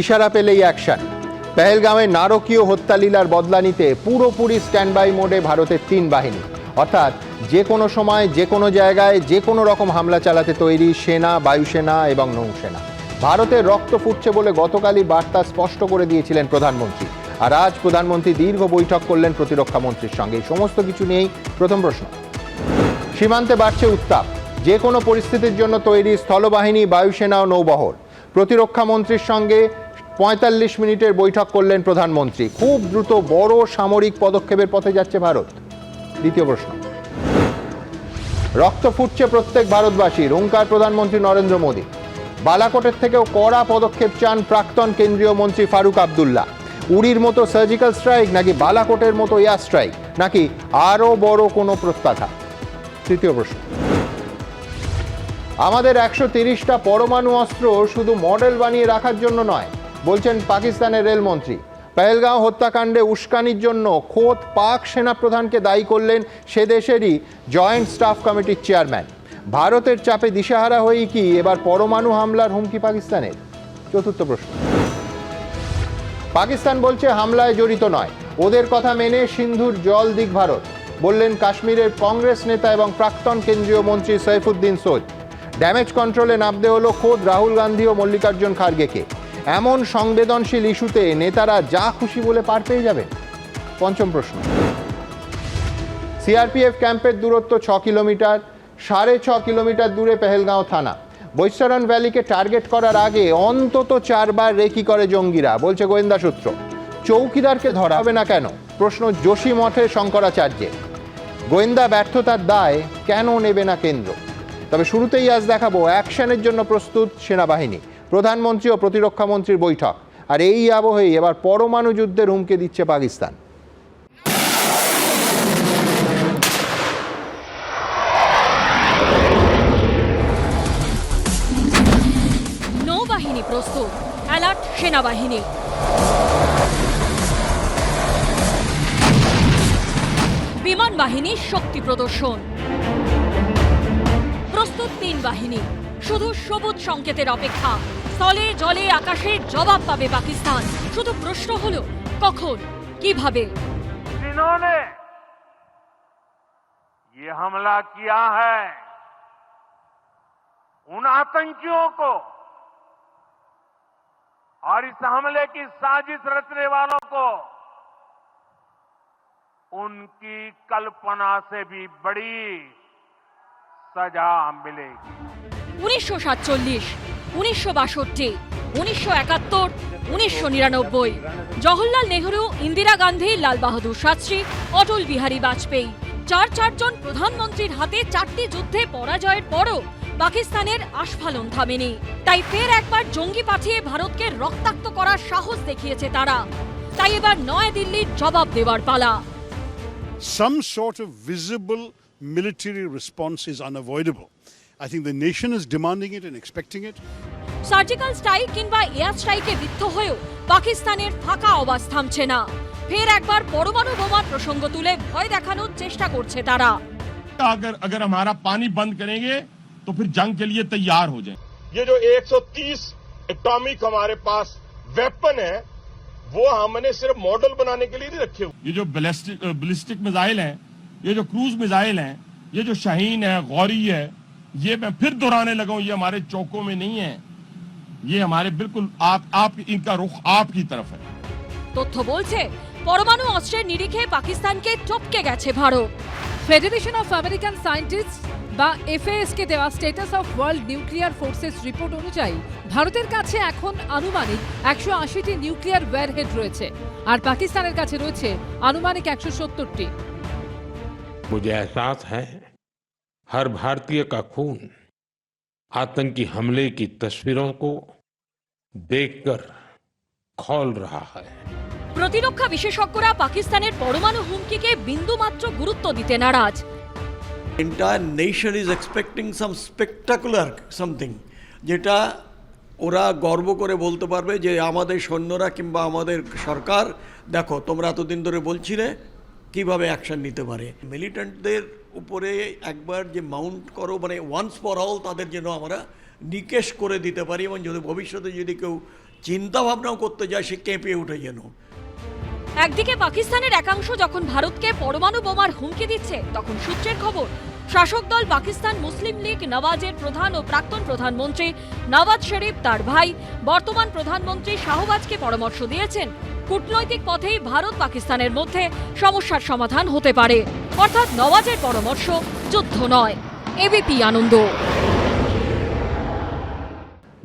ইশারা পেলেই অ্যাকশন। পেহেলগাঁওয়ে নারকীয় হত্যালীলার বদলা নিতে পুরোপুরি স্ট্যান্ডবাই মোডে ভারতের 3 বাহিনী। অর্থাৎ যে কোনো সময় যে কোনো জায়গায় যে কোনো রকম হামলা চালাতে তৈরি সেনা, বায়ুসেনা এবং নৌসেনা। ভারতের রক্ত ফুটছে বলে গতকালই বার্তা স্পষ্ট করে দিয়েছিলেন প্রধানমন্ত্রী। আর আজ প্রধানমন্ত্রী দীর্ঘ বৈঠক করলেন প্রতিরক্ষা মন্ত্রীর সঙ্গে। সমস্ত কিছু নিয়েই প্রথম প্রশ্ন। সীমান্তে বাড়ছে উত্তাপ, যে কোনো পরিস্থিতির জন্য তৈরি স্থলবাহিনী, বায়ুসেনা ও নৌবহর। প্রতিরক্ষা মন্ত্রীর সঙ্গে 45 মিনিটের বৈঠক করলেন প্রধানমন্ত্রী। খুব দ্রুত বড় সামরিক পদক্ষেপের পথে যাচ্ছে ভারত। দ্বিতীয় প্রশ্ন। রক্ত ফুটছে প্রত্যেক ভারতবাসীর, হুঙ্কার প্রধানমন্ত্রী নরেন্দ্র মোদী। বালাকোটের থেকেও কড়া পদক্ষেপ চান প্রাক্তন কেন্দ্রীয় মন্ত্রী ফারুক আবদুল্লাহ। উড়ির মতো সার্জিক্যাল স্ট্রাইক, নাকি বালাকোটের মতো এয়ার স্ট্রাইক, নাকি আরও বড় কোনো প্রত্যাঘাত? তৃতীয় প্রশ্ন। আমাদের 130টা পরমাণু অস্ত্র শুধু মডেল বানিয়ে রাখার জন্য নয়, বলছেন পাকিস্তানের রেলমন্ত্রী। পেহেলগাঁও হত্যাকাণ্ডে উস্কানির জন্য খোদ পাক সেনাপ্রধানকে দায়ী করলেন সে দেশেরই জয়েন্ট স্টাফ কমিটির চেয়ারম্যান। ভারতের চাপে দিশেহারা হয়েই কি এবার পরমাণু হামলার হুমকি পাকিস্তানের? চতুর্থ প্রশ্ন। পাকিস্তান বলছে হামলায় জড়িত নয়, ওদের কথা মেনে সিন্ধুর জল দিক ভারত, বললেন কাশ্মীরের কংগ্রেস নেতা এবং প্রাক্তন কেন্দ্রীয় মন্ত্রী সৈফুদ্দিন সোজ। ড্যামেজ কন্ট্রোলে নামতে হলো খোদ রাহুল গান্ধী ও মল্লিকার্জুন খার্গেকে। এমন সংবেদনশীল ইস্যুতে নেতারা যা খুশি বলে পার পেয়ে যাবেন। পঞ্চম প্রশ্ন। সিআরপিএফ ক্যাম্পের দূরত্ব 6 কিলোমিটার, 6.5 কিলোমিটার দূরে পেহেলগাঁও থানা। বৈশ্বরণ ভ্যালিকে টার্গেট করার আগে অন্তত 4 বার রেকি করে জঙ্গিরা, বলছে গোয়েন্দা সূত্র। চৌকিদারকে ধরা হবে না কেন? প্রশ্ন যোশী মঠের শঙ্করাচার্যের। গোয়েন্দা ব্যর্থতার দায় কেন নেবে না কেন্দ্র? তবে শুরুতেই আজ দেখাবো অ্যাকশনের জন্য প্রস্তুত সেনাবাহিনী। প্রধানমন্ত্রী ও প্রতিরক্ষা মন্ত্রীর বৈঠক, আর এই আবহেই এবার পরমাণু যুদ্ধের হুমকি দিচ্ছে পাকিস্তান। নৌবাহিনী প্রস্তুত, অ্যালার্ট সেনাবাহিনী। বিমান বাহিনী শক্তি প্রদর্শন। প্রস্তুত 3 বাহিনী, শুধু সবুজ সংকেতের অপেক্ষা। স্থলে, জলে, আকাশে জবাব পাবে পাকিস্তান। শুধু প্রশ্ন হলো কখন, কিভাবে। जिन्होंने ये हमला किया है, उन आतंकियों को और इस हमले की साजिश रचने वालों को उनकी कल्पना से भी बड़ी सजा मिलेगी। 1947, 1962, 1971, 1999। জওহরলাল নেহরু, ইন্দিরা গান্ধী, লাল বাহাদুর শাস্ত্রী, অটল বিহারী বাজপেয়ী, 4 প্রধানমন্ত্রীর হাতে 4টি যুদ্ধে পরাজয়ের পরও পাকিস্তানের আস্ফালন থামেনি। তাই ফের একবার জঙ্গি পাঠিয়ে ভারতকে রক্তাক্ত করার সাহস দেখিয়েছে তারা। তাই এবার নয়াদিল্লির জবাব দেওয়ার পালা। Some sort of visible military response is unavoidable. I think the nation is demanding it and expecting it. Surgical strike কিংবা এয়ার স্ট্রাইকে বিদ্ধ হয়েও পাকিস্তানের ফাঁকা আওয়াজ থামছে না। ফের একবার পরমাণু বোমার প্রসঙ্গ তুলে ভয় দেখানোর চেষ্টা করছে তারা। अगर हमारा पानी बंद करेंगे तो फिर जंग के लिए तैयार हो जाए। ये जो 130 एटॉमिक हमारे पास वेपन है, वो हमने सिर्फ मॉडल बनाने के लिए नहीं रखे हुए। ये जो बैलिस्टिक मिसाइल हैं, ये जो क्रूज मिसाइल हैं, ये जो शाहीन है, गौरी है, ये मैं फिर दोहराने लगा हूं, ये हमारे चौकों में नहीं है, ये हमारे बिल्कुल आप इनका रुख आपकी तरफ है। তথ্য বলছে পরমাণু অস্ত্রের নিরিখে পাকিস্তানকে টপকে গেছে Bharat. Federation of American scientist বা এফএএস কে দেওয়া status of world nuclear forces report অনুযায়ী ভারতের কাছে এখন আনুমানিক 180টি নিউক্লিয়ার ওয়্যারহেড রয়েছে, আর পাকিস্তানের কাছে রয়েছে আনুমানিক 170টি। मुझे एहसास है हर भारतीय का खून आतंकी हमले की तस्वीरों को देखकर खौल रहा है। প্রতিরক্ষা বিশেষজ্ঞরা পাকিস্তানের পরমাণু হুমকিকে বিন্দুমাত্র গুরুত্ব দিতে নারাজ। entire nation is expecting some spectacular something, যেটা ওরা গর্ব করে বলতে পারবে যে আমাদের সৈন্যরা কিংবা আমাদের সরকার, দেখো তোমরা এতদিন ধরে বলছিলে কিভাবে অ্যাকশন নিতে পারে। মিলিটেন্টদের উপরে একবার যে মাউন্ট করো, মানে ওয়ান্স ফর অল তাদের জন্য আমরা নিকেশ করে দিতে পারি, এবং যদি ভবিষ্যতে যদি কেউ চিন্তা ভাবনাও করতে যায় সে কেঁপে ওঠে যেন। একদিকে পাকিস্তানের একাংশ যখন ভারতকে পরমাণু বোমার হুমকি দিচ্ছে, তখন সূত্রের খবর শাসক দল পাকিস্তান মুসলিম লীগ নওয়াজের প্রধান ও প্রাক্তন প্রধানমন্ত্রী নওয়াজ শরীফ তার ভাই বর্তমান প্রধানমন্ত্রী শাহবাজকে পরামর্শ দিয়েছেন কূটনৈতিক পথেই ভারত পাকিস্তানের মধ্যে সমস্যার সমাধান হতে পারে। অর্থাৎ নওয়াজের পরামর্শ যুদ্ধ নয়। এবিপি আনন্দ।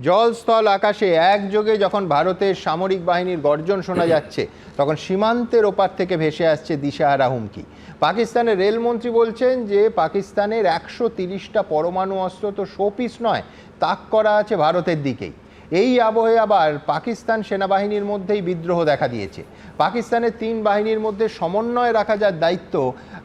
জল স্থল আকাশে একযোগে যখন ভারতের সামরিক বাহিনীর গর্জন শোনা যাচ্ছে, তখন সীমান্তের ওপার থেকে ভেসে আসছে দিশাহারা হুমকি। পাকিস্তানের রেলমন্ত্রী বলছেন যে পাকিস্তানের 130টা পরমাণু অস্ত্র তো শোপিস নয়, তাক করা আছে ভারতের দিকেই। এই আবহে আবার পাকিস্তান সেনাবাহিনীর মধ্যেই বিদ্রোহ দেখা দিয়েছে। পাকিস্তানের 3 বাহিনীর মধ্যে সমন্বয় রাখা যার দায়িত্ব,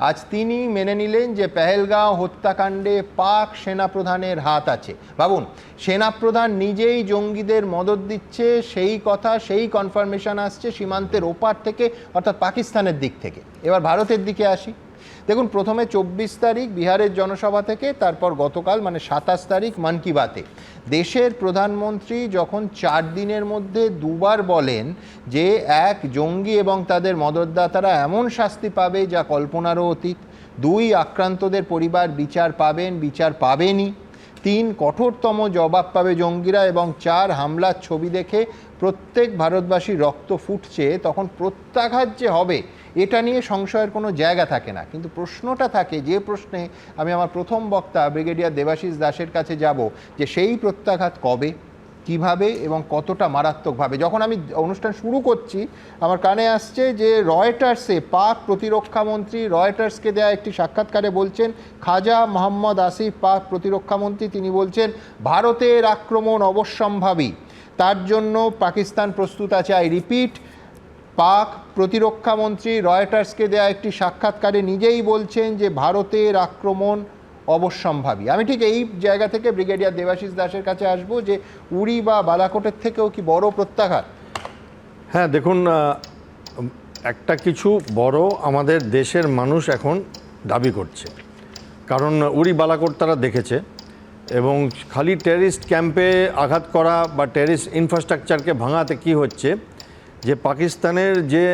আজ তিনি মেনে নিলেন যে পেহেলগাঁও হত্যাকাণ্ডে পাক সেনাপ্রধানের হাত আছে। ভাবুন, সেনাপ্রধান নিজেই জঙ্গিদের মদদ দিচ্ছে, সেই কথা, সেই কনফার্মেশন আসছে সীমান্তের ওপার থেকে, অর্থাৎ পাকিস্তানের দিক থেকে। এবার ভারতের দিকে আসি। দেখুন, প্রথমে 24 তারিখ বিহারের জনসভা থেকে, তারপর গতকাল মানে 27 তারিখ মন কি বাতে দেশের প্রধানমন্ত্রী যখন 4 দিনের মধ্যে দুবার বলেন যে 1 জঙ্গি এবং তাদের মদতদাতারা এমন শাস্তি পাবে যা কল্পনারও অতীত, 2 আক্রান্তদের পরিবার বিচার পাবেন, বিচার পাবেনই, 3 কঠোরতম জবাব পাবে জঙ্গিরা, এবং 4 হামলার ছবি দেখে প্রত্যেক ভারতবাসীর রক্ত ফুটছে, তখন প্রত্যাঘাত যে হবে এটা নিয়ে সংশয়ের কোনো জায়গা থাকে না। কিন্তু প্রশ্নটা থাকে, যে প্রশ্নে আমি আমার প্রথম বক্তা ব্রিগেডিয়ার দেবাশিস দাসের কাছে যাব, যে সেই প্রত্যাঘাত কবে, কিভাবে এবং কতটা মারাত্মকভাবে। যখন আমি অনুষ্ঠান শুরু করছি আমার কানে আসছে যে রয়টার্সে পাক প্রতিরক্ষামন্ত্রী রয়টার্সকে দেয়া একটি সাক্ষাৎকারে বলছেন, খাজা মোহাম্মদ আসিফ পাক প্রতিরক্ষামন্ত্রী, তিনি বলছেন ভারতের আক্রমণ অবশ্যম্ভাবী, তার জন্য পাকিস্তান প্রস্তুত আছে। আই রিপিট, পাক প্রতিরক্ষামন্ত্রী রয়টার্সকে দেয়া একটি সাক্ষাৎকারে নিজেই বলছেন যে ভারতের আক্রমণ অবশ্যম্ভাবী। আমি ঠিক এই জায়গা থেকে ব্রিগেডিয়ার দেবাশিস দাসের কাছে আসব, যে উড়ি বা বালাকোটের থেকেও কি বড় প্রত্যাঘাত? হ্যাঁ, দেখুন, একটা কিছু বড় আমাদের দেশের মানুষ এখন দাবি করছে, কারণ উড়ি বালাকোট তারা দেখেছে, এবং খালি টেররিস্ট ক্যাম্পে আঘাত করা বা টেররিস্ট ইনফ্রাস্ট্রাকচারকে ভাঙাতে কি হচ্ছে, যে পাকিস্তানের যে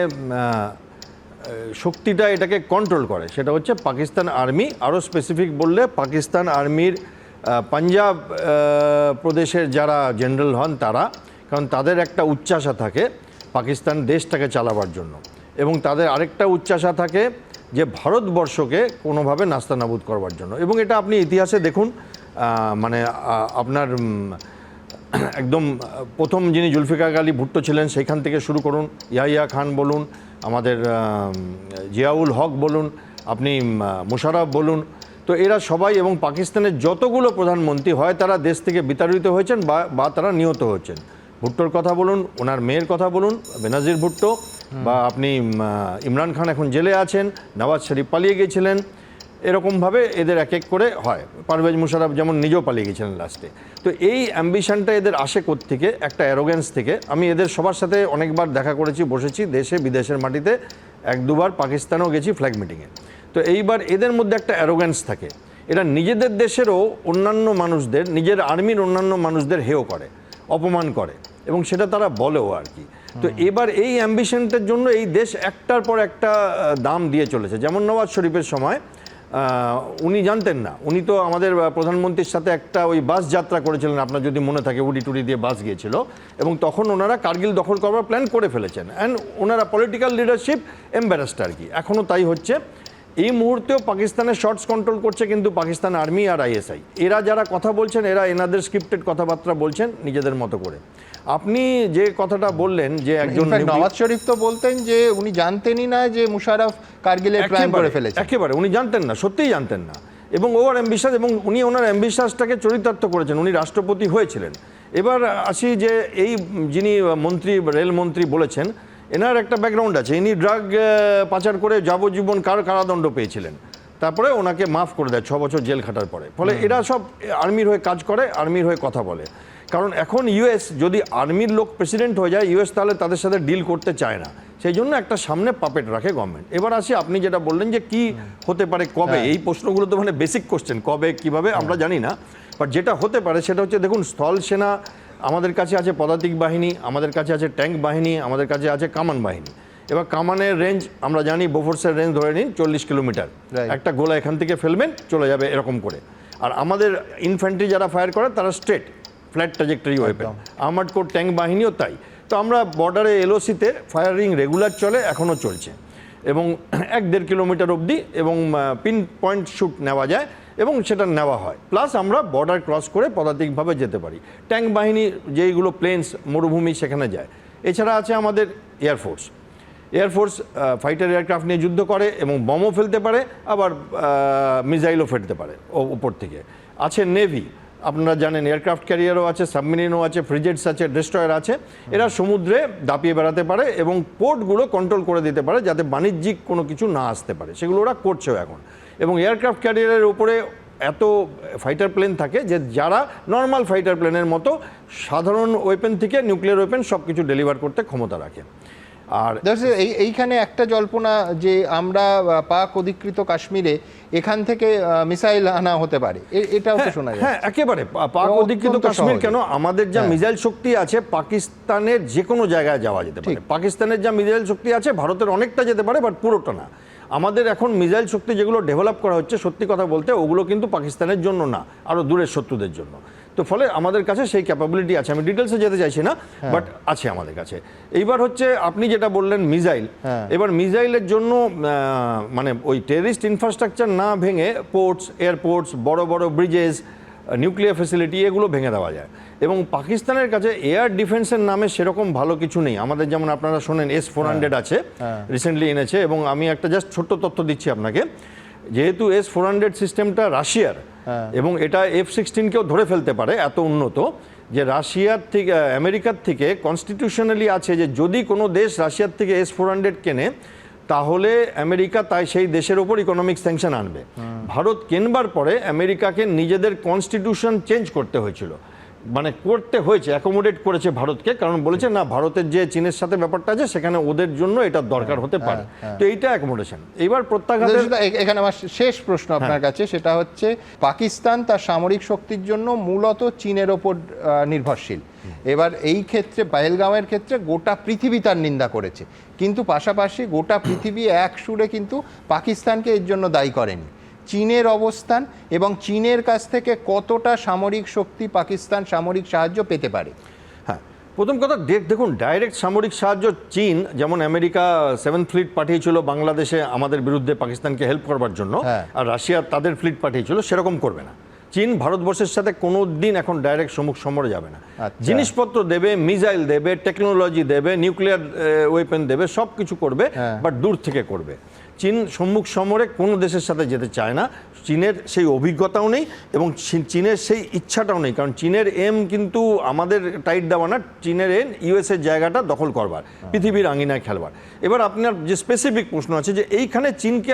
শক্তিটা এটাকে কন্ট্রোল করে সেটা হচ্ছে পাকিস্তান আর্মি। আরও স্পেসিফিক বললে পাকিস্তান আর্মির পাঞ্জাব প্রদেশের যারা জেনারেল হন তারা, কারণ তাদের একটা উচ্চাশা থাকে পাকিস্তান দেশটাকে চালাবার জন্য, এবং তাদের আরেকটা উচ্চাশা থাকে যে ভারতবর্ষকে কোনোভাবে নাস্তানাবুদ করবার জন্য। এবং এটা আপনি ইতিহাসে দেখুন, মানে আপনার একদম প্রথম যিনি জুলফিকার আলী ভুট্টো ছিলেন সেইখান থেকে শুরু করুন, ইয়াহিয়া খান বলুন, আমাদের জিয়াউল হক বলুন, আপনি মুশারফ বলুন, তো এরা সবাই, এবং পাকিস্তানের যতগুলো প্রধানমন্ত্রী হয় তারা দেশ থেকে বিতাড়িত হয়েছেন বা তারা নিহত হয়েছেন। ভুট্টোর কথা বলুন, ওনার মেয়ের কথা বলুন, বেনাজির ভুট্টো, বা আপনি ইমরান খান এখন জেলে আছেন, নওয়াজ শরীফ পালিয়ে গিয়েছিলেন, এরকমভাবে এদের এক এক করে হয়। পারভেজ মুশারফ যেমন নিজেও পালিয়ে গেছিলেন লাস্টে। তো এই অ্যাম্বিশনটা এদের আসে কোত্থেকে? একটা অ্যারোগেন্স থেকে। আমি এদের সবার সাথে অনেকবার দেখা করেছি, বসেছি দেশে বিদেশের মাটিতে, 1-2বার পাকিস্তানেও গেছি ফ্ল্যাগ মিটিংয়ে। তো এইবার এদের মধ্যে একটা অ্যারোগেন্স থাকে, এরা নিজেদের দেশেরও অন্যান্য মানুষদের, নিজের আর্মির অন্যান্য মানুষদের হেয় করে, অপমান করে, এবং সেটা তারা বলেও আর কি। তো এবার এই অ্যাম্বিশনটার জন্য এই দেশ একটার পর একটা দাম দিয়ে চলেছে। যেমন নওয়াজ শরীফের সময় উনি জানতেন না, উনি তো আমাদের প্রধানমন্ত্রীর সাথে একটা ওই বাস যাত্রা করেছিলেন, আপনার যদি মনে থাকে, উড়ি টুড়ি দিয়ে বাস গিয়েছিল, এবং তখন ওনারা কার্গিল দখল করবার প্ল্যান করে ফেলেছেন, অ্যান্ড ওনারা পলিটিক্যাল লিডারশিপ এম্বারাসড আর কি। এখনও তাই হচ্ছে। এই মুহূর্তেও পাকিস্তানের শর্টস কন্ট্রোল করছে কিন্তু পাকিস্তান আর্মি আর আইএসআই। এরা যারা কথা বলছেন, এরা এনাদের স্ক্রিপ্টেড কথাবার্তা বলছেন নিজেদের মতো করে। আপনি যে কথাটা বললেন যে একজন নওয়াজ শরীফ তো বলতেন যে উনি জানতেনই না যে মুশারফ কার্গিলের প্ল্যান করে ফেলেছে। একেবারে উনি জানতেন না, সত্যিই জানতেন না, এবং ওর অ্যাম্বিশাস, এবং উনি ওনার অ্যাম্বিশাসটাকে চরিতার্থ করেছেন, উনি রাষ্ট্রপতি হয়েছিলেন। এবার আসি যে এই যিনি মন্ত্রী, রেলমন্ত্রী বলেছেন, এনার একটা ব্যাকগ্রাউন্ড আছে, ইনি ড্রাগ পাচার করে যাবজ্জীবন কারাদণ্ড পেয়েছিলেন, তারপরে ওনাকে মাফ করে দেয় 6 বছর জেল খাটার পরে। ফলে এরা সব আর্মির হয়ে কাজ করে, আর্মির হয়ে কথা বলে। কারণ এখন ইউএস যদি আর্মির লোক প্রেসিডেন্ট হয়ে যায়, ইউএস তাহলে তাদের সাথে ডিল করতে চায় না, সেই জন্য একটা সামনে পাপেট রাখে গভর্নমেন্ট। এবার আসি, আপনি যেটা বললেন যে কি হতে পারে, কবে, এই প্রশ্নগুলো তো মানে বেসিক কোশ্চেন, কবে কিভাবে আমরা জানি না, বাট যেটা হতে পারে সেটা হচ্ছে, দেখুন, স্থল সেনা আমাদের কাছে আছে পদাতিক বাহিনী, আমাদের কাছে আছে ট্যাঙ্ক বাহিনী, আমাদের কাছে আছে কামান বাহিনী। এবার কামানের রেঞ্জ আমরা জানি, বোফোর্সের রেঞ্জ ধরে নিন 40 কিলোমিটার, একটা গোলা এখান থেকে ফেলবেন চলে যাবে এরকম করে। আর আমাদের ইনফ্যান্ট্রি যারা ফায়ার করে তারা straight flat trajectory weapon, armoured corps tank বাহিনীও তাই। তো আমরা বর্ডারে এলওসিতে ফায়ারিং রেগুলার চলে, এখনও চলছে, এবং 1-1.5 কিলোমিটার অবধি, এবং পিন পয়েন্ট শ্যুট নেওয়া যায় এবং সেটা নেওয়া হয়। প্লাস আমরা বর্ডার ক্রস করে পদাতিকভাবে যেতে পারি। ট্যাঙ্ক বাহিনী যেইগুলো প্লেনস মরুভূমি সেখানে যায়। এছাড়া আছে আমাদের এয়ারফোর্স। এয়ারফোর্স ফাইটার এয়ারক্রাফট নিয়ে যুদ্ধ করে এবং বমও ফেলতে পারে, আবার মিসাইলও ফেলতে পারে উপর থেকে। আছে নেভি, আপনারা জানেন এয়ারক্রাফট ক্যারিয়ারও আছে, সাবমেরিনও আছে, ফ্রিগেটস আছে, ডেস্ট্রয়ার আছে। এরা সমুদ্রে দাপিয়ে বেড়াতে পারে এবং পোর্টগুলো কন্ট্রোল করে দিতে পারে যাতে বাণিজ্যিক কোনো কিছু না আসতে পারে, সেগুলো ওরা করছেও এখন। এবং এয়ারক্রাফট ক্যারিয়ারের উপরে এত ফাইটার প্লেন থাকে যে যারা নর্মাল ফাইটার প্লেনের মতো সাধারণ ওয়েপেন থেকে নিউক্লিয়ার ওয়েপেন সব কিছু ডেলিভার করতে ক্ষমতা রাখে। আর এইখানে একটা জল্পনা যে আমরা পাক অধিকৃত কাশ্মীরে এখান থেকে মিসাইল আনা হতে পারে, এটাও তো শোনা যায়। হ্যাঁ, একেবারে পাক অধিকৃত কাশ্মীর কেন, আমাদের যা মিসাইল শক্তি আছে পাকিস্তানের যে কোনো জায়গায় যাওয়া যেতে পারে। পাকিস্তানের যা মিসাইল শক্তি আছে ভারতের অনেকটা যেতে পারে, বাট পুরোটা না। আমাদের এখন মিসাইল শক্তি যেগুলো ডেভেলপ করা হচ্ছে, সত্যি কথা বলতে ওগুলো কিন্তু পাকিস্তানের জন্য না, আরও দূরের শত্রুদের জন্য। তো ফলে আমাদের কাছে সেই ক্যাপাবিলিটি আছে। আমি ডিটেলসে যেতে চাইছি না, বাট আছে আমাদের কাছে। এইবার হচ্ছে আপনি যেটা বললেন মিসাইল, এবার মিসাইলের জন্য মানে ওই টেররিস্ট ইনফ্রাস্ট্রাকচার না ভেঙে পোর্টস, এয়ারপোর্টস, বড় বড় ব্রিজেস, নিউক্লিয়ার ফ্যাসিলিটি এগুলো ভেঙে দেওয়া যায়। এবং পাকিস্তানের কাছে এয়ার ডিফেন্সের নামে সেরকম ভালো কিছু নেই। আমাদের যেমন আপনারা শোনেন S-400 আছে, রিসেন্টলি এনেছে। এবং আমি একটা জাস্ট ছোট্ট তথ্য দিচ্ছি আপনাকে, যেহেতু S-400 সিস্টেমটা রাশিয়ার এবং এটা F-16কেও ধরে ফেলতে পারে, এত উন্নত যে রাশিয়ার থেকে, আমেরিকার থেকে কনস্টিটিউশনালি আছে যে যদি কোনো দেশ রাশিয়ার থেকে S-400 কেনে তাহলে আমেরিকা তাই সেই দেশের ওপর ইকোনমিক স্যাংশন আনবে। ভারত কেনবার পরে আমেরিকাকে নিজেদের কনস্টিটিউশন চেঞ্জ করতে হয়েছিল, মানে করতে হয়েছে, অ্যাকোমোডেট করেছে ভারতকে, কারণ বলেছে না ভারতের যে চীনের সাথে ব্যাপারটা আছে সেখানে ওদের জন্য এটা দরকার হতে পারে। তো এইটা অ্যাকোমোডেশন। এইবার প্রত্যাঘাত, এখানে আমার শেষ প্রশ্ন আপনার কাছে, সেটা হচ্ছে পাকিস্তান তার সামরিক শক্তির জন্য মূলত চীনের ওপর নির্ভরশীল। এবার এই ক্ষেত্রে পহেলগাঁওয়ের ক্ষেত্রে গোটা পৃথিবী তার নিন্দা করেছে, কিন্তু পাশাপাশি গোটা পৃথিবী এক সুরে কিন্তু পাকিস্তানকে এর জন্য দায়ী করেনি। চীনের অবস্থান এবং চীনের কাছ থেকে কতটা সামরিক শক্তি পাকিস্তান সামরিক সাহায্য পেতে পারে? হ্যাঁ, প্রথম কথা দেখুন, ডাইরেক্ট সামরিক সাহায্য চীন, যেমন আমেরিকা 7th ফ্লিট পাঠিয়েছিল বাংলাদেশে আমাদের বিরুদ্ধে পাকিস্তানকে হেল্প করবার জন্য, আর রাশিয়া তাদের ফ্লিট পাঠিয়েছিল, সেরকম করবে না। চীন ভারতবর্ষের সাথে কোনো দিন এখন ডাইরেক্ট সম্মুখ সমরে যাবে না। জিনিসপত্র দেবে, মিসাইল দেবে, টেকনোলজি দেবে, নিউক্লিয়ার ওয়েপেন দেবে, সব কিছু করবে, বাট দূর থেকে করবে। চীন সম্মুখ সমরে কোনো দেশের সাথে যেতে চায় না। চীনের সেই অভিজ্ঞতাও নেই এবং চীনের সেই ইচ্ছাটাও নেই, কারণ চীনের এম কিন্তু আমাদের টাইট দেওয়া না, চীনের এম ইউএসের জায়গাটা দখল করবার, পৃথিবীর আঙিনায় খেলবার। এবার আপনার যে স্পেসিফিক প্রশ্ন আছে যে এইখানে চীনকে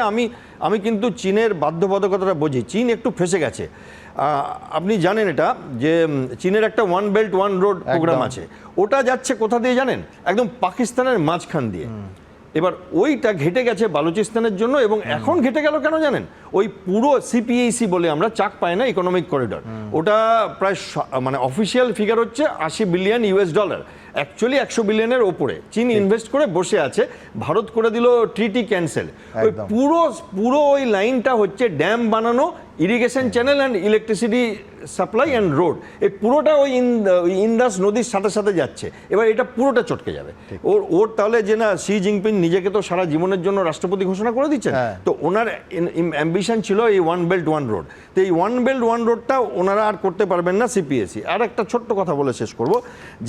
আমি কিন্তু চীনের বাধ্যবাধকতাটা বুঝি। চীন একটু ফেঁসে গেছে। আপনি জানেন এটা যে চীনের একটা one belt one road program আছে, ওটা যাচ্ছে কোথা দিয়ে জানেন? একদম পাকিস্তানের মাঝখান দিয়ে। এবার ওইটা ঘেটে গেছে বালুচিস্তানের জন্য, এবং এখন ঘেটে গেল কেন জানেন? ওই পুরো CPEC বলে আমরা, চাক পায় না ইকোনমিক করিডর, ওটা প্রায় মানে অফিসিয়াল ফিগার হচ্ছে $80 বিলিয়ন, অ্যাকচুয়ালি 100 বিলিয়নের ওপরে চীন ইনভেস্ট করে বসে আছে। ভারত করে দিল ট্রিটি ক্যান্সেল। ওই পুরো ওই লাইনটা হচ্ছে ড্যাম বানানো, irrigation channel and electricity supply and road, এই পুরোটা ওই ইন্দাস নদীর সাথে সাথে যাচ্ছে। এবার এটা পুরোটা চটকে যাবে। ওর তাহলে যে না, শি জিনপিং নিজেকে তো সারা জীবনের জন্য রাষ্ট্রপতি ঘোষণা করে দিচ্ছেন, তো ওনার অ্যাম্বিশন ছিল এই ওয়ান বেল্ট ওয়ান রোড। তো এই ওয়ান বেল্ট ওয়ান রোডটা ওনারা আর করতে পারবেন না CPEC। আর একটা ছোট্ট কথা বলে শেষ করব,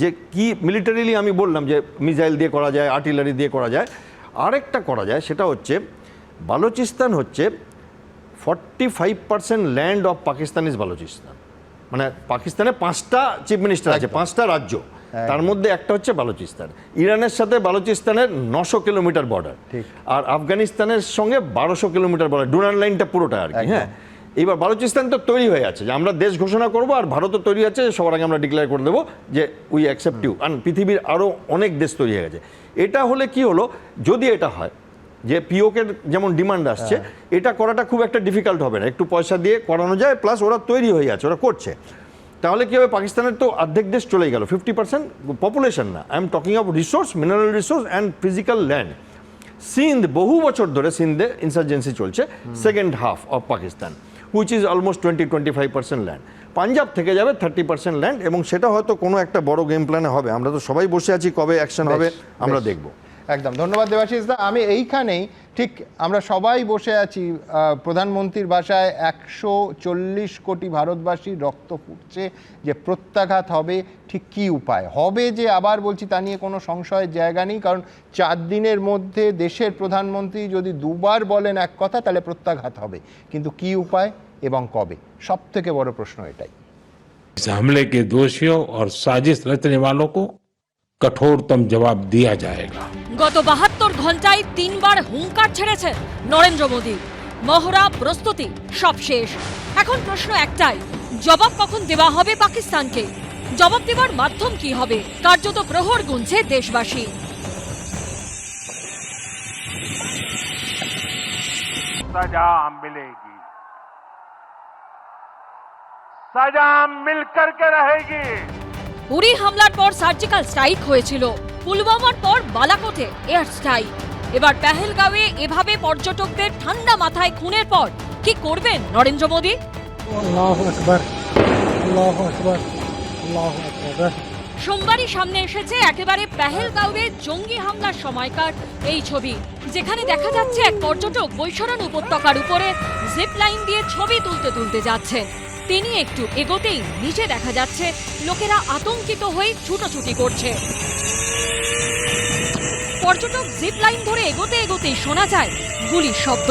যে কি মিলিটারিলি আমি বললাম যে মিসাইল দিয়ে করা যায়, আর্টিলারি দিয়ে করা যায়, আরেকটা করা যায়, সেটা হচ্ছে বালুচিস্তান হচ্ছে 45% land of Pakistan is Balochistan. মানে পাকিস্তানে 5টা চিফ মিনিস্টার আছে, 5টা রাজ্য, তার মধ্যে একটা হচ্ছে বালুচিস্তান। ইরানের সাথে বালুচিস্তানের 900 কিলোমিটার বর্ডার, আর আফগানিস্তানের সঙ্গে 1200 কিলোমিটার বর্ডার, ডুনার লাইনটা পুরোটা আর কি। হ্যাঁ, এবার বালুচিস্তান তো তৈরি হয়ে আছে যে আমরা দেশ ঘোষণা করব, আর ভারতও তৈরি আছে, সবার আগে আমরা ডিক্লেয়ার করে দেবো যে উই অ্যাকসেপ্ট ইউ। আর পৃথিবীর আরও অনেক দেশ তৈরি হয়ে গেছে। এটা হলে কি হলো, যদি এটা হয় যে পিওকের যেমন ডিমান্ড আসছে, এটা করাটা খুব একটা ডিফিকাল্ট হবে না, একটু পয়সা দিয়ে করানো যায়, প্লাস ওরা তৈরি হয়ে আছে, ওরা করছে। তাহলে কি হবে, পাকিস্তানের তো অর্ধেক দেশ চলে গেল, 50% পপুলেশন না, I am talking of resource, mineral resource and physical land. Sindh বহু বছর ধরে সিন্ধে ইনসার্জেন্সি চলছে, second half of Pakistan, which is almost 20-25% land. Punjab থেকে যাবে 30% ল্যান্ড, এবং সেটা হয়তো কোনো একটা বড় গেম প্ল্যানে হবে। আমরা তো সবাই বসে আছি, কবে অ্যাকশন হবে আমরা দেখব। একদম, ধন্যবাদ দেবাশিস দা। আমি এইখানেই ঠিক আমরা সবাই বসে আছি, প্রধানমন্ত্রীর ভাষায় 140 কোটি ভারতবাসীর রক্ত ফুটছে যে প্রত্যাঘাত হবে, ঠিক কি উপায় হবে যে আবার বলছি তা নিয়ে কোনো সংশয়ের জায়গা নেই, কারণ 4 দিনের মধ্যে দেশের প্রধানমন্ত্রী যদি দুবার বলেন এক কথা তাহলে প্রত্যাঘাত হবে, কিন্তু কি উপায় এবং কবে, সব থেকে বড় প্রশ্ন এটাই। इस हमले के दोषियों और साजिश रचने वालों को कठोरतम जवाब दिया जाएगा। গত 72 ঘন্টায় 3 বার হুঙ্কার ছেড়েছেন নরেন্দ্র মোদী। মহড়া, প্রস্তুতি সব শেষ। এখন প্রশ্ন একটাই, জবাব কখন দেওয়া হবে পাকিস্তানকে? জবাব দেওয়ার মাধ্যম কি হবে? কার্যত প্রহর গুনছে দেশবাসী। सजा मिलेगी, सजा मिल करके रहेगी। উরি হামলার পর সার্জিক্যাল স্ট্রাইক হয়েছিল, পুলওয়ামার পর বালাকোটে এয়ার স্ট্রাইক, এবার পেহেলগাঁওয়ে এভাবে পর্যটকদের ঠান্ডা মাথায় খুনের পর কি করবেন নরেন্দ্র মোদী? আল্লাহু আকবার, আল্লাহু আকবার, আল্লাহু আকবার। সোমবারই সামনে এসেছে একেবারে পেহেলগাঁওয়ে জঙ্গি হামলার সময়কার এই ছবি, যেখানে দেখা যাচ্ছে এক পর্যটক বৈশরণ উপত্যকার উপরে জিপ লাইন দিয়ে ছবি তুলতে তুলতে যাচ্ছেন। তিনি একটু এগোতেই নিচে দেখা যাচ্ছে লোকেরা আতঙ্কিত হয়ে ছুটোছুটি করছে। পর্যটক জিপ লাইন ধরে এগোতে এগোতেই শোনা যায় গুলির শব্দ।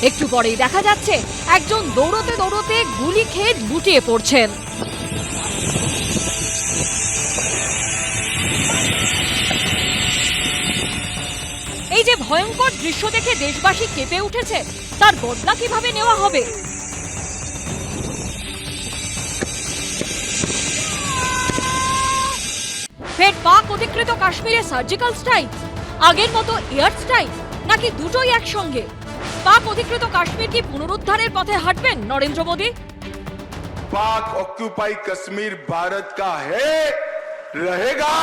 একটু পরেই দেখা যাচ্ছে একজন দৌড়তে দৌড়তে গুলি খেয়ে লুটিয়ে পড়ছেন। এই যে ভয়ঙ্কর দৃশ্য দেখে দেশবাসী কেঁপে উঠেছে, তার বদলা কিভাবে নেওয়া হবে? ফের পাক অধিকৃত কাশ্মীরে সার্জিক্যাল স্ট্রাইক, আগের মতো এয়ার স্ট্রাইক, নাকি দুটোই একসঙ্গে? পাক অধিকৃত কাশ্মীর কি পুনরুদ্ধারের পথে হাঁটবেন নরেন্দ্র মোদী? पाक ऑक्यूपाई कश्मीर भारत का है, रहेगा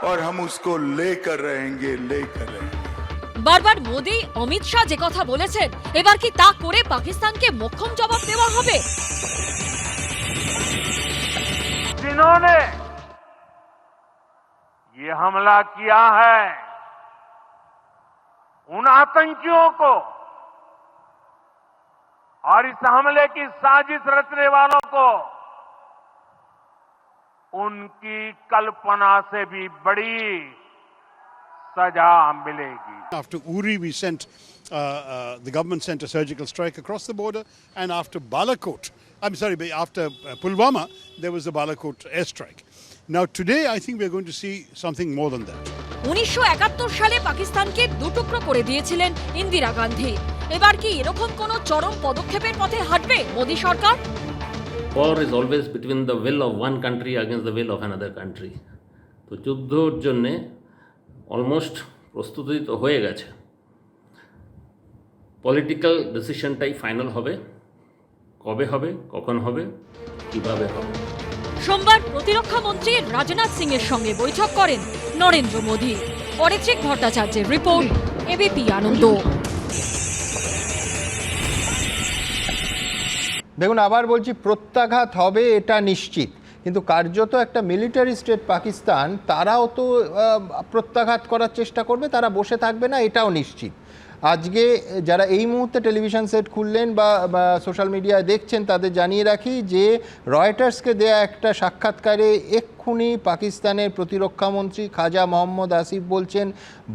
और हम उसको लेकर रहेंगे। বারবার মোদী, অমিত শাহ যে কথা বলেছেন, এবার কি তা করে পাকিস্তানকে মোক্ষম জবাব দেওয়া হবে? जिन्होंने ये हमला किया है, उन आतंकियों को और इस हमले की साजिश रचने वालों को उनकी कल्पना से भी बड़ी सजा मिलेगी। After Uri, we sent, the government sent a surgical strike across the border, and after Balakot, after Pulwama, there was the Balakot airstrike. Now today, I think we're going to see something more than that. 1971 সালে পাকিস্তানকে দুটুকরো করে দিয়েছিলেন ইন্দিরা গান্ধী। এবার কি এরকম কোন চরম পদক্ষেপের পথে হাঁটবে মোদী সরকার? War is always between the will of one country against the will of another country. তো যুদ্ধর জন্য অলমোস্ট প্রস্তুতি তো হয়ে গেছে, পলিটিক্যাল ডিসিশনটাই ফাইনাল হবে। কবে হবে, কখন হবে, কিভাবে হবে? সোমবার প্রতিরক্ষা মন্ত্রী রাজনাথ সিং এর সঙ্গে বৈঠক করেন নরেন্দ্র মোদী। অরিত্রিক ভট্টাচার্যের রিপোর্ট, এবিপি আনন্দ। দেখুন, আবার বলছি, প্রত্যাঘাত হবে এটা নিশ্চিত, কিন্তু কার্যত একটা মিলিটারি স্টেট পাকিস্তান, তারাও তো প্রত্যাঘাত করার চেষ্টা করবে, তারা বসে থাকবে না এটাও নিশ্চিত। আজকে যারা এই মুহূর্তে টেলিভিশন সেট খুললেন বা সোশ্যাল মিডিয়ায় দেখছেন, তাদের জানিয়ে রাখি যে রয়টার্সকে দেয়া একটা সাক্ষাৎকারে এক্ষুনি পাকিস্তানের প্রতিরক্ষামন্ত্রী খাজা মোহাম্মদ আসিফ বলছেন,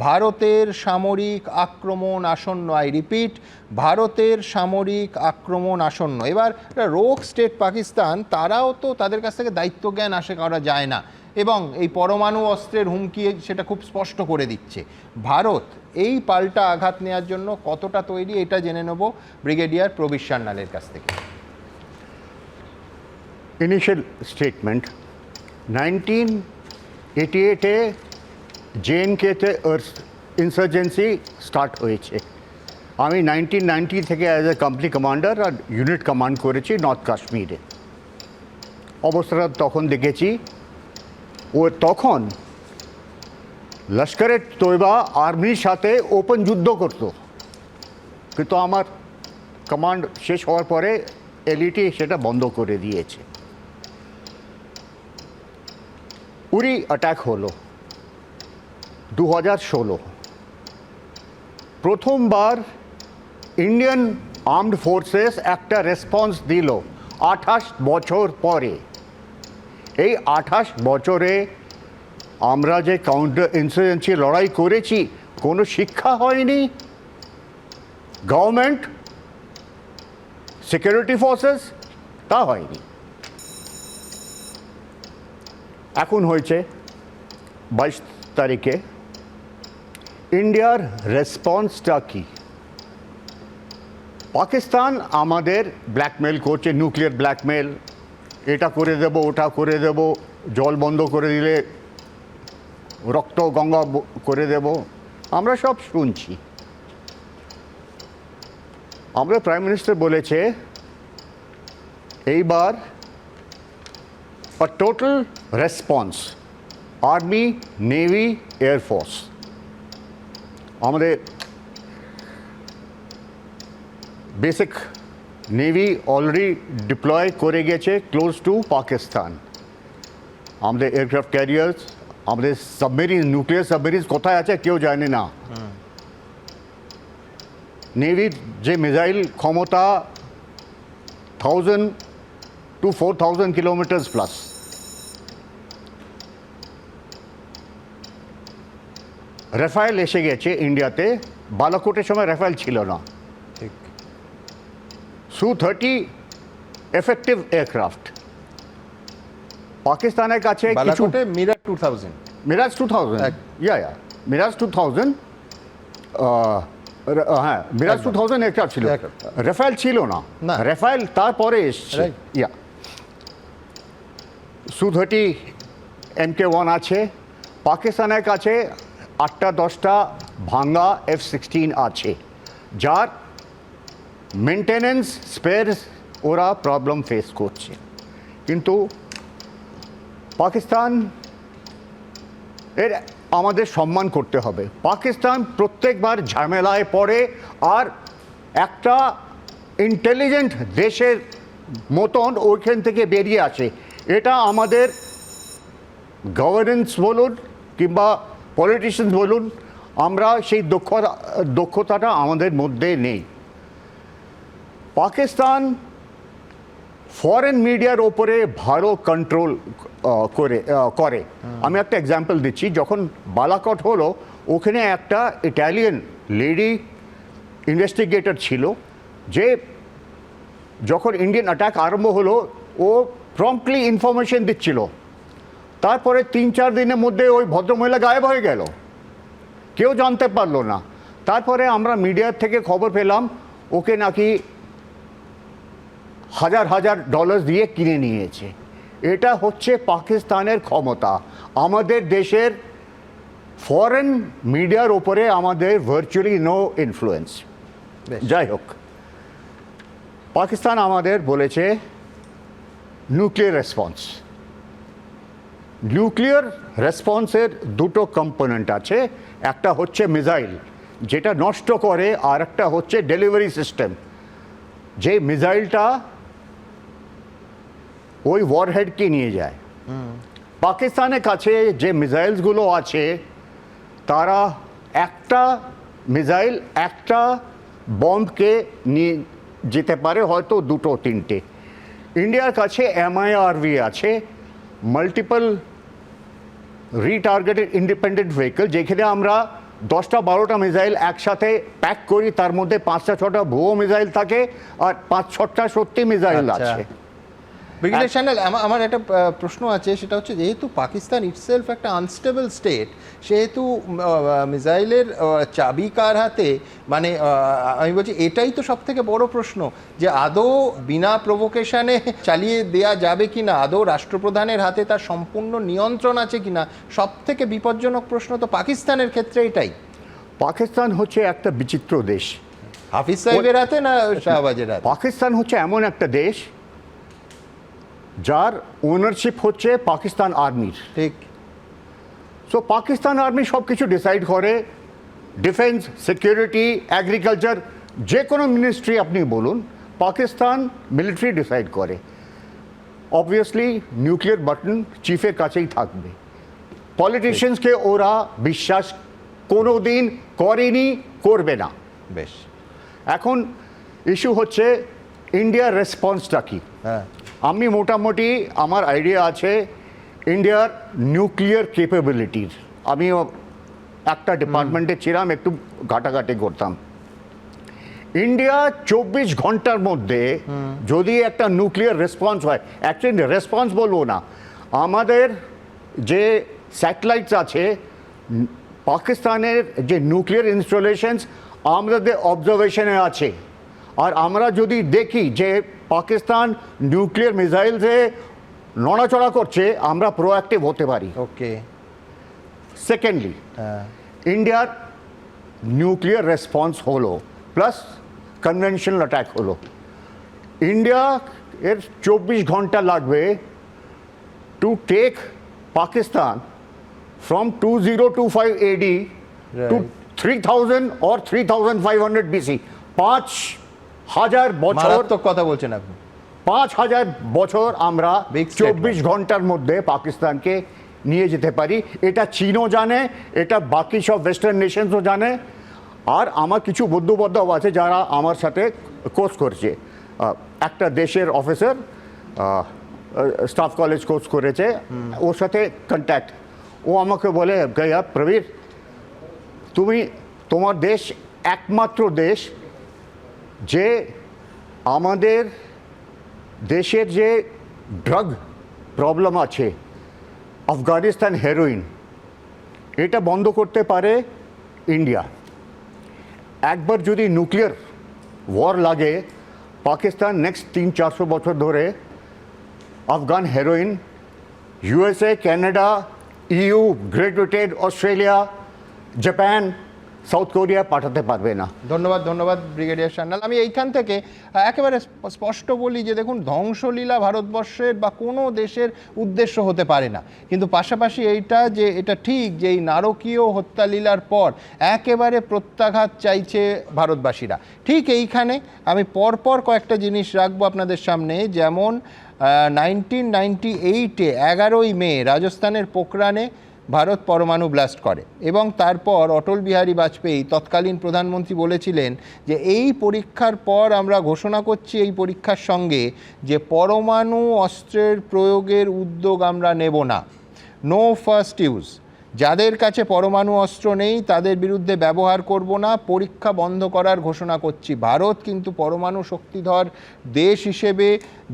ভারতের সামরিক আক্রমণ আসন্ন। আই রিপিট, ভারতের সামরিক আক্রমণ আসন্ন। এবার রোগ স্টেট পাকিস্তান, তারাও তো, তাদের কাছ থেকে দায়িত্বজ্ঞান আশা করা যায় না, এবং এই পরমাণু অস্ত্রের হুমকি সেটা খুব স্পষ্ট করে দিচ্ছে। ভারত এই পাল্টা আঘাত নেওয়ার জন্য কতটা তৈরি, এটা জেনে নেব ব্রিগেডিয়ার প্রবীর সান্যালের কাছ থেকে। Initial statement, 1988 JNK তে ইনসার্জেন্সি স্টার্ট হয়েছে। আমি 1990 থেকে অ্যাজ এ কোম্পানি কমান্ডার আর ইউনিট কমান্ড করেছি নর্থ কাশ্মীরে। অবস্থাটা তখন দেখেছি ও তখন লস্করে তৈবা আর্মির সাথে ওপেন যুদ্ধ করত, কিন্তু আমার কমান্ড শেষ হওয়ার পরে এলইটি সেটা বন্ধ করে দিয়েছে। উরি অ্যাটাক হলো 2016। প্রথমবার ইন্ডিয়ান আর্মড ফোর্সেস একটা রেসপন্স দিল 28 বছর পরে। এই 28 বছরে আমরা যে কাউন্টার ইনসার্জেন্সি লড়াই করেছি, কোনো শিক্ষা হয়নি। গভর্নমেন্ট, সিকিউরিটি ফোর্সেস, তা হয়নি। এখন হয়েছে 22 তারিখে। ইন্ডিয়ার রেসপন্সটা কি? পাকিস্তান আমাদের ব্ল্যাকমেল করছে, নিউক্লিয়ার ব্ল্যাকমেল, এটা করে দেব, ওটা করে দেব, জল বন্ধ করে দিলে রক্ত গঙ্গা করে দেব, আমরা সব শুনছি। আমরা প্রাইম মিনিস্টার বলেছে এইবার total response, army, navy, air force, আমাদের বেসিক নেভি অলরেডি ডিপ্লয় করে গেছে ক্লোজ টু পাকিস্তান। আমাদের এয়ারক্রাফট ক্যারিয়ার্স, আমাদের সাবমেরিন, নিউক্লিয়ার সাবমেরিন কোথায় আছে কেউ জানে না। নেভির যে মিসাইল ক্ষমতা 1000 to 4000 কিলোমিটার প্লাস। রাফায়েল এসে গেছে ইন্ডিয়াতে, বালাকোটের সময় রাফায়েল ছিল না। Su-30 এফেক্টিভ এয়ারক্রাফট পাকিস্তানের কাছে কিছু। বালাকোটে মিরাজ 2000, মিরাজ 2000, মিরাজ 2000, হ্যাঁ মিরাজ 2000 এয়ারক্রাফট ছিল, রাফায়েল ছিল না। রাফায়েল তারপরে এসছে। Su-30 MK1 আছে। পাকিস্তানের কাছে 8-10টা ভাঙ্গা F-16 আছে, যার মেনটেনেন্স, স্পেয়ারস ওরা প্রবলেম ফেস করছে। কিন্তু পাকিস্তান এর আমাদের সম্মান করতে হবে। পাকিস্তান প্রত্যেকবার ঝামেলায় পড়ে আর একটা ইন্টেলিজেন্ট দেশের মতন ওইখান থেকে বেরিয়ে আসে। এটা আমাদের গভর্নেন্স বলুন কিংবা পলিটিশিয়ানস বলুন, আমরা সেই দক্ষতাটা আমাদের মধ্যে নেই। পাকিস্তান ফরেন মিডিয়ার ওপরে ভালো কন্ট্রোল করে। আমি একটা এক্সাম্পল দিচ্ছি। যখন বালাকোট হলো, ওখানে একটা ইটালিয়ান লেডি ইনভেস্টিগেটর ছিল, যে যখন ইন্ডিয়ান অ্যাটাক আরম্ভ হলো ও প্রম্পটলি ইনফরমেশন দিচ্ছিল। তারপরে 3-4 দিনের মধ্যে ওই ভদ্রমহিলা গায়েব হয়ে গেল, কেউ জানতে পারলো না। তারপরে আমরা মিডিয়ার থেকে খবর পেলাম ওকে নাকি $1000 দিয়ে কিনে নিয়েছে। এটা হচ্ছে পাকিস্তানের ক্ষমতা। আমাদের দেশের ফরেন মিডিয়ার ওপরে আমাদের ভার্চুয়ালি নো ইনফ্লুয়েন্স। যাই হোক, পাকিস্তান আমাদের বলেছে নিউক্লিয়ার রেসপন্স। নিউক্লিয়ার রেসপন্সের দুটো কম্পোনেন্ট আছে, একটা হচ্ছে মিসাইল যেটা নষ্ট করে, আর একটা হচ্ছে ডেলিভারি সিস্টেম, যে মিসাইলটা ওই ওয়ারহেডকে নিয়ে যায়। পাকিস্তানের কাছে যে মিসাইলসগুলো আছে, তারা একটা মিসাইল একটা বম্বকে নিয়ে যেতে পারে, হয়তো 2-3টে। ইন্ডিয়ার কাছে MIRV আছে, মাল্টিপল রিটার্গেটেড ইন্ডিপেন্ডেন্ট ভেহিকল, যেখানে আমরা 10টা-12টা মিসাইল একসাথে প্যাক করি। তার মধ্যে 5টা-6টা ভুয়ো মিসাইল থাকে আর 5-6টা সত্যি মিসাইল আছে। ব্রিগেডিয়ার সান্যাল, আমার একটা প্রশ্ন আছে, সেটা হচ্ছে যেহেতু পাকিস্তান ইটসেলফ একটা আনস্টেবল স্টেট, সেহেতু মিসাইলের চাবি কার হাতে, মানে আমি বলছি এটাই তো সব থেকে বড় প্রশ্ন, যে আদৌ বিনা প্রভোকেশনে চালিয়ে দেয়া যাবে কিনা, আদৌ রাষ্ট্রপ্রধানের হাতে তার সম্পূর্ণ নিয়ন্ত্রণ আছে কিনা। সব থেকে বিপজ্জনক প্রশ্ন তো পাকিস্তানের ক্ষেত্রে এটাই। পাকিস্তান হচ্ছে একটা বিচিত্র দেশ। হাফিজ সাহেবের হাতে না শাহবাজের হাতে? পাকিস্তান হচ্ছে এমন একটা দেশ যার ওনারশিপ হচ্ছে পাকিস্তান আর্মির। ঠিক। সো পাকিস্তান আর্মি সব কিছু ডিসাইড করে, ডিফেন্স, সিকিউরিটি, এগ্রিকালচার, যে কোনো মিনিস্ট্রি আপনি বলুন, পাকিস্তান মিলিটারি ডিসাইড করে। অবভিয়াসলি নিউক্লিয়ার বাটন চিফের কাছেই থাকবে। পলিটিশিয়ানসকে ওরা বিশ্বাস কোনো দিন করেনি, করবে না। বেশ, এখন ইস্যু হচ্ছে ইন্ডিয়ার রেসপন্সটা কি। হ্যাঁ, আমি মোটামুটি আমার আইডিয়া আছে ইন্ডিয়ার নিউক্লিয়ার ক্যাপাবিলিটির। আমি একটা ডিপার্টমেন্টে ছিলাম, একটু ঘাটাঘাটি করতাম। ইন্ডিয়া 24 ঘন্টার মধ্যে যদি একটা নিউক্লিয়ার রেসপন্স হয়, অ্যাকচুয়ালি রেসপন্স বলবো না, আমাদের যে স্যাটেলাইটস আছে, পাকিস্তানের যে নিউক্লিয়ার ইনস্টলেশনস আমাদের অবজারভেশনে আছে, আর আমরা যদি দেখি যে পাকিস্তান নিউক্লিয়ার মিসাইলসে নড়াচড়া করছে, আমরা প্রোঅ্যাক্টিভ হতে পারি। ওকে। সেকেন্ডলি, ইন্ডিয়ার নিউক্লিয়ার রেসপন্স হলো, প্লাস কনভেনশনাল অ্যাটাক হলো। ইন্ডিয়া এর 24 ঘন্টা লাগবে to take Pakistan from 2025 AD to 3000 or 3500 BC। 5000 বছর, মারাত্মক কথা বলছেন আপনি। 5000 বছর আমরা Big statement। 24 ঘন্টার মধ্যে পাকিস্তানকে নিয়ে যেতে পারি। এটা চীনও জানে, এটা বাকি সব ওয়েস্টার্ন নেশনসও জানে। আর আমার কিছু বন্ধু আছে যারা আমার সাথে কোর্স করছে। একটা দেশের অফিসার স্টাফ কলেজ কোর্স করেছে, ওর সাথে কন্ট্যাক্ট। ও আমাকে বলে, গয়া প্রবীর, তোমার দেশ একমাত্র দেশ যে আমাদের দেশের যে ড্রাগ প্রবলেম আছে, আফগানিস্তান হেরোইন, এটা বন্ধ করতে পারে ইন্ডিয়া। একবার যদি নিউক্লিয়ার ওয়ার লাগে, পাকিস্তান নেক্সট 300-400 বছর ধরে Afghan heroin USA, Canada, EU, great Britain, Australia, Japan, south Korea পাঠাতে পারবে না। ধন্যবাদ, ধন্যবাদ ব্রিগেডিয়ার সান্যাল। আমি এইখান থেকে একেবারে স্পষ্ট বলি যে দেখুন, ধ্বংসলীলা ভারতবর্ষের বা কোনো দেশের উদ্দেশ্য হতে পারে না, কিন্তু পাশাপাশি এইটা যে এটা ঠিক যে এই নারকীয় হত্যালীলার পর একেবারে প্রত্যাঘাত চাইছে ভারতবাসীরা। ঠিক এইখানে আমি পরপর কয়েকটা জিনিস রাখবো আপনাদের সামনে। যেমন 1998-এ 11ই মে রাজস্থানের পোখরানে ভারত পরমাণু ব্লাস্ট করে, এবং তারপর অটল বিহারী বাজপেয়ী তৎকালীন প্রধানমন্ত্রী বলেছিলেন যে এই পরীক্ষার পর আমরা ঘোষণা করছি এই পরীক্ষার সঙ্গে যে পরমাণু অস্ত্রের প্রয়োগের উদ্যোগ আমরা নেব না। No first use. যাদের কাছে পরমাণু অস্ত্র নেই তাদের বিরুদ্ধে ব্যবহার করব না, পরীক্ষা বন্ধ করার ঘোষণা করছি। ভারত কিন্তু পরমাণু শক্তিধর দেশ হিসেবে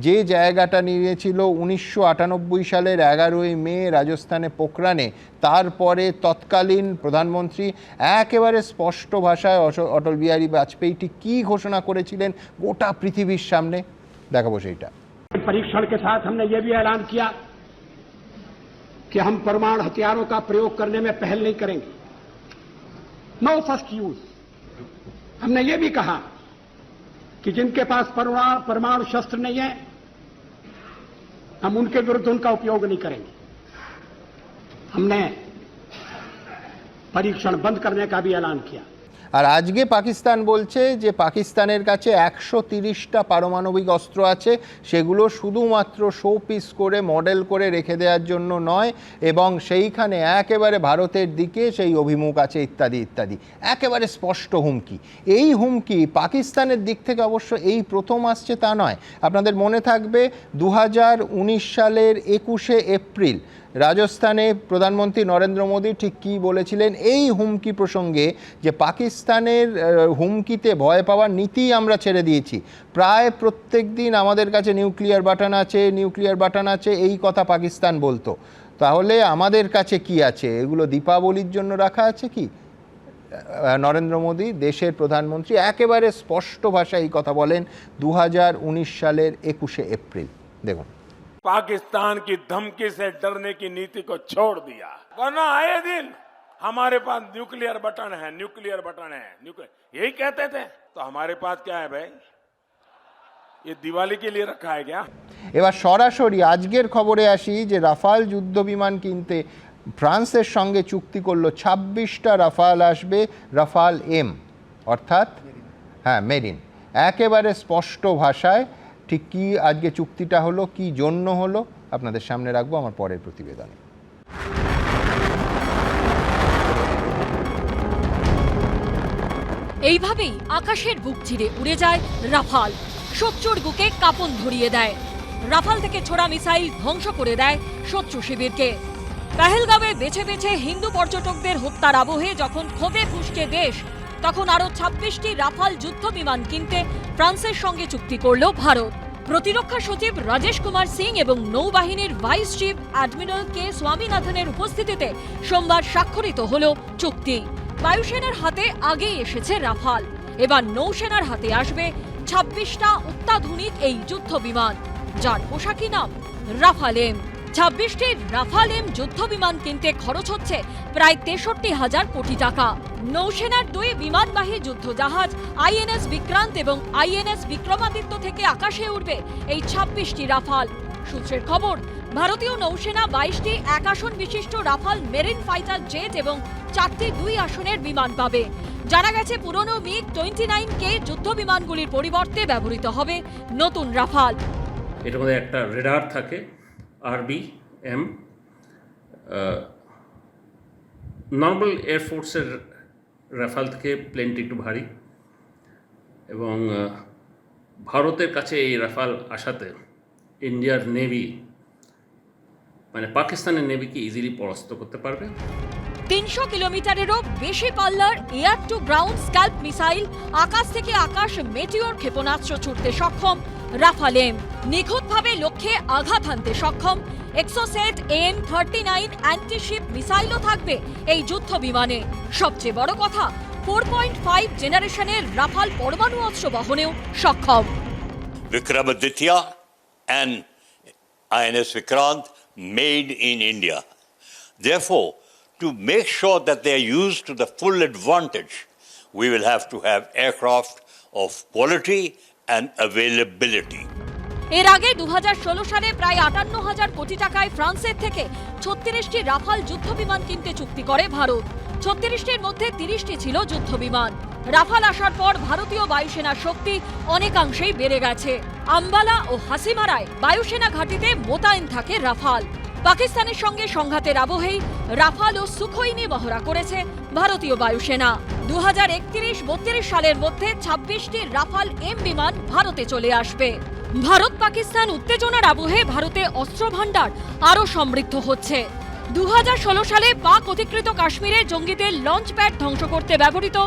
যে জায়গাটা নিয়েছিল 1998 সালের 11ই মে রাজস্থানে পোখরানে, তারপরে তৎকালীন প্রধানমন্ত্রী একেবারে স্পষ্ট ভাষায় অটল বিহারী বাজপেয়ীটি কী ঘোষণা করেছিলেন গোটা পৃথিবীর সামনে, দেখাবো সেইটা। परीक्षण के साथ हमने ये भी ऐलान किया कि हम परमाणु हथियारों का प्रयोग करने में पहल नहीं करेंगे। No first use. हमने ये भी कहा कि जिनके पास परमाणु शस्त्र नहीं है, हम उनके विरुद्ध उनका उपयोग नहीं करेंगे। हमने परीक्षण बंद करने का भी ऐलान किया। আর আজকে পাকিস্তান বলছে যে পাকিস্তানের কাছে 130টা পারমাণবিক অস্ত্র আছে, সেগুলো শুধুমাত্র শোপিস করে মডেল করে রেখে দেওয়ার জন্য নয়, এবং সেইখানে একেবারে ভারতের দিকে সেই অভিমুখ আছে ইত্যাদি ইত্যাদি। একেবারে স্পষ্ট হুমকি। এই হুমকি পাকিস্তানের দিক থেকে অবশ্য এই প্রথম আসছে তা নয়। আপনাদের মনে থাকবে 2019 সালের 21শে এপ্রিল রাজস্থানে প্রধানমন্ত্রী নরেন্দ্র মোদী ঠিক কী বলেছিলেন এই হুমকি প্রসঙ্গে, যে পাকিস্তানের হুমকিতে ভয় পাওয়ার নীতি আমরা ছেড়ে দিয়েছি। প্রায় প্রত্যেক দিন আমাদের কাছে নিউক্লিয়ার বাটন আছে, নিউক্লিয়ার বাটন আছে, এই কথা পাকিস্তান বলতো। তাহলে আমাদের কাছে কি আছে? এগুলো দীপাবলির জন্য রাখা আছে কি? নরেন্দ্র মোদী দেশের প্রধানমন্ত্রী একেবারে স্পষ্ট ভাষায় এই কথা বলেন 2019 সালের 21শে এপ্রিল। দেখুন, पाकिस्तान की धमकी से डरने की नीति को छोड़ दिया, वरना आए दिन हमारे पास न्यूक्लियर बटन है, यही कहते थे। तो हमारे पास क्या है भाई, ये दिवाली के लिए रखा है क्या? এবার সরাসরি আজকের খবরে আসি যে রাফাল যুদ্ধ বিমান কিনতে ফ্রান্সের সঙ্গে চুক্তি করলো, 26টা রাফাল আসবে, রাফাল এম অর্থাৎ হ্যাঁ মেরিন। একেবারে স্পষ্ট ভাষায় ঠিক কী আজকে চুক্তিটা হলো, কী জন্য হলো, আপনাদের সামনে রাখবো আমার পরের প্রতিবেদনে। এইভাবেই আকাশের বুক চিরে উড়ে যায় রাফাল, শত্রুর বুকে কাঁপন ধরিয়ে দেয়। রাফাল থেকে ছোড়া মিসাইল ধ্বংস করে দেয় শত্রু শিবিরকে। পেহেলগাঁওয়ে বেছে বেছে হিন্দু পর্যটকদের হত্যার আবহে যখন ক্ষোভে ফুঁসছে দেশ, তখন আরও 26টি রাফাল যুদ্ধ বিমান কিনতে ফ্রান্সের সঙ্গে চুক্তি করল ভারত। প্রতিরক্ষা সচিব রাজেশ কুমার সিং এবং নৌবাহিনীর ভাইস চিফ অ্যাডমিরাল কে স্বামীনাথনের উপস্থিতিতে সোমবার স্বাক্ষরিত হল চুক্তি। বায়ুসেনার হাতে আগেই এসেছে রাফাল, এবার নৌসেনার হাতে আসবে 26টা অত্যাধুনিক এই যুদ্ধ বিমান, যার পোশাকি নাম রাফাল এম। 26টি রাফাল এম যুদ্ধ বিমান কিনতে খরচ হচ্ছে প্রায় 63,000 কোটি টাকা। নৌসেনার 2 বিমানবাহী যুদ্ধ জাহাজ আইএনএস বিক্রান্ত এবং আইএনএস বিক্রমাদিত্য থেকে আকাশে উঠবে এই 26টি রাফাল। সূত্রের খবর, ভারতীয় নৌসেনা 22টি 1 আসন বিশিষ্ট রাফাল মেরিন ফাইটার জেট এবং 4টি 2 আসনের বিমান পাবে। জানা গেছে পুরনো MiG-29K যুদ্ধ বিমানগুলির পরিবর্তে ব্যবহৃত হবে নতুন রাফাল। এটার মধ্যে একটা রেডার থাকে RBM, নর্মাল এয়ারফোর্সের রাফাল থেকে প্লেনটি একটু ভারী, এবং ভারতের কাছে এই রাফাল আসাতে ইন্ডিয়ার নেভি মানে পাকিস্তানের নেভিকে ইজিলি পরাস্ত করতে পারবে। 300 কিলোমিটারেরও বেশি পাল্লার air to ground scalp missile, আকাশ থেকে আকাশ মেটিওর ক্ষেপণাস্ত্র ছুটতে সক্ষম রাফাল এম, নিখুঁতভাবে লক্ষ্যে আঘাত হানতে সক্ষম এক্সোসেট AM-39 অ্যান্টিশিপ মিসাইলও থাকবে এই যুদ্ধ বিমানে। সবচেয়ে বড় কথা, 4.5 জেনারেশনের রাফাল পরমাণু অস্ত্র বহনেও সক্ষম। Vikramaditya and INS Vikrant made in India. Therefore, to make sure that they are used to the full advantage, we will have to have aircraft of quality and availability. এর আগে 2016 সালে প্রায় 58,000 কোটি টাকায় ফ্রান্সের থেকে 36টি রাফাল যুদ্ধ বিমান কিনতে চুক্তি করে ভারত। 36টির মধ্যে 30টি ছিল যুদ্ধ বিমান। রাফাল আসার পর ভারতীয় বায়ুসেনার শক্তি অনেকাংশেই বেড়ে গেছে। আম্বালা ও হাসিমারায় বায়ুসেনা ঘাঁটিতে মোতায়েন থাকে রাফাল। পাকিস্তানের সঙ্গে সংঘাতের আবহেই রাফাল ও সুখোই মহড়া করেছে ভারতীয় বায়ুসেনা। 2031-32 সালের মধ্যে 26টি রাফাল এম বিমান ভারতে চলে আসবে। ভারত পাকিস্তান উত্তেজনার আবহে ভারতে অস্ত্র ভাণ্ডার আরও সমৃদ্ধ হচ্ছে। 2016 সালে পাক অধিকৃত কাশ্মীরে জঙ্গিদের লঞ্চ প্যাড ধ্বংস করতে ব্যবহৃত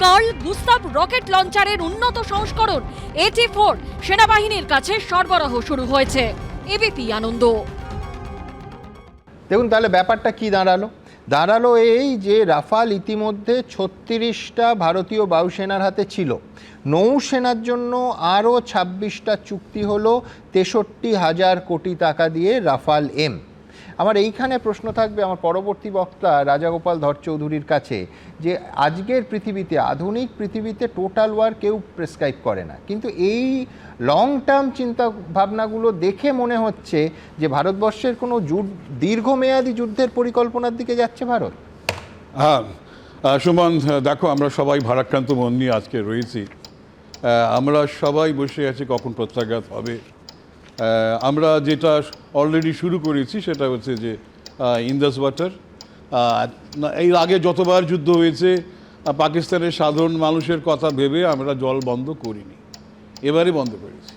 কার্ল গুস্তাভ রকেট লঞ্চারের উন্নত সংস্করণ AT-4 সেনাবাহিনীর কাছে সরবরাহ শুরু হয়েছে। এবিপি আনন্দ। দেখুন তাহলে ব্যাপারটা কি দাঁড়ালো এই যে রাফাল ইতিমধ্যে 36টা ভারতীয় বায়ুসেনার হাতে ছিল, নৌসেনার জন্য আরও 26টা চুক্তি হলো 63,000 কোটি টাকা দিয়ে রাফাল এম। আমার এইখানে প্রশ্ন থাকবে আমার পরবর্তী বক্তা রাজাগোপাল ধর চৌধুরীর কাছে, যে আজকের পৃথিবীতে, আধুনিক পৃথিবীতে টোটাল ওয়ার কেউ প্রেসক্রাইব করে না, কিন্তু এই লং টার্ম চিন্তা ভাবনাগুলো দেখে মনে হচ্ছে যে ভারতবর্ষের কোনো দীর্ঘমেয়াদী যুদ্ধের পরিকল্পনার দিকে যাচ্ছে ভারত। হ্যাঁ সুমন, দেখো আমরা সবাই ভারাক্রান্ত মন নিয়ে আজকে রয়েছি। আমরা সবাই বসে আছি কখন প্রত্যাঘাত হবে। আমরা যেটা অলরেডি শুরু করেছি সেটা হচ্ছে যে ইন্দাস ওয়াটার। এর আগে যতবার যুদ্ধ হয়েছে পাকিস্তানের সাধারণ মানুষের কথা ভেবে আমরা জল বন্ধ করিনি, এবারে বন্ধ করেছি।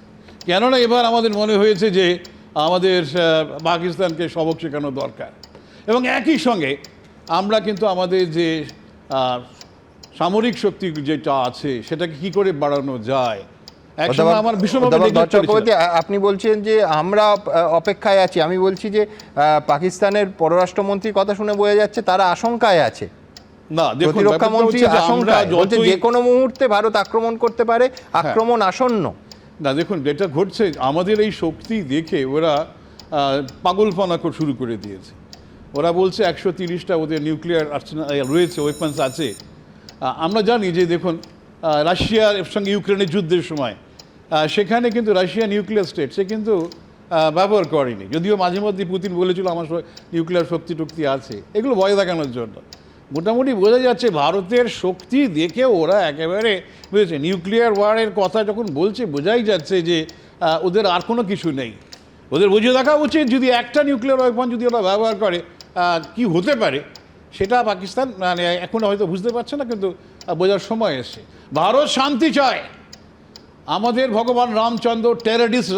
কেননা এবার আমাদের মনে হয়েছে যে আমাদের পাকিস্তানকে সবক শেখানো দরকার, এবং একই সঙ্গে আমরা কিন্তু আমাদের যে সামরিক শক্তি যেটা আছে সেটাকে কি করে বাড়ানো যায়। আপনি বলছেন যে আমরা অপেক্ষায় আছি, আমি বলছি যে পাকিস্তানের পররাষ্ট্রমন্ত্রীর কথা শুনে বোঝা যাচ্ছে তারা আশঙ্কায় আছে। না, প্রতিরক্ষা মন্ত্রী আশঙ্কায় বলছে যে কোনো মুহূর্তে ভারত আক্রমণ করতে পারে, আক্রমণ আসন্ন। না দেখুন, যেটা ঘটছে আমাদের এই শক্তি দেখে ওরা পাগলপনা শুরু করে দিয়েছে। ওরা বলছে 130টা ওদের নিউক্লিয়ার রয়েছে, ওয়েপন্স আছে। আমরা জানি যে দেখুন রাশিয়ার সঙ্গে ইউক্রেনের যুদ্ধের সময় সেখানে কিন্তু রাশিয়া নিউক্লিয়ার স্টেট, সে কিন্তু ব্যবহার করেনি, যদিও মাঝে মধ্যে পুতিন বলেছিল আমার নিউক্লিয়ার শক্তি টক্তি আছে, এগুলো ভয় দেখানোর জন্য। মোটামুটি বোঝা যাচ্ছে ভারতের শক্তি দেখে ওরা একেবারে বুঝেছে, নিউক্লিয়ার ওয়ারের কথা যখন বলছে বোঝাই যাচ্ছে যে ওদের আর কোনো কিছু নেই। ওদের বুঝে দেখা উচিত যদি একটা নিউক্লিয়ার ওয়েপন যদি ওরা ব্যবহার করে কি হতে পারে, সেটা পাকিস্তান মানে এখন হয়তো বুঝতে পারছে না, কিন্তু বোঝার সময় এসছে। ভারত শান্তি চায়। আমাদের ভগবান রামচন্দ্র টেররিস্ট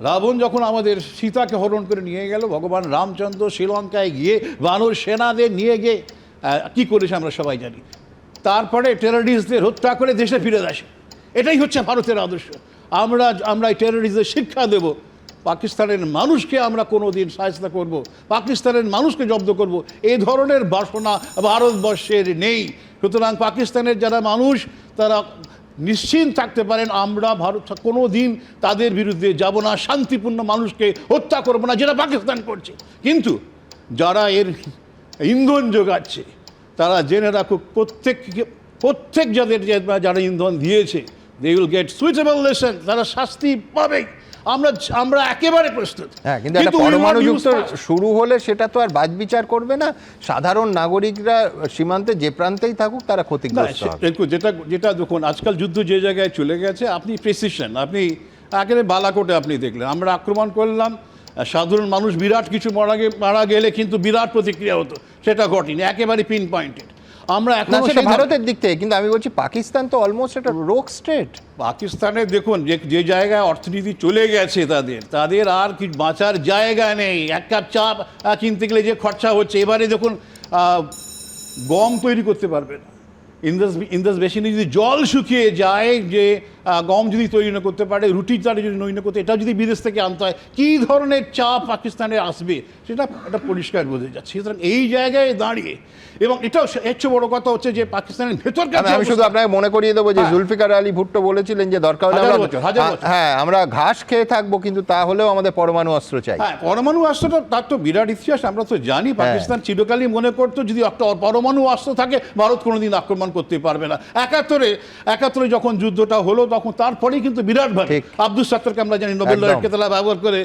রাবণ যখন আমাদের সীতাকে হরণ করে নিয়ে গেল, ভগবান রামচন্দ্র শ্রীলঙ্কায় গিয়ে বানর সেনাদের নিয়ে গিয়ে কী করেছে আমরা সবাই জানি। তারপরে টেররিস্টদের হত্যা করে দেশে ফিরে আসে। এটাই হচ্ছে ভারতের আদর্শ। আমরা এই টেররিস্টদের শিক্ষা দেব। পাকিস্তানের মানুষকে আমরা কোনো দিন সাহায্য করব, পাকিস্তানের মানুষকে জব্দ করব, এই ধরনের বাসনা ভারতবর্ষের নেই। সুতরাং পাকিস্তানের যারা মানুষ তারা নিশ্চিন্ত থাকতে পারেন, আমরা ভারত কোনো দিন তাদের বিরুদ্ধে যাব না, শান্তিপূর্ণ মানুষকে হত্যা করব না, যেটা পাকিস্তান করছে। কিন্তু যারা এর ইন্ধন যোগাচ্ছে তারা জেনে রাখুক, প্রত্যেক যারা ইন্ধন দিয়েছে they will get suitable lesson, তারা শাস্তি পাবে। আমরা একেবারে প্রস্তুত। হ্যাঁ, কিন্তু একটা পরমাণু যুদ্ধ শুরু হলে সেটা তো আর বাছবিচার করবে না। সাধারণ নাগরিকরা সীমান্তে যে প্রান্তেই থাকুক তারা ক্ষতিগ্রস্ত হবে। যেটা দেখুন আজকাল যুদ্ধ যে জায়গায় চলে গেছে, আপনি প্রেসিশন, আপনি একেবারে বালাকোটে আপনি দেখলেন, আমরা আক্রমণ করলাম, সাধারণ মানুষ বিরাট কিছু মারা গেলে কিন্তু বিরাট প্রতিক্রিয়া হতো, সেটা ঘটেনি, একেবারে পিন পয়েন্টেড। আমরা এখন ভারতের দিক থেকে, কিন্তু আমি বলছি পাকিস্তান তো অলমোস্ট একটা রোক স্টেট। পাকিস্তানে দেখুন যে জায়গায় অর্থনীতি চলে গেছে তাদের আর কি বাঁচার জায়গা নেই। এক কাপ চা কিনতে গেলে যে খরচা হচ্ছে, এবারে দেখুন গম তৈরি করতে পারবে না। ইন্দাস বেসিনে যদি জল শুকিয়ে যায়, যে গম যদি তৈরি না করতে পারে, রুটি তারা যদি তৈরি না করতে, এটা যদি বিদেশ থেকে আনতে হয়, কী ধরনের চাপ পাকিস্তানে আসবে সেটা একটা পরিষ্কার বোঝা যাচ্ছে। সুতরাং এই জায়গায় দাঁড়িয়ে, এবং এটাও এর চেয়ে বড় কথা হচ্ছে যে পাকিস্তানের ভেতরকার, আমি শুধু আপনাকে মনে করিয়ে দেবো যে জুলফিকার আলী ভুট্টো বলেছিলেন যে দরকার হলে আমরা ঘাস খেয়ে থাকবো, কিন্তু তাহলেও আমাদের পরমাণু অস্ত্র চাই। হ্যাঁ, পরমাণু অস্ত্রটা তার তো বিরাট ইতিহাস, আমরা তো জানি। পাকিস্তান চিরকালই মনে করতো যদি একটা পরমাণু অস্ত্র থাকে ভারত কোনোদিন আক্রমণ করতে পারবে না। 71 যখন যুদ্ধটা হলো, তখন তারপরেই কিন্তু বিরাটভাবে আব্দুল সাত্তারকে আমরা জানি নোবেল লরেটকে তারা ব্যবহার করে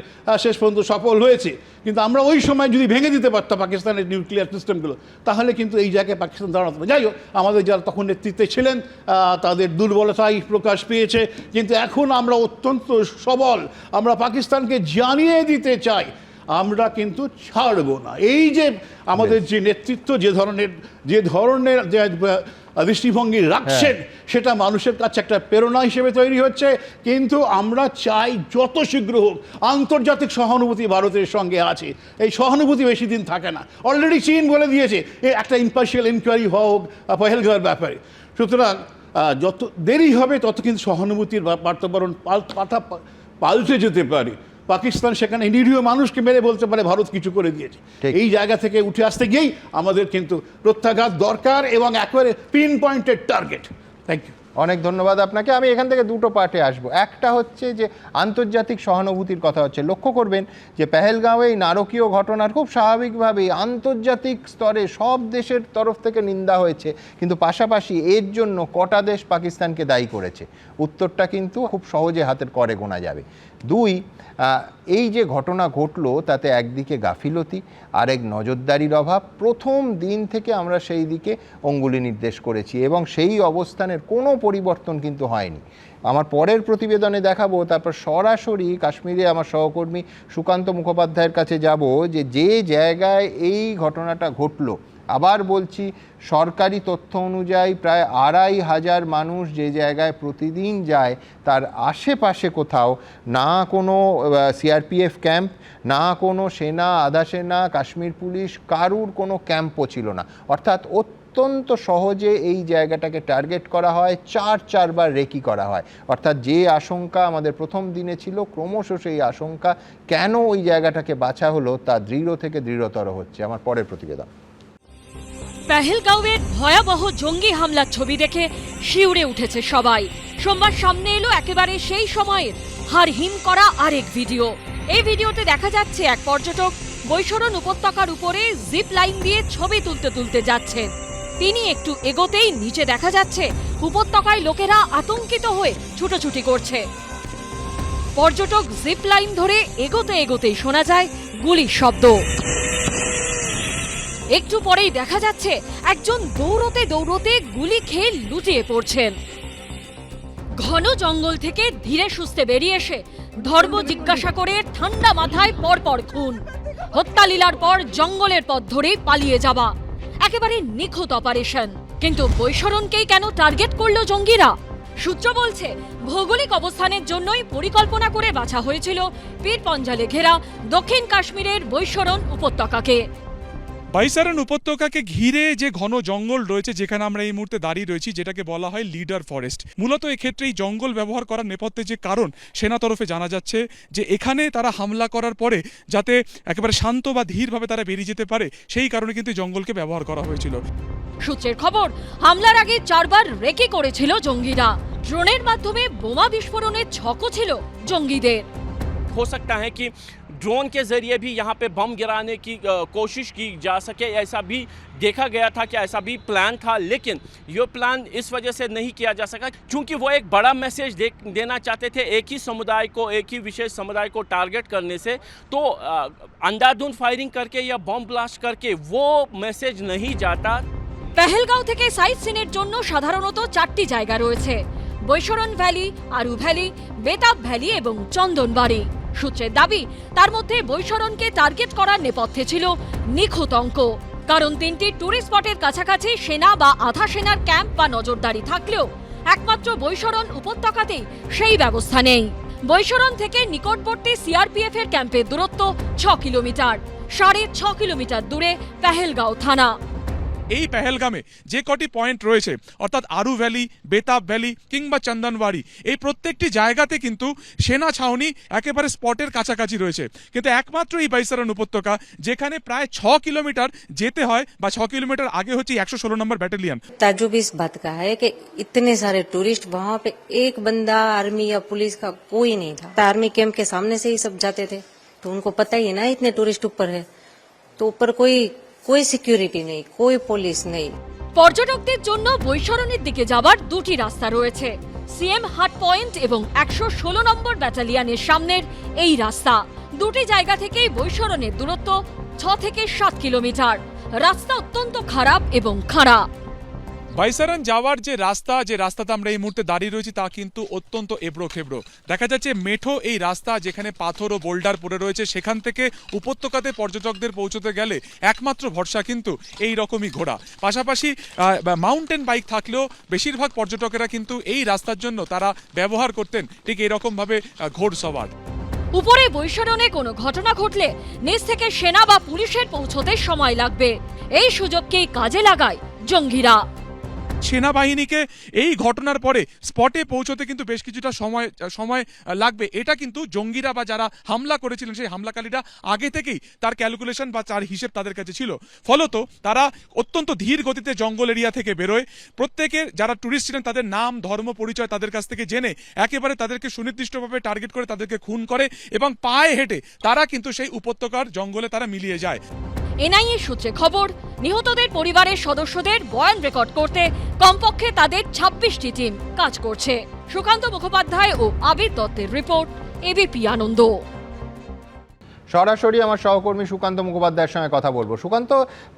শেষ পর্যন্ত সফল হয়েছে। কিন্তু আমরা ওই সময় যদি ভেঙে দিতে পারতাম পাকিস্তানের নিউক্লিয়ার সিস্টেমগুলো, তাহলে কিন্তু এই জায়গায় পাকিস্তান দাঁড়াতো না। যাই হোক, আমাদের যারা তখন নেতৃত্বে ছিলেন তাদের দুর্বলতাই প্রকাশ পেয়েছে। কিন্তু এখন আমরা অত্যন্ত সবল, আমরা পাকিস্তানকে জানিয়ে দিতে চাই আমরা কিন্তু ছাড়ব না। এই যে আমাদের যে নেতৃত্ব যে ধরনের দৃষ্টিভঙ্গি রাখছেন, সেটা মানুষের কাছে একটা প্রেরণা হিসেবে তৈরি হচ্ছে। কিন্তু আমরা চাই যত শীঘ্র হোক, আন্তর্জাতিক সহানুভূতি ভারতের সঙ্গে আছে। এই সহানুভূতি বেশি দিন থাকে না। অলরেডি চীন বলে দিয়েছে একটা ইম্পার্শিয়াল ইনকোয়ারি হোক পহেলগাঁওয়ের ব্যাপারে। সুতরাং যত দেরি হবে তত কিন্তু সহানুভূতির বার্তাবরণ পাল্টে যেতে পারে। পাকিস্তান সেখানে নিরীহ মানুষকে মেরে বলতে পারে ভারত কিছু করে দিয়েছে। এই জায়গা থেকে উঠে আসতে গিয়েই আমাদের কিন্তু প্রত্যাঘাত দরকার, এবং একেবারে pin pointed target. Thank you. অনেক ধন্যবাদ আপনাকে। আমি এখান থেকে দুটো পার্টে আসবো। একটা হচ্ছে যে আন্তর্জাতিক সহানুভূতির কথা হচ্ছে, লক্ষ্য করবেন যে পেহেলগাঁওয়ে এই নারকীয় ঘটনার খুব স্বাভাবিকভাবেই আন্তর্জাতিক স্তরে সব দেশের তরফ থেকে নিন্দা হয়েছে, কিন্তু পাশাপাশি এর জন্য কটা দেশ পাকিস্তানকে দায়ী করেছে, উত্তরটা কিন্তু খুব সহজে হাতের করে গোনা যাবে। দুই, এই যে ঘটনা ঘটলো তাতে একদিকে গাফিলতি, আরেক নজরদারির অভাব। প্রথম দিন থেকে আমরা সেই দিকে অঙ্গুলি নির্দেশ করেছি, এবং সেই অবস্থানের কোনো পরিবর্তন কিন্তু হয়নি। আমার পরের প্রতিবেদনে দেখাবো, তারপর সরাসরি কাশ্মীরে আমার সহকর্মী সুকান্ত মুখোপাধ্যায়ের কাছে যাব যে জায়গায় এই ঘটনাটা ঘটলো। আবার বলছি, সরকারি তথ্য অনুযায়ী প্রায় 2500 মানুষ যে জায়গায় প্রতিদিন যায়, তার আশেপাশে কোথাও না কোনো সিআরপিএফ ক্যাম্প, না কোনো সেনা, আধা সেনা, কাশ্মীর পুলিশ, কারুর কোনো ক্যাম্পও ছিল না। অর্থাৎ অত্যন্ত সহজে এই জায়গাটাকে টার্গেট করা হয়, 4 বার রেকি করা হয়। অর্থাৎ যে আশঙ্কা আমাদের প্রথম দিনে ছিল, ক্রমশ সেই আশঙ্কা কেন ওই জায়গাটাকে বাছা হলো তা দৃঢ় থেকে দৃঢ়তর হচ্ছে। আমার পরের প্রতিবেদন। পেহেলগাঁওয়ের ভয়াবহ জঙ্গি হামলার ছবি দেখে শিউরে উঠেছে সবাই। সোমবার সামনে এলো একেবারে সেই সময়ের হাড়হিম করা আরেক ভিডিও। এই ভিডিওতে দেখা যাচ্ছে এক পর্যটক বৈশরণ উপত্যকার উপরে জিপ লাইন দিয়ে ছবি তুলতে তুলতে যাচ্ছেন। তিনি একটু এগোতেই নিচে দেখা যাচ্ছে উপত্যকায় লোকেরা আতঙ্কিত হয়ে ছুটোছুটি করছে। পর্যটক জিপ লাইন ধরে এগোতে এগোতেই শোনা যায় গুলির শব্দ। একটু পরেই দেখা যাচ্ছে একজন দৌড়তে দৌড়তে গুলি খেয়ে লুটিয়ে পড়ছেন। ঘন জঙ্গল থেকে ধীরে সুস্থে বেরিয়ে এসে ধর্ম জিজ্ঞাসা করে ঠান্ডা মাথায় পরপর খুন, হত্যালীলার পর জঙ্গলের পথ ধরে পালিয়ে যাওয়া, একেবারে নিখুঁত অপারেশন। কিন্তু বৈশরণকেই কেন টার্গেট করলো জঙ্গিরা? সূত্র বলছে ভৌগোলিক অবস্থানের জন্যই পরিকল্পনা করে বাছা হয়েছিল পীরপঞ্জালে ঘেরা দক্ষিণ কাশ্মীরের বৈশরণ উপত্যকাকে। বৈশরণ উপত্যকাকে ঘিরে যে ঘন জঙ্গল রয়েছে, যেখানে আমরা এই মুহূর্তে দাঁড়িয়ে রয়েছি, যেটাকে বলা হয় লিডার ফরেস্ট। মূলত এক্ষেত্রে এই জঙ্গল ব্যবহার করার নেপথ্যে যে কারণ সেনা তরফে জানা যাচ্ছে যে এখানে তারা হামলা করার পরে যাতে একেবারে শান্ত বা ধীরভাবে তারা বেরিয়ে যেতে পারে, সেই কারণে কিন্তু জঙ্গলকে ব্যবহার করা হয়েছিল। সূত্রের খবর, হামলার আগে 4 বার রেকি করেছিল জঙ্গিরা। ড্রোনের মাধ্যমে বোমা বিস্ফোরণের ছকও ছিল জঙ্গিদের। हो सकता है कि ड्रोन के जरिए भी यहाँ पे बम गिराने की कोशिश की जा सके, ऐसा भी देखा गया था कि ऐसा भी प्लान था, लेकिन ये प्लान इस वजह से नहीं किया जा सका क्योंकि वो एक बड़ा मैसेज देना चाहते थे एक ही समुदाय को, एक ही विशेष समुदाय को टारगेट करने से। तो अंधाधुंध फायरिंग करके या बम ब्लास्ट करके वो मैसेज नहीं जाता। পেহেলগাঁও থেকে সাইট সিনের জন্য সাধারণত 4টি জায়গা রয়েছে: বৈশরণ ভ্যালি, আরু ভ্যালি, বেতাব ভ্যালি এবং চন্দনবাড়ি। সূত্রের দাবি, তার মধ্যে বৈশরণকে টার্গেট করার নেপথ্যে ছিল নিখুঁত অঙ্ক। কারণ 3টি টুরিস্ট স্পটের কাছাকাছি সেনা বা আধা সেনার ক্যাম্প বা নজরদারি থাকলেও একমাত্র বৈশরণ উপত্যকাতেই সেই ব্যবস্থা নেই। বৈশরণ থেকে নিকটবর্তী সিআরপিএফ এর ক্যাম্পের দূরত্ব 6 কিলোমিটার। 6.5 কিলোমিটার দূরে পেহেলগাঁও থানা। এই পেহেলগামে যে কটি পয়েন্ট রয়েছে, অর্থাৎ আরু ভ্যালি, বেতাব ভ্যালি কিংবা চন্দনবাড়ি, এই প্রত্যেকটি জায়গাতে কিন্তু সেনা ছাউনি একেবারে স্পটের কাছাকাছি রয়েছে। কিন্তু একমাত্র এই বৈশরণ উপত্যকা, যেখানে প্রায় 6 কিলোমিটার যেতে হয় বা 6 কিলোমিটার আগে হচ্ছে 116 নম্বর ব্যাটালিয়ন। ताज्जुब इस बात का है कि इतने सारे टूरिस्ट, वहाँ पे एक बंदा आर्मी या पुलिस का कोई नहीं था। आर्मी कैंप के सामने से ही सब जाते थे, तो उनको पता ही है ना इतने टूरिस्ट ऊपर है, तो ऊपर कोई সিকিউরিটি নেই, কোই পুলিশ নেই। পর্যটকদের জন্য বৈশরণের দিকে যাবার 2টি রাস্তা রয়েছে: সিএম হাট পয়েন্ট এবং 116 নম্বর ব্যাটালিয়নের সামনের এই রাস্তা। 2টি জায়গা থেকেই বৈশরণের দূরত্ব 6 থেকে 7 কিলোমিটার। রাস্তা অত্যন্ত খারাপ এবং খাড়া। বৈশরণ যাওয়ার যে রাস্তাতে আমরা এই মুহূর্তে দাঁড়িয়ে রয়েছি, তা কিন্তু অত্যন্ত এবড়ো খেবড়ো। দেখা যাচ্ছে মেঠো এই রাস্তা, যেখানে পাথর ও বোল্ডার পড়ে রয়েছে। সেখান থেকে উপত্যকাতে পর্যটকদের পৌঁছতে গেলে একমাত্র ভরসা কিন্তু এই রকমই ঘোড়া। পাশাপাশি মাউন্টেন বাইক থাকলেও বেশিরভাগ পর্যটকেরা কিন্তু এই রাস্তার জন্য তারা ব্যবহার করতেন ঠিক এরকমভাবে ঘোড়সওয়ার। উপরে বৈশরণে কোনো ঘটনা ঘটলে নিচ থেকে সেনা বা পুলিশের পৌঁছতে সময় লাগবে। এই সুযোগকেই কাজে লাগায় জঙ্গিরা। সেনাবাহিনীকে এই ঘটনার পরে স্পটে পৌঁছতে কিন্তু বেশ কিছুটা সময় লাগবে। এটা কিন্তু জঙ্গিরা বা যারা হামলা করেছিলেন সেই হামলাকারীরা আগে থেকেই তার ক্যালকুলেশন বা তার হিসেব তাদের কাছে ছিল। ফলত তারা অত্যন্ত ধীর গতিতে জঙ্গল এরিয়া থেকে বেরোয়। প্রত্যেকের যারা টুরিস্ট ছিলেন তাদের নাম, ধর্ম, পরিচয় তাদের কাছ থেকে জেনে একেবারে তাদেরকে সুনির্দিষ্টভাবে টার্গেট করে তাদেরকে খুন করে এবং পায়ে হেঁটে তারা কিন্তু সেই উপত্যকার জঙ্গলে তারা মিলিয়ে যায়। এনআইএ সূত্রে খবর, নিহতদের পরিবারের সদস্যদের বয়ান রেকর্ড করতে কমপক্ষে তাদের 26টি টিম কাজ করছে। সুকান্ত মুখোপাধ্যায় ও আবির দত্তের রিপোর্ট, এবিপি আনন্দ। সরাসরি আমার সহকর্মী সুকান্ত মুখোপাধ্যায়ের সঙ্গে কথা বলবো। সুকান্ত,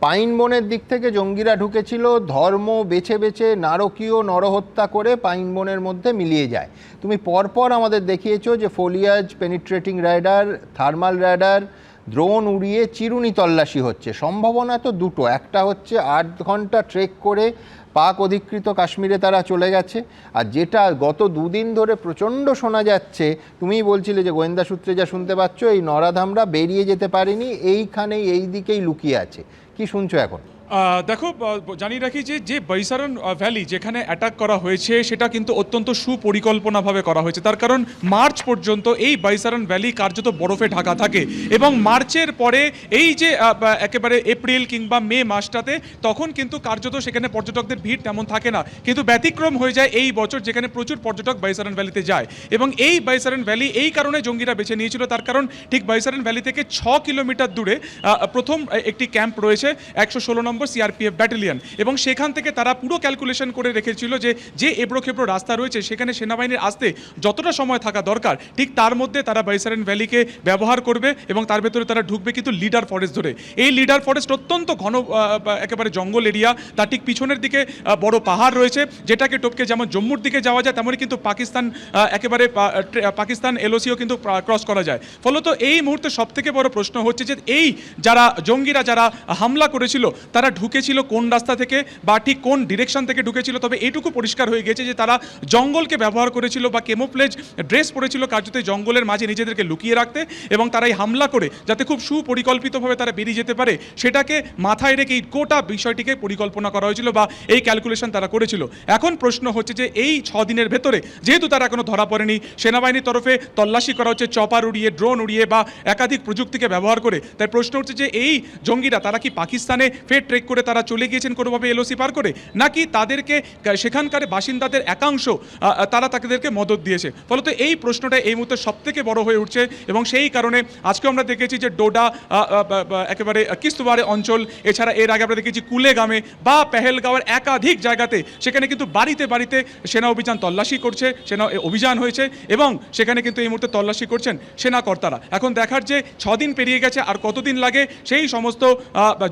পাইন বনের দিক থেকে জঙ্গিরা ঢুকেছিল, ধর্ম বেছে বেছে নারকীয় নরহত্যা করে পাইন বনের মধ্যে মিলিয়ে যায়। তুমি পরপর আমাদের দেখিয়েছো যে foliage penetrating radar, thermal radar, drone উড়িয়ে চিরুনি তল্লাশি হচ্ছে। সম্ভাবনা তো দুটো, একটা হচ্ছে 8 ঘন্টা ট্রেক করে পাক অধিকৃত কাশ্মীরে তারা চলে গেছে, আর যেটা গত 2 দিন ধরে প্রচণ্ড শোনা যাচ্ছে, তুমিই বলছিলে যে গোয়েন্দা সূত্রে যা শুনতে পাচ্ছ, এই নরাধামরা বেরিয়ে যেতে পারেনি, এইখানেই এই দিকেই লুকিয়ে আছে। কি শুনছো এখন? দেখো, জানিয়ে রাখি যে বৈসারন ভ্যালি যেখানে অ্যাটাক করা হয়েছে সেটা কিন্তু অত্যন্ত সুপরিকল্পনাভাবে করা হয়েছে। তার কারণ মার্চ পর্যন্ত এই বৈসারন ভ্যালি কার্যত বরফে ঢাকা থাকে এবং মার্চের পরে এই যে একেবারে এপ্রিল কিংবা মে মাসটাতে তখন কিন্তু কার্যত সেখানে পর্যটকদের ভিড় তেমন থাকে না, কিন্তু ব্যতিক্রম হয়ে যায় এই বছর যেখানে প্রচুর পর্যটক বৈসারন ভ্যালিতে যায়। এবং এই বৈসারন ভ্যালি এই কারণে জঙ্গিরা বেছে নিয়েছিল, তার কারণ ঠিক বৈসারন ভ্যালি থেকে 6 কিলোমিটার দূরে প্রথম একটি ক্যাম্প রয়েছে 116 নম্বর সিআরপিএফ ব্যাটালিয়ন, এবং সেখান থেকে তারা পুরো ক্যালকুলেশন করে রেখেছিল যে এবড়ো খেবড়ো রাস্তা রয়েছে সেখানে সেনাবাহিনীর আসতে যতটা সময় থাকা দরকার ঠিক তার মধ্যে তারা বৈসারন ভ্যালিকে ব্যবহার করবে এবং তার ভেতরে তারা ঢুকবে কিন্তু লিডার ফরেস্ট ধরে। এই লিডার ফরেস্ট অত্যন্ত ঘন একেবারে জঙ্গল এরিয়া, তার ঠিক পিছনের দিকে বড় পাহাড় রয়েছে যেটাকে টপকে যেমন জম্মুর দিকে যাওয়া যায় তেমনই কিন্তু একেবারে পাকিস্তান এলওসিও কিন্তু ক্রস করা যায়। ফলত এই মুহূর্তে সবথেকে বড় প্রশ্ন হচ্ছে যে এই যারা জঙ্গিরা যারা হামলা করেছিল তারা ঢুকেছিল কোন রাস্তা থেকে বা ঠিক কোন ডিরেকশন থেকে ঢুকেছিল। তবে এইটুকু পরিষ্কার হয়ে গেছে যে তারা জঙ্গলকে ব্যবহার করেছিল বা কেমোফ্লেজ ড্রেস পরেছিল কার্যত জঙ্গলের মাঝে নিজেদেরকে লুকিয়ে রাখতে, এবং তারাই হামলা করে যাতে খুব সুপরিকল্পিতভাবে তারা বেরিয়ে যেতে পারে সেটাকে মাথায় রেখে এই গোটা বিষয়টিকে পরিকল্পনা করা হয়েছিল বা এই ক্যালকুলেশন তারা করেছিল। এখন প্রশ্ন হচ্ছে যে এই 6 দিনের ভেতরে যেহেতু তারা এখনো ধরা পড়েনি, সেনাবাহিনীর তরফে তল্লাশি করা হচ্ছে চপার উড়িয়ে, ড্রোন উড়িয়ে বা একাধিক প্রযুক্তিকে ব্যবহার করে, তাই প্রশ্ন হচ্ছে যে এই জঙ্গিরা তারা কি পাকিস্তানে ফের ট্রেক করে তারা চলে গিয়েছেন কোনোভাবে এলওসি পার করে, নাকি তাদেরকে সেখানকার বাসিন্দাদের একাংশ তারা তাদেরকে মদত দিয়েছে। ফলত এই প্রশ্নটা এই মুহূর্তে সবথেকে বড় হয়ে উঠছে এবং সেই কারণে আজকে আমরা দেখেছি যে ডোডা একেবারে কিস্তওয়াড় অঞ্চল, এছাড়া এর আগে আমরা দেখেছি কুলেগামে বা পেহেলগাঁওয়ের একাধিক জায়গাতে সেখানে কিন্তু বাড়িতে বাড়িতে সেনা অভিযান তল্লাশি করছে, সেনা অভিযান হয়েছে এবং সেখানে কিন্তু এই মুহূর্তে তল্লাশি করছেন সেনা কর্তারা। এখন দেখার যে 6 দিন পেরিয়ে গেছে আর কতদিন লাগে সেই সমস্ত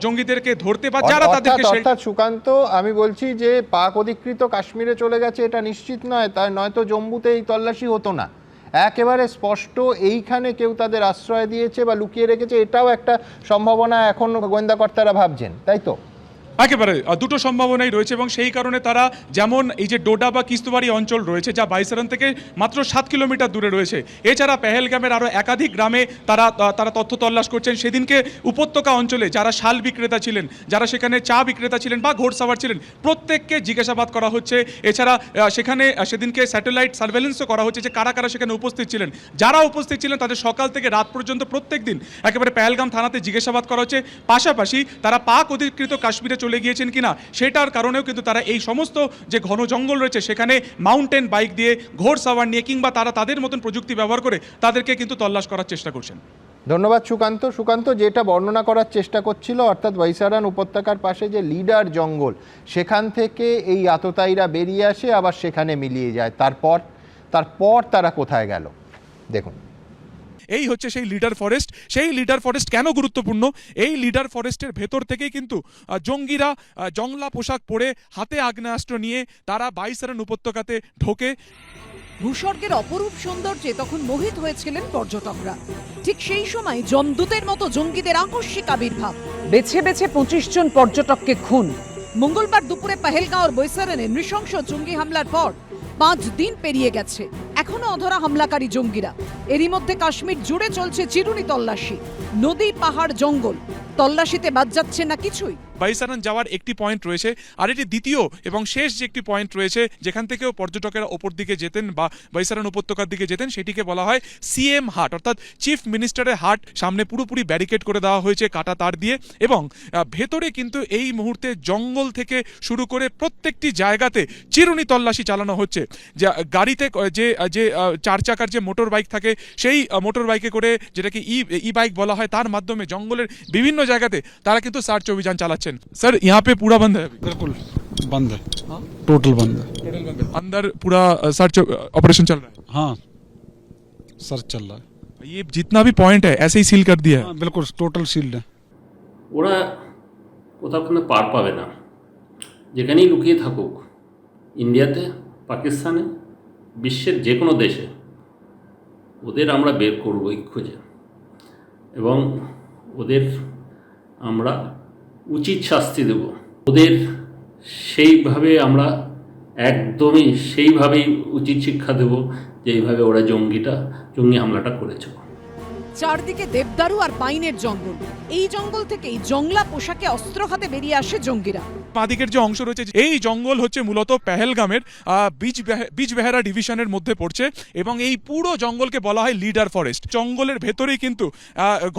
জঙ্গিদেরকে ধরতে বা যারা তাদেরকে। অর্থাৎ সুকান্ত, আমি বলছি যে পাক অধিকৃত কাশ্মীরে চলে গেছে এটা নিশ্চিত নয়, তাই নয়তো জম্মুতে এই তল্লাশি হতো না। একেবারে স্পষ্ট এইখানে কেউ তাদের আশ্রয় দিয়েছে বা লুকিয়ে রেখেছে, এটাও একটা সম্ভাবনা এখন গোয়েন্দা কর্তারা ভাবছেন, তাই তো? একেবারে দুটো সম্ভাবনাই রয়েছে এবং সেই কারণে তারা যেমন এই যে ডোডা বা কিস্তওয়াড়ি অঞ্চল রয়েছে যা বৈসারন থেকে মাত্র 7 কিলোমিটার দূরে রয়েছে, এছাড়া পেহেলগামের আরও একাধিক গ্রামে তারা তথ্য তল্লাশ করছেন। সেদিনকে উপত্যকা অঞ্চলে যারা শাল বিক্রেতা ছিলেন, যারা সেখানে চা বিক্রেতা ছিলেন বা ঘোড়সাওয়ার ছিলেন, প্রত্যেককে জিজ্ঞাসাবাদ করা হচ্ছে। এছাড়া সেখানে সেদিনকে স্যাটেলাইট সার্ভেলেন্সও করা হচ্ছে যে কারা কারা সেখানে উপস্থিত ছিলেন। যারা উপস্থিত ছিলেন তাদের সকাল থেকে রাত পর্যন্ত প্রত্যেক দিন একেবারে পেহেলগাম থানাতে জিজ্ঞাসাবাদ করা হচ্ছে। পাশাপাশি তারা পাক অধিকৃত কাশ্মীরে চলে গিয়েছেন কিনা সেটার কারণেও কিন্তু তারা এই সমস্ত যে ঘন জঙ্গল রয়েছে সেখানে মাউন্টেন বাইক দিয়ে, ঘোড়সাওয়ার নিয়ে কিংবা তারা তাদের মতন প্রযুক্তি ব্যবহার করে তাদেরকে কিন্তু তল্লাশ করার চেষ্টা করছেন। ধন্যবাদ সুকান্ত, যেটা বর্ণনা করার চেষ্টা করছিল অর্থাৎ বৈসারন উপত্যকার পাশে যে লিডার জঙ্গল সেখান থেকে এই আততায়ীরা বেরিয়ে আসে আবার সেখানে মিলিয়ে যায়, তারপর তারা কোথায় গেল দেখুন। এই হচ্ছে সেই লিডার ফরেস্ট। সেই লিডার ফরেস্ট কেন গুরুত্বপূর্ণ? এই লিডার ফরেস্টের ভেতর থেকেই কিন্তু জঙ্গিরা জংলা পোশাক পরে হাতে আগ্নেয়াস্ত্র নিয়ে তারা বৈসারন উপত্যকাতে ঢোকে। ভূস্বর্গের অপরূপ সৌন্দর্যে তখন মোহিত হয়েছিলেন পর্যটকরা। ঠিক সেই সময় যমদূতের মতো জঙ্গিদের আকস্মিক আবির্ভাব, বেছে বেছে 25 জন পর্যটককে খুন। মঙ্গলবার দুপুরে পেহেলগাঁওর বৈসারনে নৃশংস জঙ্গি হামলার পর 5 দিন পেরিয়ে গেছে, এখনো অধরা হামলাকারী জঙ্গিরা। এরই মধ্যে কাশ্মীর জুড়ে চলছে চিরুনি তল্লাশি, নদী, পাহাড়, জঙ্গল, তল্লাশিতে বাদ যাচ্ছে না কিছুই। বৈসারন যাওয়ার একটি পয়েন্ট রয়েছে, আর এটি দ্বিতীয় এবং শেষ যে একটি পয়েন্ট রয়েছে যেখান থেকেও পর্যটকেরা ওপর দিকে যেতেন বা বৈসারন উপত্যকার দিকে যেতেন, সেটিকে বলা হয় সিএম হাট অর্থাৎ চিফ মিনিস্টারের হাট। সামনে পুরোপুরি ব্যারিকেড করে দেওয়া হয়েছে কাটা তার দিয়ে এবং ভেতরে কিন্তু এই মুহূর্তে জঙ্গল থেকে শুরু করে প্রত্যেকটি জায়গাতে চিরুনি তল্লাশি চালানো হচ্ছে। যা গাড়িতে যে 4 চাকার যে মোটর বাইক থাকে সেই মোটর বাইকে করে, যেটাকে ই বাইক বলা হয়, তার মাধ্যমে জঙ্গলের বিভিন্ন জায়গাতে তারা কিন্তু সার্চ অভিযান চালাচ্ছেন। सर यहाँ पे पूरा बंद है? बिल्कुल बंद है, टोटल बंद है। अंदर पूरा सर्च ऑपरेशन चल रहा है? हाँ, सर्च चल रहा है। ये जितना भी पॉइंट है ऐसे ही सील कर दिया है? हाँ, बिल्कुल टोटल सील्ड है। ওরা কোথাও কোনো পার পাবে না, যেখানেই লুকিয়ে থাকুক, ইন্ডিয়াতে, পাকিস্তানে, বিশ্বের যে কোনো দেশে, ওদের আমরা বের করবই খুঁজে এবং ওদের আমরা উচিত শাস্তি দেব। ওদের সেইভাবে আমরা একদমই সেইভাবেই উচিত শিক্ষা দেব যেইভাবে ওরা জঙ্গি হামলাটা করেছে। চারদিকে দেবদারু আর পাইনের জঙ্গল। এই জঙ্গল থেকেই জংলা পোশাকে অস্ত্র হাতে বেরিয়ে আসে জঙ্গিরা। বাঁদিকের যে অংশ রয়েছে এই জঙ্গল হচ্ছে মূলত পেহেলগামের বিজবেহারা ডিভিশনের মধ্যে পড়ছে এবং এই পুরো জঙ্গলকে বলা হয় লিডার ফরেস্ট। জঙ্গলের ভেতরেই কিন্তু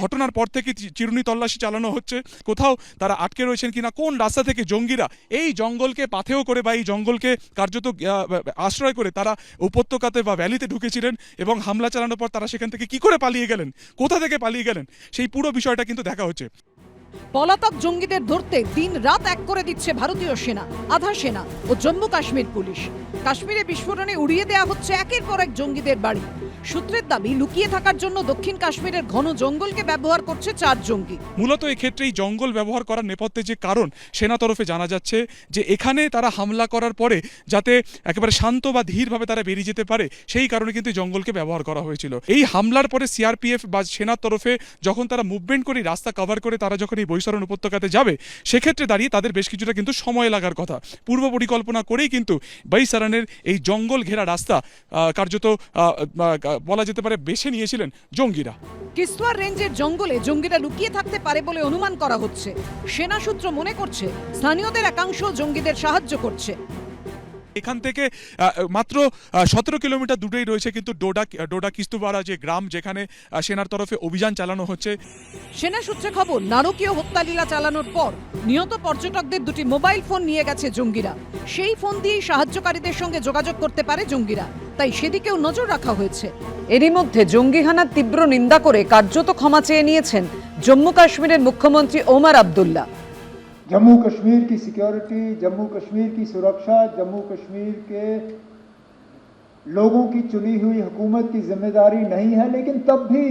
ঘটনার পর থেকে চিরুনি তল্লাশি চালানো হচ্ছে, কোথাও তারা আটকে রয়েছেন কিনা, কোন রাস্তা থেকে জঙ্গিরা এই জঙ্গলকে পাথেয় করে বা এই জঙ্গলকে কার্যত আশ্রয় করে তারা উপত্যকাতে বা ভ্যালিতে ঢুকেছিলেন এবং হামলা চালানোর পর তারা সেখান থেকে কি করে পালিয়ে গেলেন, কোথা থেকে পালিয়ে গেলেন, সেই পুরো বিষয়টা কিন্তু দেখা হচ্ছে। পলাতক জঙ্গিদের ধরতে দিন রাত এক করে দিচ্ছে ভারতীয় সেনা, আধা সেনা ও জম্মু কাশ্মীর পুলিশ। কাশ্মীরে বিস্ফোরণে উড়িয়ে দেওয়া হচ্ছে একের পর এক জঙ্গিদের বাড়ি। সূত্রের দাবি, লুকিয়ে থাকার জন্য দক্ষিণ কাশ্মীরের ঘন জঙ্গলকে ব্যবহার করছে 4 জঙ্গি। মূলত এই ক্ষেত্রে এই জঙ্গল ব্যবহার করার নেপথ্যে যে কারণ সেনা তরফে জানা যাচ্ছে যে এখানে তারা হামলা করার পরে যাতে একেবারে শান্ত বা ধীরভাবে তারা বেরিয়ে যেতে পারে, সেই কারণে কিন্তু জঙ্গলকে ব্যবহার করা হয়েছিল। এই হামলার পরে সিআরপিএফ বা সেনার তরফে যখন তারা মুভমেন্ট করে রাস্তা কভার করে তারা যখন এই বৈশারণ উপত্যকাতে যাবে, সেক্ষেত্রে দাঁড়িয়ে তাদের বেশ কিছুটা কিন্তু সময় লাগার কথা। পূর্ব পরিকল্পনা করেই কিন্তু বৈশারণের এই জঙ্গল ঘেরা রাস্তা কার্যত বলা যেতে পারে বেছে নিয়েছিলেন জঙ্গিরা। কিস্তওয়ার রেঞ্জের জঙ্গলে জঙ্গিরা লুকিয়ে থাকতে পারে বলে অনুমান করা হচ্ছে। সেনা সূত্র মনে করছে স্থানীয়দের একাংশ জঙ্গিদের সাহায্য করছে। এখান থেকে মাত্র 17 কিলোমিটার দূরেই রয়েছে কিন্তু ডোডা কিস্তুবাড়া যে গ্রাম, যেখানে সেনার তরফে অভিযান চালানো হচ্ছে। সেনা সূত্রে খবর, নারকীয় হত্যালীলা চালানোর পর নিহত পর্যটকদের 2টি মোবাইল ফোন নিয়ে গেছে জঙ্গিরা। সেই ফোন দিয়েই সাহায্যকারীদের সঙ্গে যোগাযোগ করতে পারে জঙ্গিরা, তাই সেদিকেও নজর রাখা হয়েছে। এরই মধ্যে জঙ্গিহানার তীব্র নিন্দা করে কার্যত ক্ষমা চেয়ে নিয়েছেন জম্মু কাশ্মীরের মুখ্যমন্ত্রী ওমর আবদুল্লাহ। जम्मू कश्मीर की सिक्योरिटी, जम्मू कश्मीर की सुरक्षा, जम्मू कश्मीर के लोगों की चुनी हुई हुकूमत की जिम्मेदारी नहीं है, लेकिन तब भी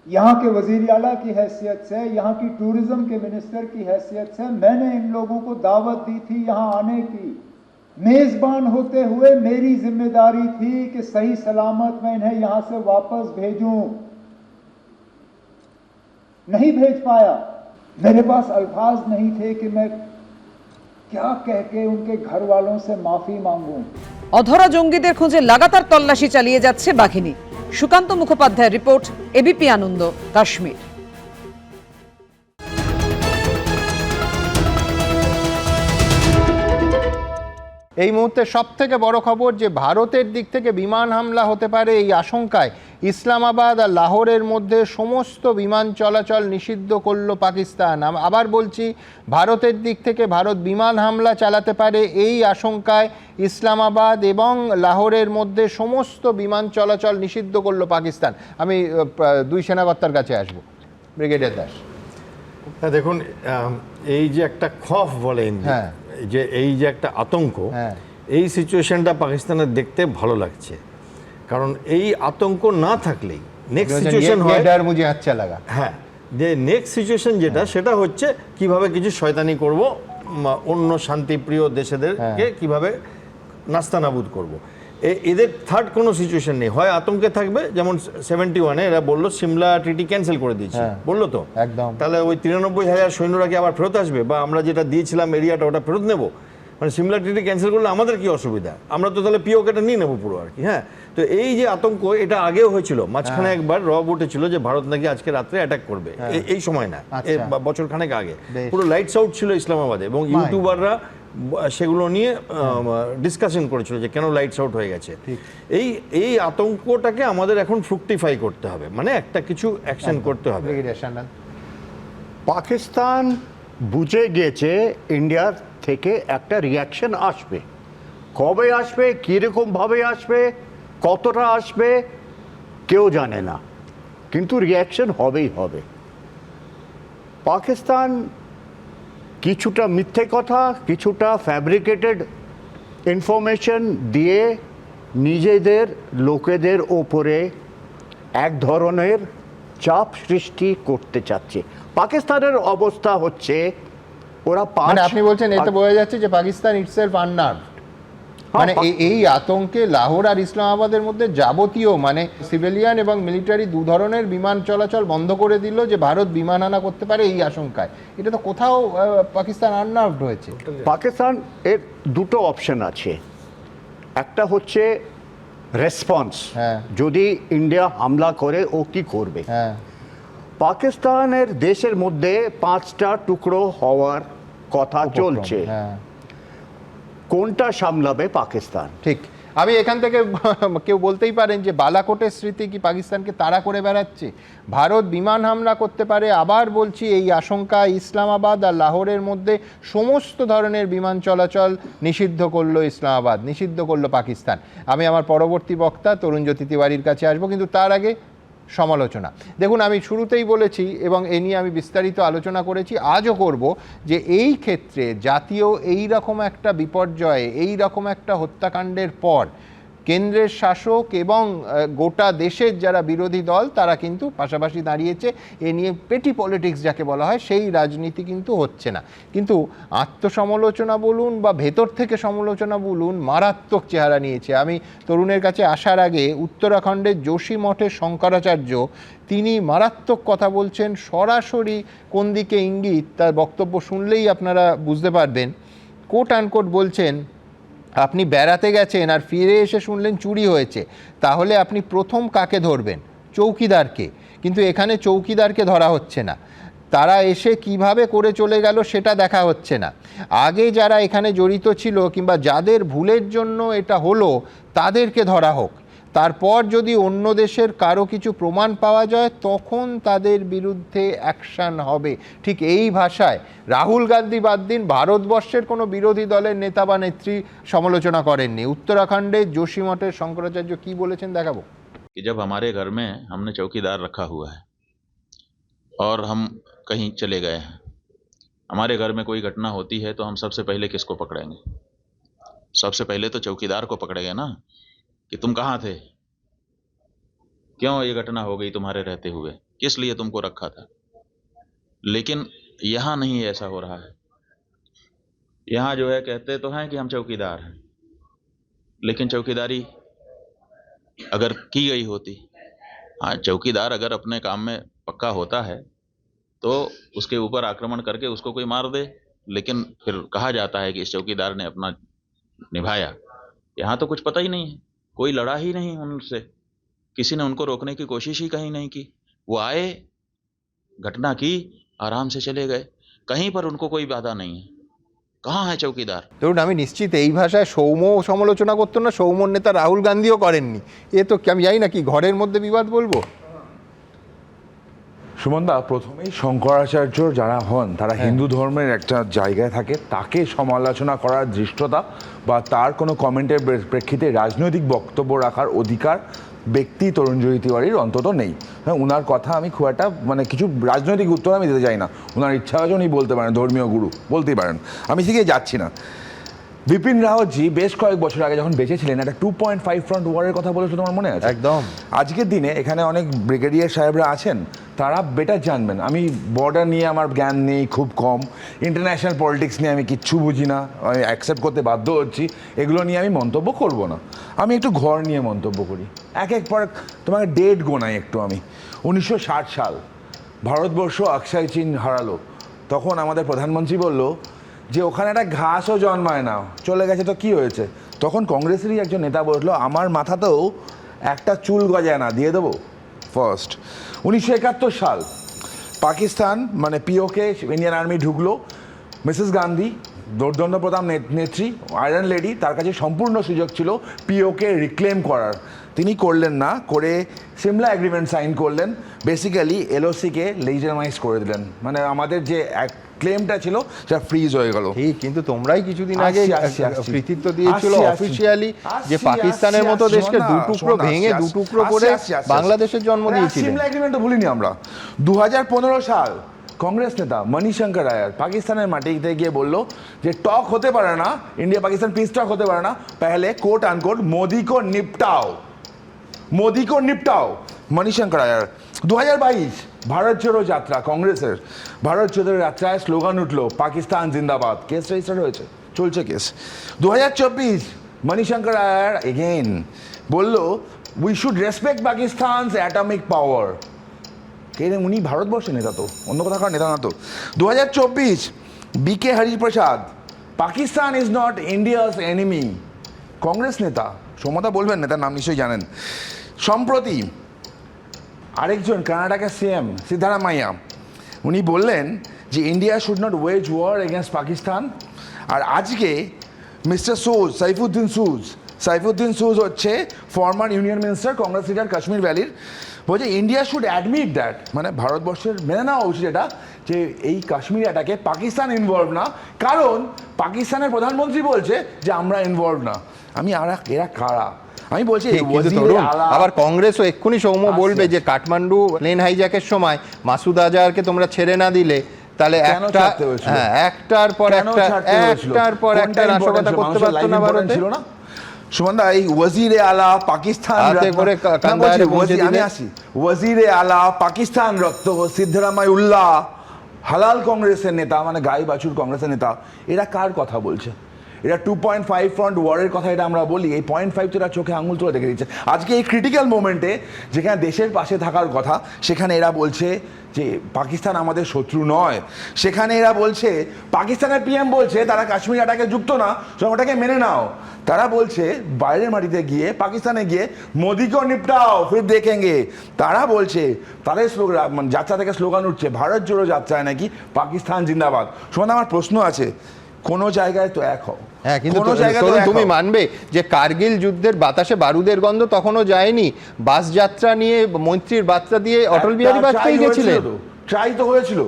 यहाँ के वजीर आला की हैसियत से, यहाँ की टूरिज्म के मिनिस्टर की हैसियत से मैंने इन लोगों को दावत दी थी यहाँ आने की। मेजबान होते हुए मेरी जिम्मेदारी थी कि सही सलामत मैं इन्हें यहाँ से वापस भेजूं। नहीं भेज पाया, मेरे पास अल्फाज नहीं थे कि मैं क्या कह के उनके घर वालों से माफी मांगूं। অধরা জঙ্গিদের খোঁজে লাগাতার তল্লাশি চালিয়ে যাচ্ছে বাহিনী। সুকান্ত মুখোপাধ্যায়ের রিপোর্ট, এবিপি আনন্দ, কাশ্মীর। এই মুহূর্তে সবথেকে বড় খবর যে ভারতের দিক থেকে বিমান হামলা হতে পারে এই আশঙ্কায় ইসলামাবাদ আর লাহোরের মধ্যে সমস্ত বিমান চলাচল নিষিদ্ধ করল পাকিস্তান। আবার বলছি, ভারতের দিক থেকে ভারত বিমান হামলা চালাতে পারে এই আশঙ্কায় ইসলামাবাদ এবং লাহোরের মধ্যে সমস্ত বিমান চলাচল নিষিদ্ধ করল পাকিস্তান। আমি 2 সেনাকর্তার কাছে আসব। ব্রিগেডিয়ার দাস, দেখুন, এই যে একটা খফ বলেন, হ্যাঁ, যে এই যে একটা আতঙ্ক, এই সিচুয়েশনটা পাকিস্তানের দেখতে ভালো লাগছে। কারণ এই আতঙ্ক না থাকলেই নেক্সট সিচুয়েশন হয়, মুঝে আচ্ছা লাগা, হ্যাঁ, যে নেক্সট সিচুয়েশন যেটা সেটা হচ্ছে কিভাবে কিছু শয়তানি করব, অন্য শান্তিপ্রিয় দেশেদেরকে কিভাবে নাস্তানাবুদ করব। এদের থার্ড কোনো সিচুয়েশন নেই, হয় আতঙ্কে থাকবে, যেমন 71-এ এরা বললো সিমলা ট্রিটি ক্যান্সেল করে দিয়েছে, বললো তো একদম, তাহলে ওই 93,000 সৈন্যরা কি আবার ফেরত আসবে, বা আমরা যেটা দিয়েছিলাম এরিয়াটা ওটা ফেরত নেব? মানে সিমলা ট্রিটি ক্যান্সেল করলে আমাদের কি অসুবিধা, আমরা তো তাহলে পিওকেটা নিয়ে নেবো পুরো আর কি। হ্যাঁ, তো এই যে আতঙ্ক, এটা আগেও হয়েছিল, মাঝখানে একবার রব উঠেছিল যে ভারত নাকি আজকে রাত্রে অ্যাটাক করবে, এই সময় না, বছর খানেক আগে পুরো লাইটস আউট ছিল ইসলামাবাদে, এবং ইউটিউবাররা সেগুলো নিয়ে ডিসকাশন করেছিল যে কেন লাইটস আউট হয়ে গেছে। এই আতঙ্কটাকে আমাদের এখন ফ্রুক্টিফাই করতে হবে, মানে একটা কিছু অ্যাকশন করতে হবে। পাকিস্তান বুঝে গেছে ইন্ডিয়ার থেকে একটা রিয়াকশন আসবে, কবে আসবে, কীরকমভাবে আসবে, কতটা আসবে কেউ জানে না, কিন্তু রিয়াকশন হবেই হবে। পাকিস্তান কিছুটা মিথ্যে কথা, কিছুটা ফ্যাব্রিকেটেড ইনফরমেশন দিয়ে নিজেদের লোকেদের ওপরে এক ধরনের চাপ সৃষ্টি করতে চাচ্ছে। পাকিস্তানের অবস্থা হচ্ছে, ওরা আপনি বলছেন এতে বোঝা যাচ্ছে যে পাকিস্তান ইটসেলফ আনআর্মড, মানে এই আতঙ্কে লাহোর আর ইসলামাবাদের মধ্যে যাবতীয় মানে সিভিলিয়ান এবং মিলিটারি 2 ধরনের বিমান চলাচল বন্ধ করে দিল যে ভারত বিমান হানা করতে পারে এই আশঙ্কায়। এটা তো কোথাও পাকিস্তান আননার্ভড হয়েছে। পাকিস্তান এর 2টো অপশন আছে, একটা হচ্ছে রেসপন্স যদি ইন্ডিয়া হামলা করে ও কি করবে পাকিস্তানের দেশের মধ্যে 5টা টুকরো হওয়ার কথা চলছে কোনটা সামলাবে পাকিস্তান ঠিক আমি এখান থেকে কেউ বলতেই পারেন যে বালাকোটের স্মৃতি কি পাকিস্তানকে তাড়া করে বেড়াচ্ছে ভারত বিমান হামলা করতে পারে আবার বলছি এই আশঙ্কা ইসলামাবাদ আর লাহোরের মধ্যে সমস্ত ধরনের বিমান চলাচল নিষিদ্ধ করলো ইসলামাবাদ নিষিদ্ধ করলো পাকিস্তান আমি আমার পরবর্তী বক্তা তরুণজ্যোতি তিওয়ারির কাছে আসবো কিন্তু তার আগে সমালোচনা দেখুন আমি শুরুতেই বলেছি এবং এ নিয়ে আমি বিস্তারিত আলোচনা করেছি আজও করব যে এই ক্ষেত্রে জাতীয় এই রকম একটা বিপর্যয়ে এই রকম একটা হত্যাকাণ্ডের পর কেন্দ্রের শাসক এবং গোটা দেশের যারা বিরোধী দল তারা কিন্তু পাশাপাশি দাঁড়িয়েছে এ নিয়ে পেটি পলিটিক্স যাকে বলা হয় সেই রাজনীতি কিন্তু হচ্ছে না কিন্তু আত্মসমালোচনা বলুন বা ভেতর থেকে সমালোচনা বলুন মারাত্মক চেহারা নিয়েছে আমি তরুণের কাছে আসার আগে উত্তরাখণ্ডের যোশী মঠের শঙ্করাচার্য তিনি মারাত্মক কথা বলছেন সরাসরি কোন দিকে ইঙ্গিত তার বক্তব্য শুনলেই আপনারা বুঝতে পারবেন কোট আনকোট বলছেন আপনি বেড়াতে গেছেন আর ফিরে এসে শুনলেন চুরি হয়েছে তাহলে আপনি প্রথম কাকে ধরবেন চৌকিদারকে কিন্তু এখানে চৌকিদারকে ধরা হচ্ছে না তারা এসে কিভাবে করে চলে গেল সেটা দেখা হচ্ছে না আগে যারা এখানে জড়িত ছিল কিংবা যাদের ভুলের জন্য এটা হলো তাদেরকে ধরা হোক তারপর যদি অন্য দেশের কারো কিছু প্রমাণ পাওয়া যায় তখন তাদের বিরুদ্ধে অ্যাকশন হবে ঠিক এই ভাষায় রাহুল গান্ধী বাদ দিন ভারতবর্ষের কোনো বিরোধী দলের নেতা বা নেত্রী সমালোচনা করেননি उत्तराखंडের जोशी मठের शंकराचार्य কি বলেছেন দেখাবো कि जब हमारे घर में हमने चौकीदार रखा हुआ है और हम कहीं चले गए हैं हमारे घर में कोई घटना होती है तो हम सबसे पहले किसको पकड़ेंगे सबसे पहले तो चौकीदार को पकड़ेंगे ना कि तुम कहाँ थे क्यों ये घटना हो गई तुम्हारे रहते हुए किस लिए तुमको रखा था लेकिन यहाँ नहीं ऐसा हो रहा है यहाँ जो है कहते तो हैं कि हम चौकीदार हैं लेकिन चौकीदारी अगर की गई होती हाँ चौकीदार अगर अपने काम में पक्का होता है तो उसके ऊपर आक्रमण करके उसको कोई मार दे लेकिन फिर कहा जाता है कि इस चौकीदार ने अपना निभाया यहाँ तो कुछ पता ही नहीं है कोई लड़ा ही नहीं उनसे किसी ने उनको रोकने की कोशिश ही कहीं नहीं की वो आए घटना की आराम से चले गए कहीं पर उनको कोई बाधा नहीं है कहाँ है चौकीदार ধরুন আমি নিশ্চিত এই ভাষায় সৌম্য সমালোচনা করতো না সৌম্যর নেতা রাহুল গান্ধীও করেননি এ তো আমি জানি না কি ঘরের মধ্যে বিবাদ বলবো সুমনদা প্রথমেই শঙ্করাচার্য যারা হন তারা হিন্দু ধর্মের একটা জায়গায় থাকে তাকে সমালোচনা করার ধৃষ্টতা বা তার কোনো কমেন্টের প্রেক্ষিতে রাজনৈতিক বক্তব্য রাখার অধিকার ব্যক্তি তরুণজ্যোতি তিওয়ারির অন্তত নেই হ্যাঁ ওনার কথা আমি খুব একটা মানে কিছু রাজনৈতিক উত্তর আমি দিতে চাই না ওনার ইচ্ছা আছে উনি বলতে পারেন ধর্মীয় গুরু বলতেই পারেন আমি সেদিকে যাচ্ছি না বিপিন রাওয়াতজি বেশ কয়েক বছর আগে যখন বেঁচে ছিলেন একটা 2.5 ফ্রন্ট ওয়ারের কথা বলেছিল তোমার মনে আছে একদম আজকের দিনে এখানে অনেক ব্রিগেডিয়ার সাহেবরা আছেন তারা বেটার জানবেন আমি বর্ডার নিয়ে আমার জ্ঞান নেই খুব কম ইন্টারন্যাশনাল পলিটিক্স নিয়ে আমি কিচ্ছু বুঝি না আমি অ্যাকসেপ্ট করতে বাধ্য হচ্ছি এগুলো নিয়ে আমি মন্তব্য করব না আমি একটু ঘর নিয়ে মন্তব্য করি এক পর তোমাকে ডেট গোনাই একটু আমি 1960 সাল ভারতবর্ষ অক্ষয় চিন হারালো তখন আমাদের প্রধানমন্ত্রী বলল যে ওখানে একটা ঘাসও জন্মায় না চলে গেছে তো কি হয়েছে তখন কংগ্রেসেরই একজন নেতা বললো আমার মাথাতেও একটা চুল গজায় না দিয়ে দেবো ফার্স্ট 1971 সাল পাকিস্তান মানে পিওকে ইন্ডিয়ান আর্মি ঢুকলো মিসেস গান্ধী দোর্দণ্ড প্রধান নেত্রী আয়রন লেডি তার কাছে সম্পূর্ণ সুযোগ ছিল পিওকে রিক্লেম করার তিনি করলেন না করে সিমলা এগ্রিমেন্ট সাইন করলেন বেসিক্যালি এলওসিকে লেজিটিমাইজ করে দিলেন মানে আমাদের যে ক্লেমটা ছিল সেটা ফ্রিজ হয়ে গেল ঠিক কিন্তু তোমরাই কিছুদিন আগে কৃতিত্ব দিয়েছিল অফিশিয়ালি যে পাকিস্তানের মতো দেশকে দুটুকরো ভেঙে দুটুকরো করে বাংলাদেশের জন্ম দিয়েছিল সিমলা এগ্রিমেন্ট তো ভুলিনি আমরা 2015 সাল कांग्रेस नेता मणिशंकर आयर पाकिस्तान माटीते गए बोलो जे टॉक होते पारे ना इंडिया पाकिस्तान पीस टॉक होते पारे ना पहले कोट अनकोट मोदी को निपटाओ मणिशंकर आयर 2022 भारत जोड़ो यात्रा कांग्रेसের भारत जोड़ो यात्राয় স্লোগান উঠলো পাকিস্তান জিন্দাবাদ কেস রেজিস্টার হয়েছে চলছে কেস 2024 মণিশঙ্কর আয়ার এগেইন বললো we should respect Pakistan's atomic পাওয়ার উনি ভারতবর্ষের নেতা তো অন্য কোথাকার নেতা না তো 2024 BK Hariprasad Pakistan is not India's enemy Congress নেতা সৌম্যদা বলবেন না, তার নাম নিশ্চয়ই জানেন। সম্প্রতি আরেকজন কর্ণাটকের সিএম সিদ্ধারামাইয়া উনি বললেন যে India should not wage war against Pakistan. আর আজকে মিস্টার সাইফুদ্দিন সুজ হচ্ছে former union minister, Congress leader Kashmir ভ্যালির, বলছে ইন্ডিয়া শুড অ্যাডমিট দ্যাট, মানে ভারতবর্ষের মেনে নেওয়া উচিত এটা যে এই কাশ্মীর অ্যাটাকে পাকিস্তান ইনভলভ না, কারণ পাকিস্তানের প্রধানমন্ত্রী বলছে যে আমরা ইনভলভ না। এরা কারা? আমি বলছি আবার কংগ্রেসও এক্ষুনি সৌম্য বলবে যে কাঠমান্ডু প্লেন হাইজ্যাকের সময় মাসুদ আজহারকে তোমরা ছেড়ে না দিলে তাহলে একটার পর একটা নাশকতা করতে পারতো না ভারতে। সুমনদা, এই ওয়াজিরে আলা পাকিস্তান ওয়াজিরে আলা পাকিস্তান রক্ত সিদ্ধারামাইউল্লাহ হালাল কংগ্রেসের নেতা, মানে গাই বাছুর কংগ্রেসের নেতা, এরা কার কথা বলছে? এটা 2.5 ফ্রন্ট ওয়ারের কথা এটা আমরা বলি, এই 0.5 তো এরা চোখে আঙুল তুলে দেখে দিচ্ছে। আজকে এই ক্রিটিক্যাল মোমেন্টে যেখানে দেশের পাশে থাকার কথা, সেখানে এরা বলছে যে পাকিস্তান আমাদের শত্রু নয়। সেখানে এরা বলছে, পাকিস্তানের পিএম বলছে তারা কাশ্মীর অ্যাটাকে যুক্ত না, ওটাকে মেনে নাও। তারা বলছে বাইরের মাটিতে গিয়ে, পাকিস্তানে গিয়ে মোদিকেও নিপটাও ফির দেখেঙ্গে। তারা বলছে, তাদের স্লোগান, মানে যাত্রা থেকে স্লোগান উঠছে ভারত জোড়ো যাত্রায় নাকি পাকিস্তান জিন্দাবাদ। শোনো, আমার প্রশ্ন আছে, কোনো জায়গায় তো এক হও। হ্যাঁ, কিন্তু তুমি মানবে যে কার্গিল যুদ্ধের বাতাসে বারুদের গন্ধ তখনও যায়নি? বাস যাত্রা নিয়ে মৈত্রীর বার্তা দিয়ে অটল বিহারী বাজপেয়ী গেছিলেন। ট্রাই তো হয়েছিল,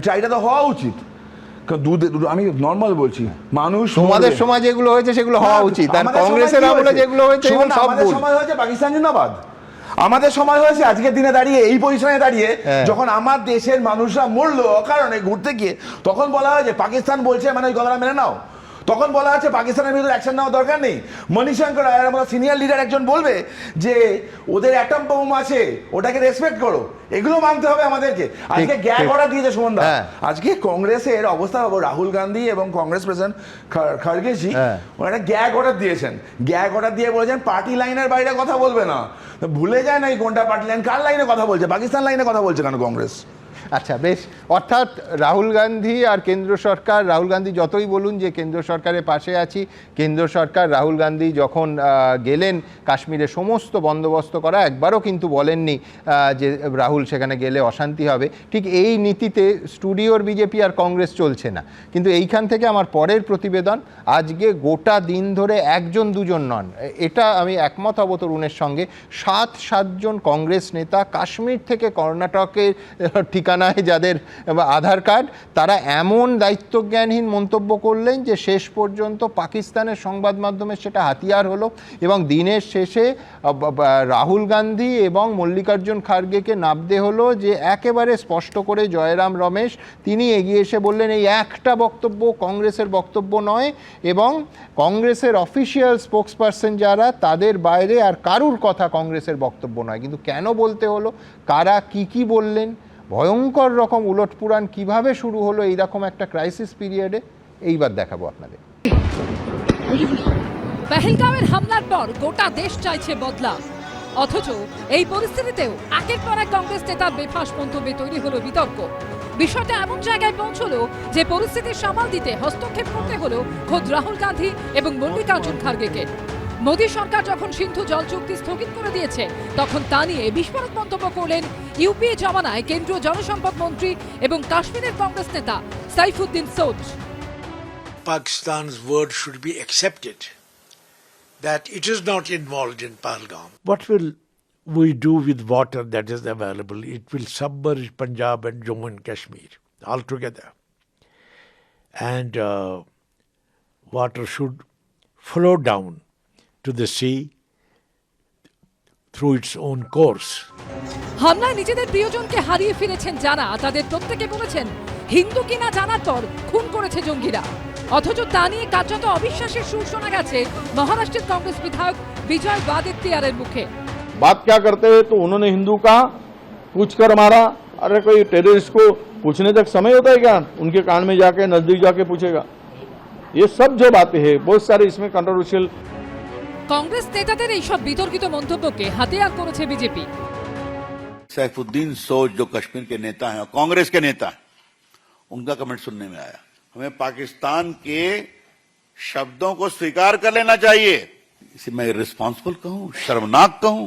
ট্রাইটা তো হওয়া উচিত। আমি নর্মাল বলছি, মানুষ তোমাদের সময় যেগুলো হয়েছে সেগুলো হওয়া উচিত, আর কংগ্রেসের আমলে যেগুলো হয়েছে আমাদের সময় হয়েছে পাকিস্তান জিন্দাবাদ। আমাদের সময় হয়েছে আজকের দিনে দাঁড়িয়ে, এই পজিশনে দাঁড়িয়ে, যখন আমার দেশের মানুষরা মরলো অকারণে ঘুরতে গিয়ে, তখন বলা হয় যে পাকিস্তান বলছে মানে ওই কথাটা মেনে নাও। তখন বলা হচ্ছে পাকিস্তানের বিরুদ্ধে অ্যাকশন নেওয়ার দরকার নেই। মণিশঙ্কর রায়ের মতো সিনিয়র লিডার একজন বলবে যে ওদের অ্যাটম বোম আছে, ওটাকে রেসপেক্ট করো। এগুলো মানতে হবে আমাদেরকে। আজকে গ্যাগ অর্ডার দিয়েছে সুমনদা। আজকে কংগ্রেসের অবস্থা ভাবো, রাহুল গান্ধী এবং কংগ্রেস প্রেসিডেন্ট খারগেজি ওনারা গ্যাগ অর্ডার দিয়েছেন। গ্যাগ অর্ডার দিয়ে বলেছেন পার্টি লাইনের বাইরে কথা বলবে না। ভুলে যায় না এই কোনটা পার্টি লাইন, কার লাইনে কথা বলছে, পাকিস্তান লাইনে কথা বলছে কেন কংগ্রেস? আচ্ছা, বেশ। অর্থাৎ রাহুল গান্ধী আর কেন্দ্র সরকার, রাহুল গান্ধী যতই বলুন যে কেন্দ্র সরকারের পাশে আছি, কেন্দ্র সরকার রাহুল গান্ধী যখন গেলেন কাশ্মীরে সমস্ত বন্দোবস্ত করা, একবারও কিন্তু বলেননি যে রাহুল সেখানে গেলে অশান্তি হবে। ঠিক এই নীতিতে স্টুডিওর বিজেপি আর কংগ্রেস চলছে না। কিন্তু এইখান থেকে আমার পরের প্রতিবেদন, আজকে গোটা দিন ধরে একজন দুজন নন, এটা আমি একমত হব তরুণের সঙ্গে, 7 জন কংগ্রেস নেতা কাশ্মীর থেকে কর্ণাটকের ঠিকানায় যাদের আধার কার্ড, তারা এমন দায়িত্বজ্ঞানহীন মন্তব্য করলেন যে শেষ পর্যন্ত পাকিস্তানের সংবাদ মাধ্যমে সেটা হাতিয়ার হলো। এবং দিনের শেষে রাহুল গান্ধী এবং মল্লিকার্জুন খার্গেকে নাবতে হলো যে একেবারে স্পষ্ট করে জয়রাম রমেশ তিনি এগিয়ে এসে বললেন এই একটা বক্তব্য কংগ্রেসের বক্তব্য নয়, এবং কংগ্রেসের অফিসিয়াল স্পোক্সপারসন যারা, তাদের বাইরে আর কারুর কথা কংগ্রেসের বক্তব্য নয়। কিন্তু কেন বলতে হলো, কারা কি বললেন, ভয়ঙ্কর রকম উলটপুরাণ কিভাবে শুরু হলো এইরকম একটা ক্রাইসিস পিরিয়ডে, এইবার দেখাবো আপনাদের। পেহেলগাঁওয়ের হামলার পর গোটা দেশ চাইছে বদলা, অথচ এই পরিস্থিতিতেও একের পর এক কংগ্রেস নেতার বেফাঁস মন্তব্যে তৈরি হলো বিতর্ক। বিষয়টা এমন জায়গায় পৌঁছলো যে পরিস্থিতি সামাল দিতে হস্তক্ষেপ করতে হলো খোদ রাহুল গান্ধী এবং মল্লিকার্জুন খার্গেকে। মোদী সরকার যখন সিন্ধু জল চুক্তি স্থগিত করে দিয়েছে, তখন তা নিয়ে বিস্ফোরক মন্তব্য করলেন ইউপিএ জমানায় কেন্দ্রীয় জলসম্পদ মন্ত্রী এবং কাশ্মীরের কংগ্রেস নেতা Saifuddin সোজ। Pakistan's word should be accepted that it is not involved in Pahalgam. What will we do with water that is available? It will submerge Punjab and Jammu and Kashmir altogether. And water should flow down to the sea through its own course. হামলায় নিজেদের প্রিয়জনকে হারিয়ে ফিরেছেন যারা, তাদের প্রত্যেকে বলেছেন হিন্দু কিনা জানার পর খুন করেছে জঙ্গিরা। অথচ তা নিয়ে কার্যত অবিশ্বাসের সুর শোনা গেছে মহারাষ্ট্রের কংগ্রেস বিধায়ক বিজয় বাদেত্তিয়ারের মুখে। बात क्या करते हैं तो उन्होंने हिंदू का पूछ कर मारा। अरे कोई टेररिस्ट को पूछने तक समय होता है क्या? उनके कान में जाके नजदीक जाके पूछेगा? ये सब जो बातें हैं बहुत सारे इसमें कंट्रोवर्शियल। কংগ্রেস নেতাদের এই সব বিতর্কিত মন্তব্যকে হাতিয়ার করেছে বিজেপি। सैफुद्दीन सोज जो कश्मीर के नेता हैं और कांग्रेस के नेता हैं, उनका कमेंट सुनने में आया। हमें पाकिस्तान के शब्दों को स्वीकार कर लेना चाहिए। इसे मैं रिस्पॉन्सिबल कहूं, शर्मनाक कहूं?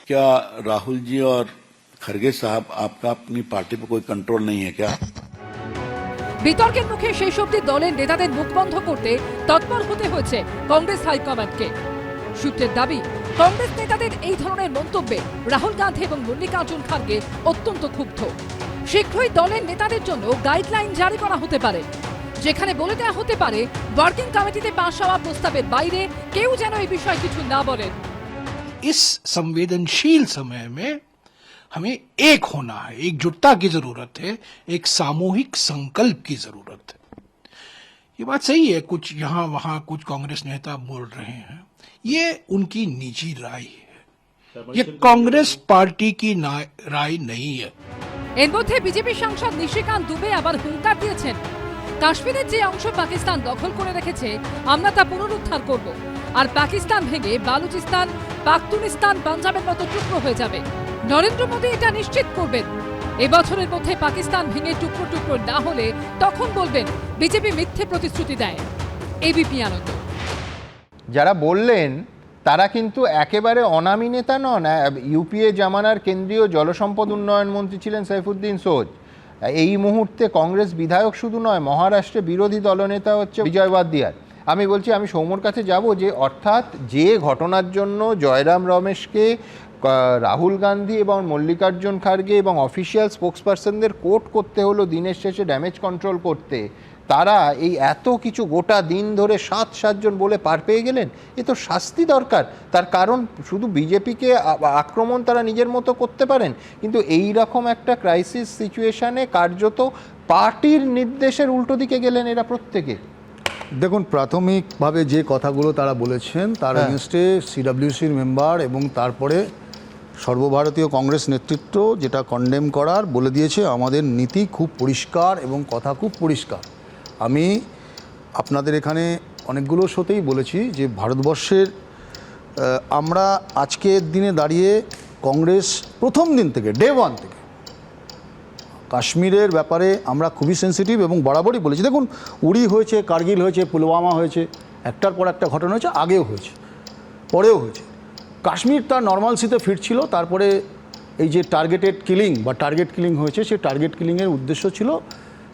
क्या राहुल जी और खड़गे साहब, आपका अपनी पार्टी पर कोई कंट्रोल नहीं है क्या? বিতর্কের মুখে শেষ অবধি দলের নেতাদের মুখ বন্ধ করতে তৎপর হতে হয়েছে কংগ্রেস হাইকমান্ডকে। সূত্রের দাবি, কংগ্রেস নেতাদের এই ধরনের মন্তব্যে রাহুল গান্ধী এবং মল্লিকার্জুন খার্গে অত্যন্ত ক্ষুব্ধ। শীঘ্রই দলের নেতাদের জন্য গাইডলাইন জারি করা হতে পারে, যেখানে বলে দেওয়া হতে পারে ওয়ার্কিং কমিটিতে পাশ হওয়া প্রস্তাবের বাইরে কেউ যেন এই বিষয়ে কিছু না বলেন। इस संवेदनशील समय में हमें एक होना है, एकजुटता की जरूरत है, एक सामूहिक संकल्प की जरूरत है। ये बात सही है, कुछ यहाँ वहाँ कुछ कांग्रेस नेता बोल रहे हैं, ये उनकी निजी राय है, ये कांग्रेस पार्टी की राय नहीं है। এর মধ্যে বিজেপি সাংসদ নিশিকান্ত দুবে আবার হুঙ্কার দিয়েছেন, কাশ্মীরের যে অংশ পাকিস্তান দখল করে রেখেছে আমরা তা পুনরুদ্ধার করব, আর পাকিস্তান ভেঙে বালুচিস্তান, পাখতুনিস্তান, পাঞ্জাবের মতো টুকরো হয়ে যাবে। নরেন্দ্র মোদী এটা নিশ্চিত করবেন। এবছরের মধ্যে পাকিস্তান ভেঙে টুকরো টুকরো না হলে তখন বলবেন বিজেপি মিথ্যে প্রতিশ্রুতি দেয়। এবিপি আনন্দ। যারা বললেন তারা কিন্তু একেবারে অনামী নেতা নন। ইউপিএ জামানার কেন্দ্রীয় জলসম্পদ উন্নয়ন মন্ত্রী ছিলেন সাইফুদ্দিন সোজ। এই মুহূর্তে কংগ্রেস বিধায়ক শুধু নয়, মহারাষ্ট্রে বিরোধী দলনেতা হচ্ছে বিজয় বাদিয়ার। আমি বলছি, আমি সৌম্যর কাছে যাব, যে অর্থাৎ যে ঘটনার জন্য জয়রাম রমেশকে রাহুল গান্ধী এবং মল্লিকার্জুন খার্গে এবং অফিসিয়াল স্পোক্সপারসনদের কোর্ট করতে হলো দিনের শেষে ড্যামেজ কন্ট্রোল করতে, তারা এই এত কিছু গোটা দিন ধরে 7 জন বলে পার পেয়ে গেলেন। এ তো শাস্তি দরকার। তার কারণ শুধু বিজেপিকে আক্রমণ তারা নিজের মতো করতে পারেন, কিন্তু এই রকম একটা ক্রাইসিস সিচুয়েশনে কার্যত পার্টির নির্দেশের উল্টো দিকে গেলেন এরা প্রত্যেকে। দেখুন, প্রাথমিকভাবে যে কথাগুলো তারা বলেছেন তার এগেনস্টে সিডব্লিউসির মেম্বার এবং তারপরে সর্বভারতীয় কংগ্রেস নেতৃত্ব যেটা কন্ডেম করার বলে দিয়েছে, আমাদের নীতি খুব পরিষ্কার এবং কথা খুব পরিষ্কার। আমি আপনাদের এখানে অনেকগুলো শোতেই বলেছি যে ভারতবর্ষের আমরা আজকের দিনে দাঁড়িয়ে কংগ্রেস প্রথম দিন থেকে ডে 1 থেকে কাশ্মীরের ব্যাপারে আমরা খুবই সেন্সিটিভ এবং বরাবরই বলেছি। দেখুন, উড়ি হয়েছে, কার্গিল হয়েছে, পুলওয়ামা হয়েছে, একটার পর একটা ঘটনা হয়েছে, আগেও হয়েছে, পরেও হয়েছে। কাশ্মীর তার নর্মালসিতে ফিরছিল, তারপরে এই যে টার্গেটেড কিলিং বা টার্গেট কিলিং হয়েছে, সেই টার্গেট কিলিংয়ের উদ্দেশ্য ছিল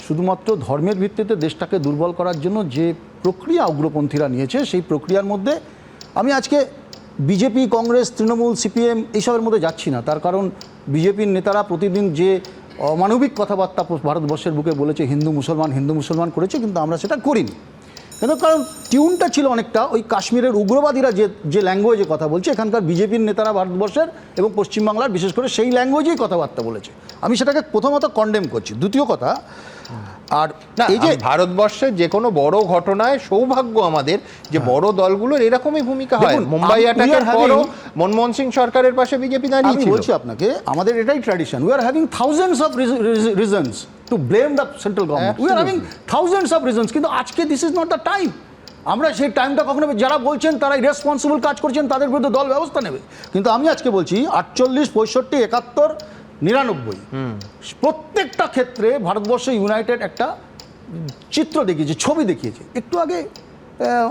শুধুমাত্র ধর্মের ভিত্তিতে দেশটাকে দুর্বল করার জন্য যে প্রক্রিয়া উগ্রপন্থীরা নিয়েছে, সেই প্রক্রিয়ার মধ্যে আমি আজকে বিজেপি, কংগ্রেস, তৃণমূল, সিপিএম এইসবের মধ্যে যাচ্ছি না। তার কারণ বিজেপির নেতারা প্রতিদিন যে অমানবিক কথাবার্তা ভারতবর্ষের বুকে বলেছে, হিন্দু মুসলমান করেছে, কিন্তু আমরা সেটা করিনি। কিন্তু কারণ টিউনটা ছিল অনেকটা ওই কাশ্মীরের উগ্রবাদীরা যে ল্যাঙ্গুয়েজে কথা বলছে, এখানকার বিজেপির নেতারা ভারতবর্ষের এবং পশ্চিমবাংলার বিশেষ করে সেই ল্যাঙ্গুয়েজেই কথাবার্তা বলেছে। আমি সেটাকে প্রথমত কন্ডেম করছি। দ্বিতীয় কথা, আর এই যে ভারতবর্ষের যে কোনো বড় ঘটনায় সৌভাগ্য আমাদের যে বড় দলগুলোর এরকমই ভূমিকা হয়। মুম্বাই অ্যাটাকের পরও মনমোহন সিং সরকারের পাশে বিজেপি দাঁড়িয়েছিল। আমি বলছি আপনাকে, আমাদের এটাই tradition. We are having thousands of reasons to blame the central government. We are having thousands of reasons, কিন্তু আজকে this is not the time. আমরা সেই টাইমটা কখনো, যারা বলছেন তারা ইরেসপন্সিবল কাজ করছেন, তাদের বিরুদ্ধে দল ব্যবস্থা নেবে। কিন্তু আমি আজকে বলছি 48, 65, 71, 99 প্রত্যেকটা ক্ষেত্রে ভারতবর্ষ ইউনাইটেড একটা চিত্র দেখিয়েছে, ছবি দেখিয়েছে। একটু আগে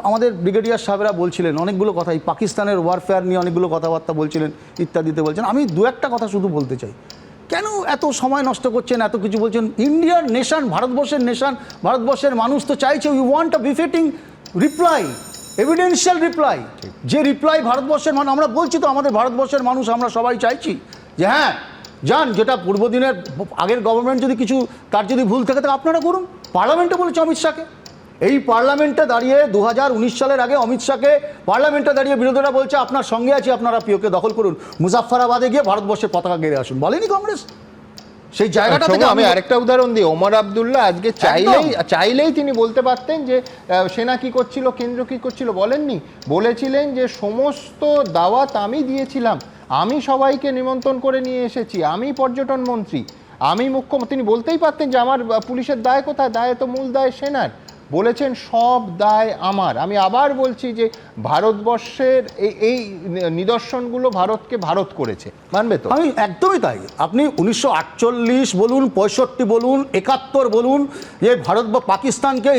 আমাদের ব্রিগেডিয়ার সাহেবরা বলছিলেন অনেকগুলো কথা, এই পাকিস্তানের ওয়ারফেয়ার নিয়ে অনেকগুলো কথাবার্তা বলছিলেন, ইত্যাদিতে বলছেন। আমি দু একটা কথা শুধু বলতে চাই, কেন এত সময় নষ্ট করছেন, এত কিছু বলছেন? ইন্ডিয়ার নেশন, ভারতবর্ষের নেশন, ভারতবর্ষের মানুষ তো চাইছে, we want a befitting reply, evidential reply. যে রিপ্লাই ভারতবর্ষের মানুষ, আমরা বলছি তো আমাদের ভারতবর্ষের মানুষ আমরা সবাই চাইছি যে হ্যাঁ যান, যেটা পূর্বদিনের আগের গভর্নমেন্ট যদি কিছু তার যদি ভুল থাকে তাহলে আপনারা করুন। পার্লামেন্টে বলেছে অমিত শাহকে, এই পার্লামেন্টে দাঁড়িয়ে 2019 সালের আগে অমিত শাহকে পার্লামেন্টে দাঁড়িয়ে বিরোধীরা বলছে আপনার সঙ্গে আছি, আপনারা পিওকে দখল করুন, মুজাফফরাবাদে গিয়ে ভারতবর্ষের পতাকা গেড়ে আসুন। বলেনি কংগ্রেস? সেই জায়গাটা থেকে আমি আরেকটা উদাহরণ দিই। ওমর আব্দুল্লাহ আজকে চাইলেই তিনি বলতে পারতেন যে সেনা কি করছিল, কেন্দ্র কি করছিল, বলেননি। বলেছিলেন যে সমস্ত দাওয়াত আমি দিয়েছিলাম, আমি সবাইকে নিমন্ত্রণ করে নিয়ে এসেছি, আমি পর্যটন মন্ত্রী, আমি মুখ্যমন্ত্রী। তিনি বলতেই পারতেন যে আমার পুলিশের দায় কোথায়, দায় তো মূল দায় সেনার। বলেছেন সব দায় আমার। আমি আবার বলছি যে ভারতবর্ষের এই নিদর্শনগুলো ভারতকে ভারত করেছে, মানবে তো? আমি একদমই তাই। আপনি 1948 বলুন, 65 বলুন, 71 বলুন, যে ভারত বা পাকিস্তানকে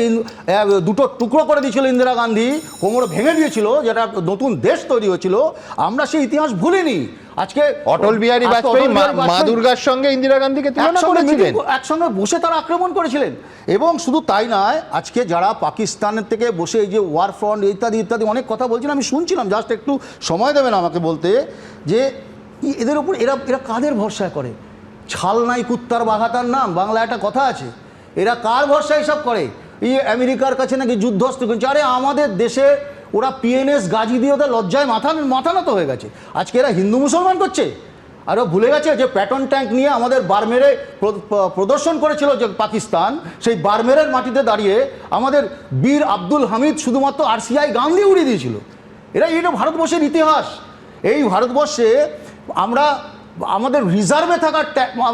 দুটো টুকরো করে দিয়েছিল ইন্দিরা গান্ধী, কোমর ভেঙে দিয়েছিল, যেটা নতুন দেশ তৈরি হয়েছিল, আমরা সেই ইতিহাস ভুলিনি। আজকে অটল বিহারী বাজপেয়ী মা দুর্গার সঙ্গে ইন্দিরা গান্ধীকে তুলনা করেছিলেন, একসঙ্গে বসে তারা আক্রমণ করেছিলেন। এবং শুধু তাই নয়, আজকে যারা পাকিস্তানের থেকে বসে এই যে ওয়ার ফ্রন্ট ইত্যাদি ইত্যাদি অনেক কথা বলছেন, আমি শুনছিলাম, জাস্ট একটু সময় দেবেন আমাকে বলতে, যে এদের উপর এরা কাদের ভরসায় করে? ছাল নাই কুত্তার বাঘাতার নাম, বাংলা একটা কথা আছে। এরা কার ভরসায় সব করে? এই আমেরিকার কাছে নাকি যুদ্ধস্ত করছে। আরে আমাদের দেশে ওরা পিএনএস গাজি দিয়ে ওদের লজ্জায় মাথা নত হয়ে গেছে। আজকে এরা হিন্দু মুসলমান করছে। আরও ভুলে গেছে যে প্যাটন ট্যাঙ্ক নিয়ে আমাদের বারমেরে প্রদর্শন করেছিল যে পাকিস্তান, সেই বারমেরের মাটিতে দাঁড়িয়ে আমাদের বীর আব্দুল হামিদ শুধুমাত্র RCI গান দিয়ে উড়িয়ে দিয়েছিল। এটা ভারতবর্ষের ইতিহাস। এই ভারতবর্ষে আমরা আমাদের রিজার্ভে থাকা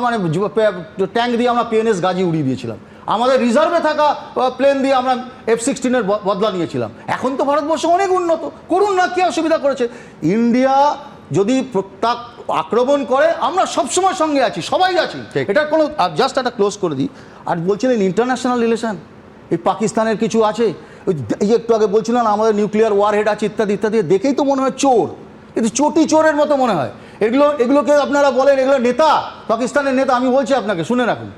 মানে ট্যাঙ্ক দিয়ে আমরা পিএনএস গাজি উড়িয়ে দিয়েছিলাম, আমাদের রিজার্ভে থাকা প্লেন দিয়ে আমরা F-16 বদলা নিয়েছিলাম। এখন তো ভারতবর্ষ অনেক উন্নত, করুন না, কি অসুবিধা করেছে? ইন্ডিয়া যদি প্রত্যাক আক্রমণ করে আমরা সবসময় সঙ্গে আছি, সবাই আছি, এটা কোনো, জাস্ট একটা ক্লোজ করে দিই। আর বলছিলেন ইন্টারন্যাশনাল রিলেশন, এই পাকিস্তানের কিছু আছে, এই একটু আগে বলছিলেন আমাদের নিউক্লিয়ার ওয়ারহেড আছে ইত্যাদি ইত্যাদি, দেখেই তো মনে হয় চোর, কিন্তু চটি চোরের মতো মনে হয়। এগুলোকে আপনারা বলেন এগুলো নেতা, পাকিস্তানের নেতা। আমি বলছি আপনাকে, শুনে রাখুন,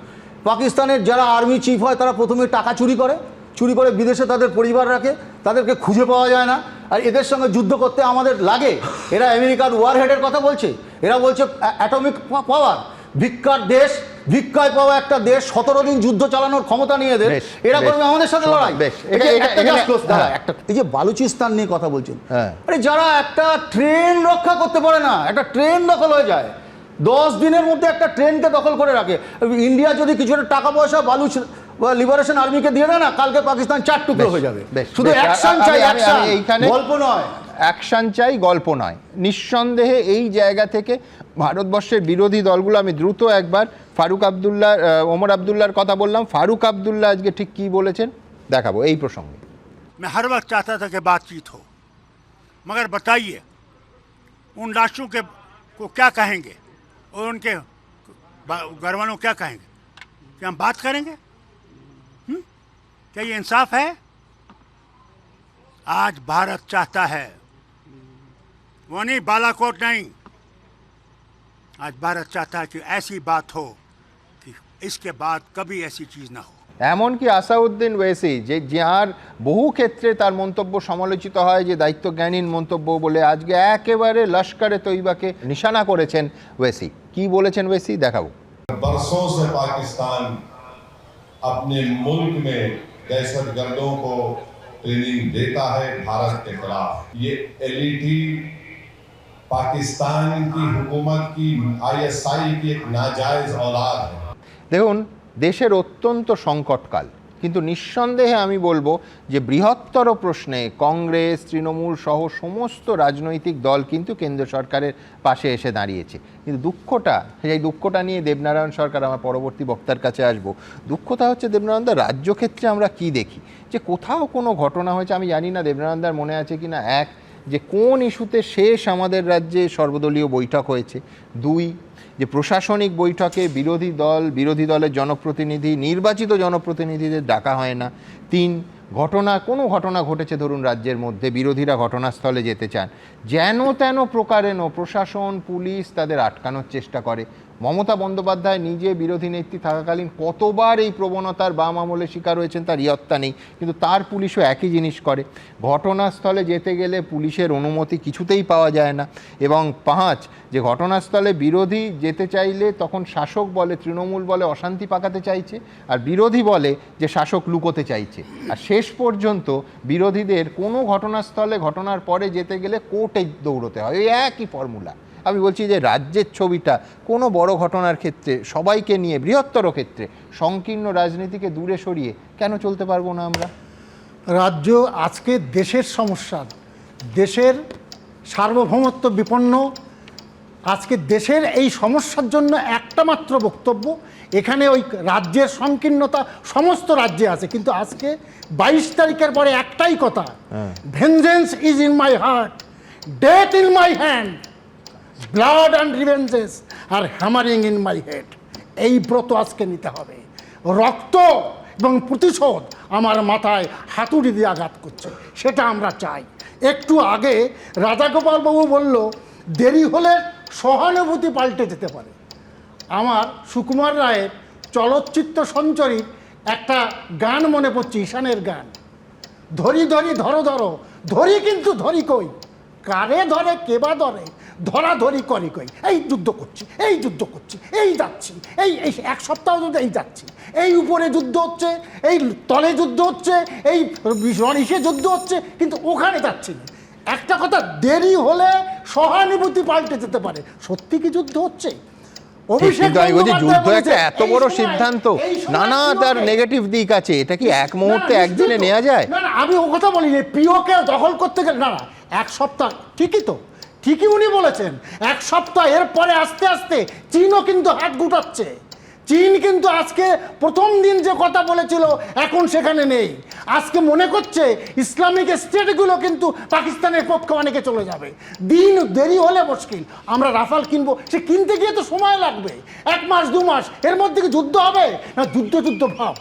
পাকিস্তানের যারা আর্মি চিফ হয় তারা প্রথমে টাকা চুরি করে বিদেশে তাদের পরিবার রাখে, তাদেরকে খুঁজে পাওয়া যায় না। আর এদের সঙ্গে যুদ্ধ করতে আমাদের লাগে। এরা আমেরিকার ওয়ারহেডের কথা বলছে, এরা বলছে অ্যাটমিক পাওয়ার, ভিক্ষার দেশ, ভিক্ষায় পাওয়া একটা দেশ, 17 দিন যুদ্ধ চালানোর ক্ষমতা নিয়ে এদের, এরা করবে আমাদের সাথে লড়াই। এই যে বালুচিস্তান নিয়ে কথা বলছেন, আরে যারা একটা ট্রেন রক্ষা করতে পারে না, একটা ট্রেন দখল হয়ে যায়, 10 দিনের মধ্যে একটা ট্রেনকে দখল করে রাখে। ইন্ডিয়া যদি কিছু একটা টাকা পয়সা বালুচ লিবারেশন আর্মিকে দিয়ে দেয় না, কালকে পাকিস্তান 4 টুকরো হয়ে যাবে। শুধু অ্যাকশন চাই, গল্প নয়। অ্যাকশন চাই, গল্প নয়। নিঃসন্দেহে এই জায়গা থেকে ভারতবর্ষের বিরোধী দলগুলো, আমি দ্রুত একবার ওমর আবদুল্লাহর কথা বললাম, ফারুক আবদুল্লাহ আজকে ঠিক কি বলেছেন দেখাবো এই প্রসঙ্গে। मैं हर वक्त चाहता था कि बातचीत हो, मगर बताइए उन लाशों को क्या कहेंगे और उनके घर वालों क्या कहेंगे? क्या हम बात करेंगे? क्या ये इंसाफ है? आज भारत चाहता है, वो नहीं बालाकोट नहीं, आज भारत चाहता है कि ऐसी बात हो कि इसके बाद कभी ऐसी चीज़ ना हो। এমনকি আসাউদ্দিন ওয়েসি, যার বহু ক্ষেত্রে তার মন্তব্য সমালোচিত হয় যে দায়িত্বজ্ঞানহীন মন্তব্য বলে, আজকে একেবারে লস্করে তৈবাকে নিশানা করেছেন ওয়েসি। কি বলেছেন ওয়েসি দেখাবো। बरसों से पाकिस्तान अपने मुल्क में दहशतगर्दों को ट्रेनिंग देता है भारत के खिलाफ। ये एलईटी पाकिस्तान की हुकूमत की ISI की एक नाजायज औलाद है। দেখুন, দেশের অত্যন্ত সংকটকাল, কিন্তু নিঃসন্দেহে আমি বলবো যে বৃহত্তর প্রশ্নে কংগ্রেস, তৃণমূল সহ সমস্ত রাজনৈতিক দল কিন্তু কেন্দ্র সরকারের পাশে এসে দাঁড়িয়েছে। কিন্তু এই দুঃখটা নিয়ে দেবনারায়ণ সরকার, আমার পরবর্তী বক্তার কাছে আসবো, দুঃখটা হচ্ছে দেবনারায়ণদা রাজ্য ক্ষেত্রে আমরা কি দেখি যে কোথাও কোনো ঘটনা হয়েছে, আমি জানি না দেবনারায়ণদার মনে আছে কি না, এক, যে কোন ইস্যুতে শেষ আমাদের রাজ্যে সর্বদলীয় বৈঠক হয়েছে, 2, যে প্রশাসনিক বৈঠকে বিরোধী দলের জনপ্রতিনিধি, নির্বাচিত জনপ্রতিনিধিদের ডাকা হয় না, 3, কোনো ঘটনা ঘটেছে ধরুন রাজ্যের মধ্যে, বিরোধীরা ঘটনাস্থলে যেতে চান, যেন তেন প্রকারেণ প্রশাসন, পুলিশ তাদের আটকানোর চেষ্টা করে। মমতা বন্দ্যোপাধ্যায় নিজে বিরোধী নেত্রী থাকাকালীন কতবার এই প্রবণতার বাম আমলের শিকার হয়েছেন তার ইয়ত্তা নেই, কিন্তু তার পুলিশও একই জিনিস করে। ঘটনাস্থলে যেতে গেলে পুলিশের অনুমতি কিছুতেই পাওয়া যায় না। এবং 5, যে ঘটনাস্থলে বিরোধী যেতে চাইলে তখন শাসক বলে, তৃণমূল বলে অশান্তি পাকাতে চাইছে, আর বিরোধী বলে যে শাসক লুকোতে চাইছে। আর শেষ পর্যন্ত বিরোধীদের কোনো ঘটনাস্থলে ঘটনার পরে যেতে গেলে কোর্টে দৌড়তে হয়, এই একই ফর্মুলা। আমি বলছি যে রাজ্যের ছবিটা কোনো বড় ঘটনার ক্ষেত্রে সবাইকে নিয়ে, বৃহত্তর ক্ষেত্রে সংকীর্ণ রাজনীতিকে দূরে সরিয়ে কেন চলতে পারবো না আমরা? রাজ্য আজকে দেশের সমস্যা, দেশের সার্বভৌমত্ব বিপন্ন, আজকে দেশের এই সমস্যার জন্য একটা মাত্র বক্তব্য, এখানে ওই রাজ্যের সংকীর্ণতা সমস্ত রাজ্যে আছে, কিন্তু আজকে 22 তারিখের পরে একটাই কথা, vengeance is in my heart, death in my hand, blood and revenges are hammering in my head. এই ব্রত আজকে নিতে হবে। রক্ত এবং প্রতিশোধ আমার মাথায় হাতুড়ি দিয়ে আঘাত করছে, সেটা আমরা চাই। একটু আগে রাজাগোপাল বাবু বলল দেরি হলে সহানুভূতি পাল্টে যেতে পারে। আমার সুকুমার রায়ের চলচ্চিত্র সঞ্চরীর একটা গান মনে পড়ছে, ঈশানের গান, ধরি ধরি ধরো ধরো, ধরি কিন্তু ধরি কই, কারে ধরে কেবা ধরে, ধরা ধরি করি কই, এই যুদ্ধ করছি, এই যুদ্ধ করছি, এই যাচ্ছি, এই এই এক সপ্তাহ ধরে এই যাচ্ছি, এই উপরে যুদ্ধ হচ্ছে, এই তলে যুদ্ধ হচ্ছে, এই ইসে যুদ্ধ হচ্ছে, কিন্তু ওখানে যাচ্ছি না। একটা কথা, দেরি হলে সহানুভূতি পাল্টে যেতে পারে। সত্যি কি যুদ্ধ হচ্ছে? কিন্তু আমি বলছি যুদ্ধ একটা এত বড় সিদ্ধান্ত, নানা তার নেগেটিভ দিক আছে, এটা কি এক মুহূর্তে একদিনে নেওয়া যায়? না না, আমি ও কথা বলি যে প্রিয়কে দখল করতে গেলে না না, এক সপ্তাহ ঠিকই তো, ঠিকই উনি বলেছেন, এক সপ্তাহ, এরপরে আস্তে আস্তে চীনও কিন্তু হাত গুটাচ্ছে। চীন কিন্তু আজকে প্রথম দিন যে কথা বলেছিল এখন সেখানে নেই। আজকে মনে করছে ইসলামিক স্টেটগুলো কিন্তু পাকিস্তানের পক্ষে অনেকে চলে যাবে। দিন দেরি হলে মুশকিল। আমরা রাফাল কিনবো, সে কিনতে গিয়ে তো সময় লাগবে, 1 মাস 2 মাস, এর মধ্যে কি যুদ্ধ হবে? না, যুদ্ধ ভাব,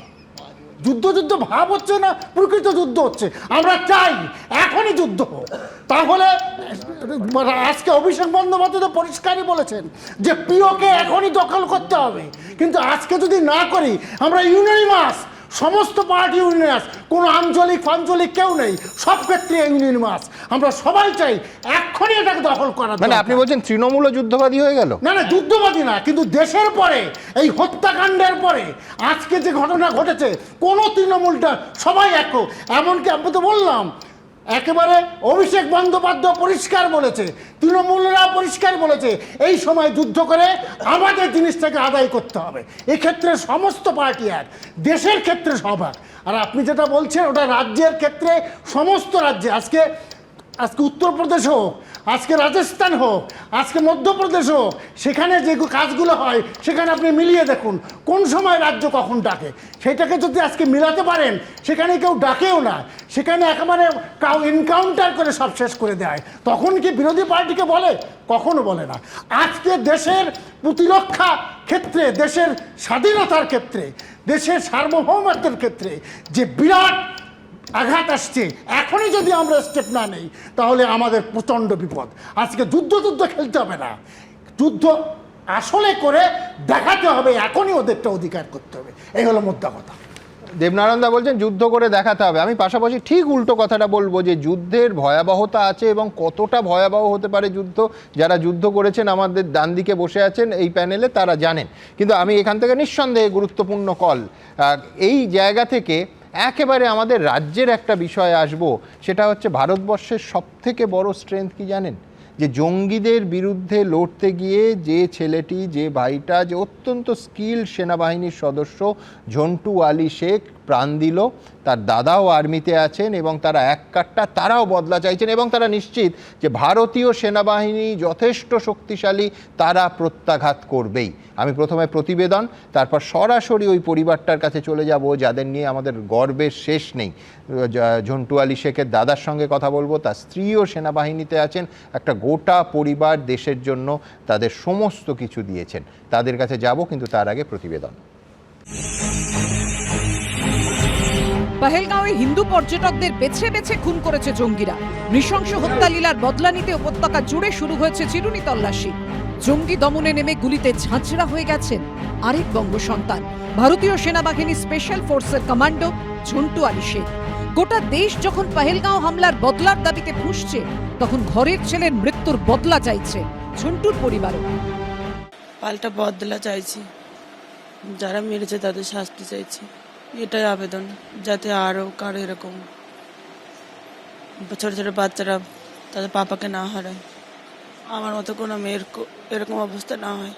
যুদ্ধ ভাব হচ্ছে না, প্রকৃত যুদ্ধ হচ্ছে। আমরা চাই এখনই যুদ্ধ হোক। তাহলে আজকে অভিষেক বন্দ্যোপাধ্যায় তো পরিষ্কারই বলেছেন যে প্রিয়কে এখনই দখল করতে হবে, কিন্তু আজকে যদি না করি আমরা ইউনানিমাস, সমস্ত পার্টি ইউনিয়াস, কোনো আঞ্চলিক ফাঞ্চলিক কেউ নেই, সব ক্ষেত্রে ইউনিয়নিমাস। আমরা সবাই চাই এক্ষুনি এটাকে দখল করা। মানে আপনি বলছেন তৃণমূলও যুদ্ধবাদী হয়ে গেল? না না, যুদ্ধবাদী না, কিন্তু দেশের পরে এই হত্যাকাণ্ডের পরে আজকে যে ঘটনা ঘটেছে, কোনো তৃণমূলটা সবাই এক। এমনকি আমি তো বললাম, একেবারে অভিষেক বন্দ্যোপাধ্যায় পরিষ্কার বলেছে, তৃণমূলরা পরিষ্কার বলেছে, এই সময় যুদ্ধ করে আমাদের জিনিসটাকে আদায় করতে হবে। এক্ষেত্রে সমস্ত পার্টি এক, দেশের ক্ষেত্রে সব এক। আর আপনি যেটা বলছেন ওটা রাজ্যের ক্ষেত্রে, সমস্ত রাজ্যে আজকে উত্তরপ্রদেশ হোক, আজকে রাজস্থান হোক, আজকে মধ্যপ্রদেশ হোক, সেখানে যে কাজগুলো হয় সেখানে আপনি মিলিয়ে দেখুন কোন সময় রাজ্য কখন ডাকে। সেটাকে যদি আজকে মিলাতে পারেন, সেখানে কেউ ডাকেও না, সেখানে একেবারে কাউ এনকাউন্টার করে সব শেষ করে দেয়। তখন কি বিরোধী পার্টিকে বলে? কখনো বলে না। আজকে দেশের প্রতিরক্ষা ক্ষেত্রে, দেশের স্বাধীনতার ক্ষেত্রে, দেশের সার্বভৌমত্বের ক্ষেত্রে যে বিরাট আঘাত আসছে, এখনই যদি আমরা স্টেপ না নেই তাহলে আমাদের প্রচণ্ড বিপদ। আজকে যুদ্ধ খেলতে হবে না, যুদ্ধ আসলে করে দেখাতে হবে, এখনই ওদেরটা অধিকার করতে হবে। এই হলো মোদ্দা কথা। দেবনারায়ণ দা বলছেন যুদ্ধ করে দেখাতে হবে। আমি পাশাপাশি ঠিক উল্টো কথাটা বলবো যে যুদ্ধের ভয়াবহতা আছে, এবং কতটা ভয়াবহ হতে পারে যুদ্ধ, যারা যুদ্ধ করেছেন আমাদের ডান দিকে বসে আছেন এই প্যানেলে তারা জানেন। কিন্তু আমি এখান থেকে নিঃসন্দেহে গুরুত্বপূর্ণ কল, এই জায়গা থেকে একেবারে আমাদের রাজ্যের একটা বিষয়ে আসবো, সেটা হচ্ছে ভারতবর্ষের সবথেকে বড় স্ট্রেংথ কি জানেন? যে জঙ্গিদের বিরুদ্ধে লড়তে গিয়ে যে ছেলেটি, যে ভাইটা, যে অত্যন্ত স্কিল সেনাবাহিনীর সদস্য ঝন্টু আলী শেখ প্রাণ দিল, তার দাদাও আর্মিতে আছেন এবং তারা এক কাট্টা, তারাও বদলা চাইছেন এবং তারা নিশ্চিত যে ভারতীয় সেনাবাহিনী যথেষ্ট শক্তিশালী, তারা প্রত্যাঘাত করবেই। আমি প্রথমে প্রতিবেদন, তারপর সরাসরি ওই পরিবারটার কাছে চলে যাব যাদের নিয়ে আমাদের গর্বের শেষ নেই। ঝন্টু আলী শেখের দাদার সঙ্গে কথা বলবো, তার স্ত্রীও সেনাবাহিনীতে আছেন, একটা গোটা পরিবার দেশের জন্য তাদের সমস্ত কিছু দিয়েছেন। তাদের কাছে যাব, কিন্তু তার আগে প্রতিবেদন। পহেলগাঁওয়ে হিন্দু পর্যটকদের বেছে বেছে খুন করেছে জঙ্গিরা। নৃশংস হত্যালীলার বদলা নিতে উপত্যকা জুড়ে শুরু হয়েছে চিরুনি তল্লাশি। জঙ্গি দমনে নেমে গুলিতে ঝাঁঝরা হয়ে গেছেন আরেক বঙ্গ সন্তান, ভারতীয় সেনাবাহিনী স্পেশাল ফোর্সের কমান্ডো ঝন্টু আলী শেখ। গোটা দেশ যখন পহেলগাঁও হামলার বদলার দাবিতে ফুঁসছে, তখন ঘরের ছেলের মৃত্যুর বদলা চাইছে ঝন্টুর পরিবারও। পাল্টা বদলা চাইছি, যারা মেরেছে তাদের শাস্তি চাইছি, এটাই আবেদন, যাতে আরও কারো এরকম ছোট ছোট বাচ্চারা তাদের পাপাকে না হারায়, আমার মতো কোনো মেয়ের এরকম অবস্থা না হয়।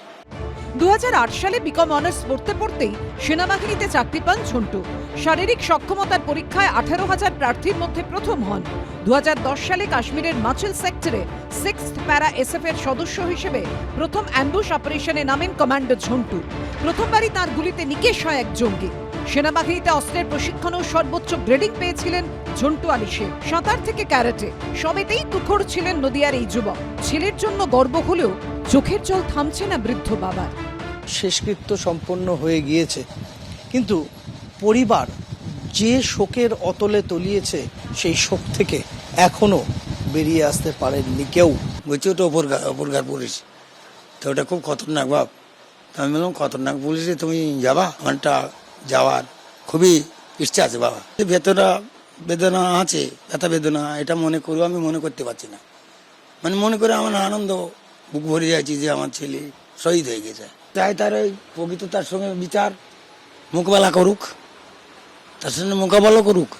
2008 সালে বিকম অনার্স পড়তে পড়তেই সেনাবাহিনীতে চাকরি পান ঝন্টু। শারীরিক সক্ষমতার পরীক্ষায় 18,000 প্রার্থীর মধ্যে প্রথম হন। 2010 সালে কাশ্মীরের মাচল সেক্টরে 6th প্যারা এসএফ এর সদস্য হিসেবে প্রথম অ্যাম্বুশ অপারেশনে নামেন কমান্ডো ঝন্টু। প্রথমবারই তার গুলিতে নিকেশ হয় এক জঙ্গি। সেনাবাহিনীতে অস্ত্রের প্রশিক্ষণেও সর্বোচ্চ গ্রেডিং পেয়েছিলেন ঝন্টু আলী শেখ। সাঁতার থেকে ক্যারাটে সবেতেই তুখোড় ছিলেন নদিয়ার এই যুবক। ছেলের জন্য গর্ব হলেও চোখের জল থামছে না বৃদ্ধ বাবার। শেষকৃত্য সম্পন্ন হয়ে গিয়েছে, কিন্তু পরিবার যে শোকের অতলে তলিয়েছে সেই শোক থেকে এখনো বেরিয়ে আসতে পারেননি কেউ। বলছি ওটা ওপরকার পুলিশ, তো ওটা খুব খতরনাক বাপ। তো আমি বললাম খতরনাক পুলিশে তুমি যাবা? আমারটা যাওয়ার খুবই ইচ্ছা আছে বাবা। বেদনা আছে, ব্যথা বেদনা, এটা মনে করবো আমি মনে করতে পারছি না। মানে মনে করে আমার আনন্দ বুক ভরে যাচ্ছি যে আমার ছেলে শহীদ হয়ে গেছে। চাই তার ওই প্রকৃততার সঙ্গে বিচার মোকাবেলা করুক, তার সঙ্গে মোকাবেলা করুক,